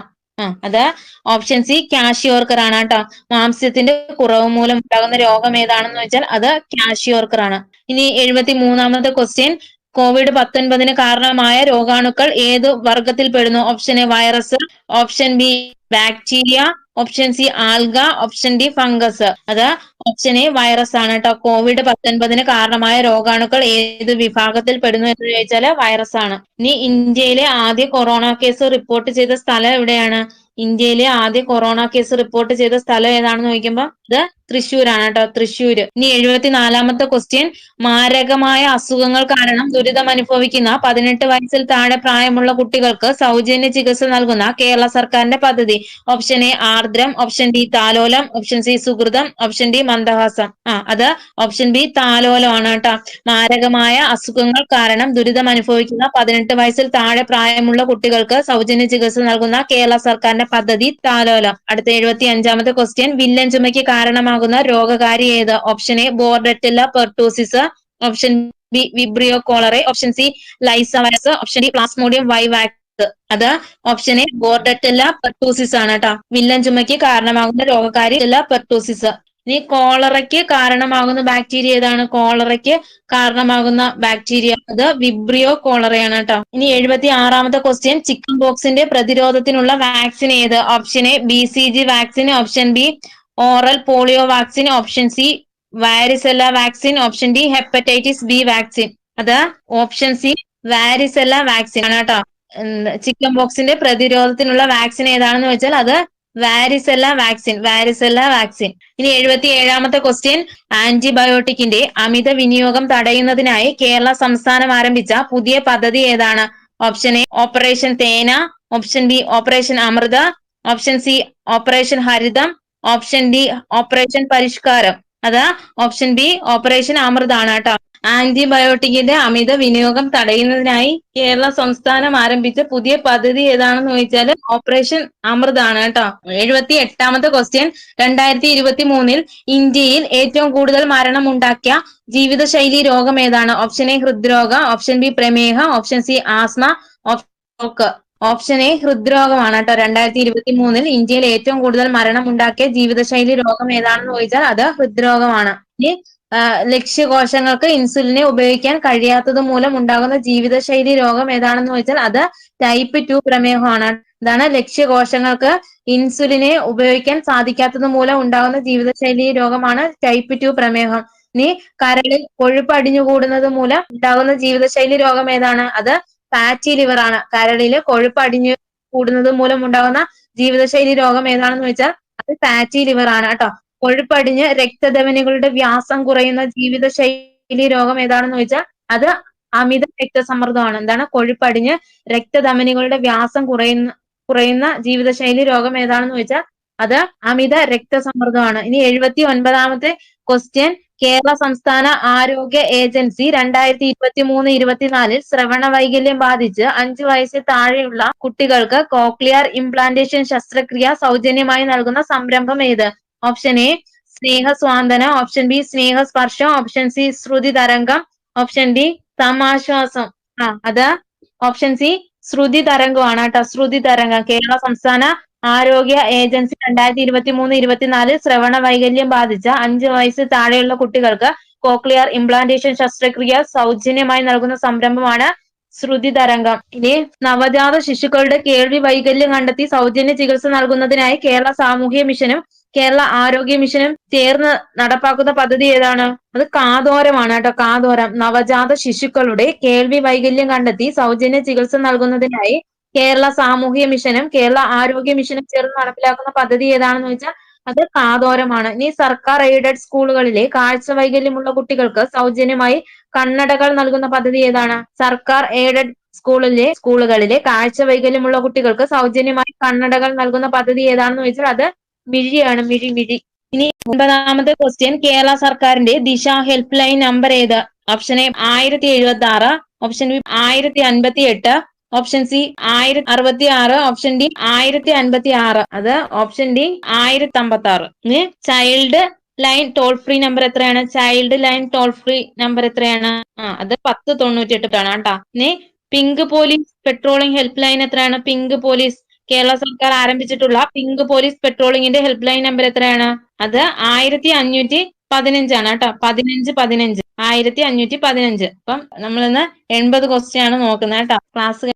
അത് ഓപ്ഷൻ സി കാഷിയോർക്കർ ആണ് കേട്ടോ. മാംസ്യത്തിന്റെ കുറവ് മൂലം ഉണ്ടാകുന്ന രോഗം ഏതാണെന്ന് വെച്ചാൽ അത് കാഷിയോർക്കർ ആണ്. ഇനി 73ാമത്തെ ക്വസ്റ്റ്യൻ, COVID-19 കാരണമായ രോഗാണുക്കൾ ഏത് വർഗത്തിൽ പെടുന്നു? Option A virus, option B bacteria, option C alga, option D fungus. അത് ഓപ്ഷൻ എ വൈറസ് ആണ് കേട്ടോ. COVID-19 കാരണമായ രോഗാണുക്കൾ ഏത് വിഭാഗത്തിൽ പെടുന്നു എന്ന് ചോദിച്ചാല് വൈറസ് ആണ്. ഇനി ഇന്ത്യയിലെ ആദ്യ കൊറോണ കേസ് റിപ്പോർട്ട് ചെയ്ത സ്ഥലം എവിടെയാണ്? ഇന്ത്യയിലെ ആദ്യ കൊറോണ കേസ് റിപ്പോർട്ട് ചെയ്ത സ്ഥലം ഏതാണെന്ന് ചോദിക്കുമ്പോൾ ഇത് തൃശ്ശൂരാണ് കേട്ടോ, തൃശ്ശൂര്. ഇനി 74ാമത്തെ ക്വസ്റ്റ്യൻ, മാരകമായ അസുഖങ്ങൾ കാരണം ദുരിതമനുഭവിക്കുന്ന 18 വയസ്സിൽ താഴെ പ്രായമുള്ള കുട്ടികൾക്ക് സൗജന്യ ചികിത്സ നൽകുന്ന കേരള സർക്കാരിന്റെ പദ്ധതി. Option A Ardram, option B Thalolam, option C Suhritham, option D Mandahasam. അത് ഓപ്ഷൻ ബി താലോലം ആണ് കേട്ടോ. മാരകമായ അസുഖങ്ങൾ കാരണം ദുരിതമനുഭവിക്കുന്ന 18 വയസ്സിൽ താഴെ പ്രായമുള്ള കുട്ടികൾക്ക് സൗജന്യ ചികിത്സ നൽകുന്ന കേരള സർക്കാരിന്റെ പദ്ധതി താലോലം. അടുത്ത 75ാമത്തെ ക്വസ്റ്റ്യൻ, വില്ലൻ ചുമയ്ക്ക് കാരണമാകുന്ന രോഗകാരി ഏത്? Option A Bordetella pertussis, option B Vibrio cholerae, option C lyssa virus, option D Plasmodium vivax. അത് ഓപ്ഷൻ എ ബോർഡറ്റില്ല പെർട്ടൂസിസ് ആണ് കേട്ടോ. വില്ലൻ ചുമയ്ക്ക് കാരണമാകുന്ന രോഗകാരി പെർട്ടൂസിസ്. ഇനി കോളറയ്ക്ക് കാരണമാകുന്ന ബാക്ടീരിയ ഏതാണ്? കോളറയ്ക്ക് കാരണമാകുന്ന ബാക്ടീരിയ അത് വിബ്രിയോ കോളറയാണ് കേട്ടോ. ഇനി 76ാമത്തെ ക്വസ്റ്റ്യൻ, ചിക്കൻ ബോക്സിന്റെ പ്രതിരോധത്തിനുള്ള വാക്സിൻ ഏത്? Option A BCG vaccine, option B oral polio vaccine, option C varicella vaccine, option D hepatitis B vaccine. അത് ഓപ്ഷൻ സി വാരിസെല്ല വാക്സിൻ ആണ് കേട്ടോ. ചിക്കൻ ബോക്സിന്റെ പ്രതിരോധത്തിനുള്ള വാക്സിൻ ഏതാണെന്ന് വെച്ചാൽ അത് വാരിസെല്ല വാക്സിൻ, വാരിസെല്ല വാക്സിൻ. ഇനി 77ാമത്തെ ക്വസ്റ്റ്യൻ, ആന്റിബയോട്ടിക്കിന്റെ അമിത വിനിയോഗം തടയുന്നതിനായി കേരള സംസ്ഥാനം ആരംഭിച്ച പുതിയ പദ്ധതി ഏതാണ്? Option A operation Thena, option B operation Amrutha, option C operation Haritham, option D operation Parishkaram. അത് ഓപ്ഷൻ ബി ഓപ്പറേഷൻ അമൃത ആണ് കേട്ടോ. ആന്റിബയോട്ടിക്കിന്റെ അമിത വിനിയോഗം തടയുന്നതിനായി കേരള സംസ്ഥാനം ആരംഭിച്ച പുതിയ പദ്ധതി ഏതാണെന്ന് ചോദിച്ചാൽ ഓപ്പറേഷൻ അമൃത ആണ് കേട്ടോ. 78ാമത്തെ ക്വസ്റ്റ്യൻ, 2023 ഇന്ത്യയിൽ ഏറ്റവും കൂടുതൽ മരണം ഉണ്ടാക്കിയ ജീവിതശൈലി രോഗം ഏതാണ്? ഓപ്ഷൻ എ ഹൃദ്രോഗം, ഓപ്ഷൻ ബി പ്രമേഹം, option C asthma, option A ഹൃദ്രോഗമാണ് കേട്ടോ. 2023 ഇന്ത്യയിൽ ഏറ്റവും കൂടുതൽ മരണം ഉണ്ടാക്കിയ ജീവിതശൈലി രോഗം ഏതാണെന്ന് ചോദിച്ചാൽ അത് ഹൃദ്രോഗമാണ്. ഇനി ലക്ഷ്യകോശങ്ങൾക്ക് ഇൻസുലിനെ ഉപയോഗിക്കാൻ കഴിയാത്തത് മൂലം ഉണ്ടാകുന്ന ജീവിതശൈലി രോഗം ഏതാണെന്ന് ചോദിച്ചാൽ അത് ടൈപ്പ് 2 പ്രമേഹമാണ്. ഇതാണ് ലക്ഷ്യകോശങ്ങൾക്ക് ഇൻസുലിനെ ഉപയോഗിക്കാൻ സാധിക്കാത്തത് മൂലം ഉണ്ടാകുന്ന ജീവിതശൈലി രോഗമാണ് ടൈപ്പ് 2 പ്രമേഹം. ഇനി കരളിൽ കൊഴുപ്പ് അടിഞ്ഞുകൂടുന്നത് മൂലം ഉണ്ടാകുന്ന ജീവിതശൈലി രോഗം ഏതാണ്? അത് ഫാറ്റി ലിവർ ആണ്. കരളിൽ കൊഴുപ്പ് അടിഞ്ഞു കൂടുന്നത് മൂലം ഉണ്ടാകുന്ന ജീവിതശൈലി രോഗം ഏതാണെന്ന് വെച്ചാൽ അത് ഫാറ്റി ലിവർ ആണ് കേട്ടോ. കൊഴുപ്പടിഞ്ഞ് രക്തധമനികളുടെ വ്യാസം കുറയുന്ന ജീവിതശൈലി രോഗം ഏതാണെന്ന് ചോദിച്ചാൽ അത് അമിത രക്തസമ്മർദ്ദമാണ്. എന്താണ്? കൊഴുപ്പടിഞ്ഞ് രക്തധമനികളുടെ വ്യാസം കുറയുന്ന ജീവിതശൈലി രോഗം ഏതാണെന്ന് ചോദിച്ചാൽ അത് അമിത രക്തസമ്മർദ്ദമാണ്. ഇനി 79ാമത്തെ ക്വസ്റ്റ്യൻ, കേരള സംസ്ഥാന ആരോഗ്യ ഏജൻസി 2023-24 ശ്രവണ വൈകല്യം ബാധിച്ച് 5 വയസ്സിൽ താഴെയുള്ള കുട്ടികൾക്ക് കോക്ലിയർ ഇംപ്ലാന്റേഷൻ ശസ്ത്രക്രിയ സൗജന്യമായി നൽകുന്ന സംരംഭം ഏത്? Option A Snehaswanthana, option B Snehasparsham, option C Shruthi Tharangam, option D സമാശ്വാസം. അത് ഓപ്ഷൻ സി ശ്രുതി തരംഗമാണ് കേട്ടോ. ശ്രുതി തരംഗം. കേരള സംസ്ഥാന ആരോഗ്യ ഏജൻസി 2023-24 ശ്രവണ വൈകല്യം ബാധിച്ച 5 വയസ്സിൽ താഴെയുള്ള കുട്ടികൾക്ക് കോക്ലിയർ ഇംപ്ലാന്റേഷൻ ശസ്ത്രക്രിയ സൗജന്യമായി നൽകുന്ന സംരംഭമാണ് ശ്രുതി തരംഗം. ഇനി നവജാത ശിശുക്കളുടെ കേൾവി വൈകല്യം കണ്ടെത്തി സൗജന്യ ചികിത്സ നൽകുന്നതിനായി കേരള സാമൂഹ്യ മിഷനും കേരള ആരോഗ്യ മിഷനും ചേർന്ന് നടപ്പാക്കുന്ന പദ്ധതി ഏതാണ്? അത് കാതോരമാണ് കേട്ടോ. കാതോരം. നവജാത ശിശുക്കളുടെ കേൾവി വൈകല്യം കണ്ടെത്തി സൗജന്യ ചികിത്സ നൽകുന്നതിനായി കേരള സാമൂഹ്യ മിഷനും കേരള ആരോഗ്യ മിഷനും ചേർന്ന് നടപ്പിലാക്കുന്ന പദ്ധതി ഏതാണെന്ന് വെച്ചാൽ അത് കാതോരമാണ്. ഇനി സർക്കാർ എയ്ഡഡ് സ്കൂളുകളിലെ കാഴ്ച വൈകല്യമുള്ള കുട്ടികൾക്ക് സൗജന്യമായി കണ്ണടകൾ നൽകുന്ന പദ്ധതി ഏതാണ്? സർക്കാർ എയ്ഡഡ് സ്കൂളുകളിലെ കാഴ്ച വൈകല്യമുള്ള കുട്ടികൾക്ക് സൗജന്യമായി കണ്ണടകൾ നൽകുന്ന പദ്ധതി ഏതാണെന്ന് ചോദിച്ചാൽ അത് മിഴിയാണ്. മിഴി. ഇനി 9ാമത്തെ ക്വസ്റ്റ്യൻ, കേരള സർക്കാരിന്റെ ദിശ ഹെൽപ്പ് ലൈൻ നമ്പർ ഏത്? Option A 1076, option B 1058, option C 1066, option D 1056. അത് ഓപ്ഷൻ ഡി 1056. ഇനി child line toll free number എത്രയാണ്? Child line toll free number എത്രയാണ്? അത് 1098 ആണ് കേട്ടോ. ഇനി pink police patrolling help line എത്രയാണ്? പിങ്ക് പോലീസ് കേരള സർക്കാർ ആരംഭിച്ചിട്ടുള്ള പിങ്ക് പോലീസ് പെട്രോളിംഗിന്റെ ഹെൽപ്പ് ലൈൻ നമ്പർ എത്രയാണ്? അത് 1515 കേട്ടോ. 1515. 1515. അപ്പം നമ്മളിന്ന് 80 ക്വസ്റ്റ്യൻ ആണ് നോക്കുന്നത് കേട്ടോ. ക്ലാസ്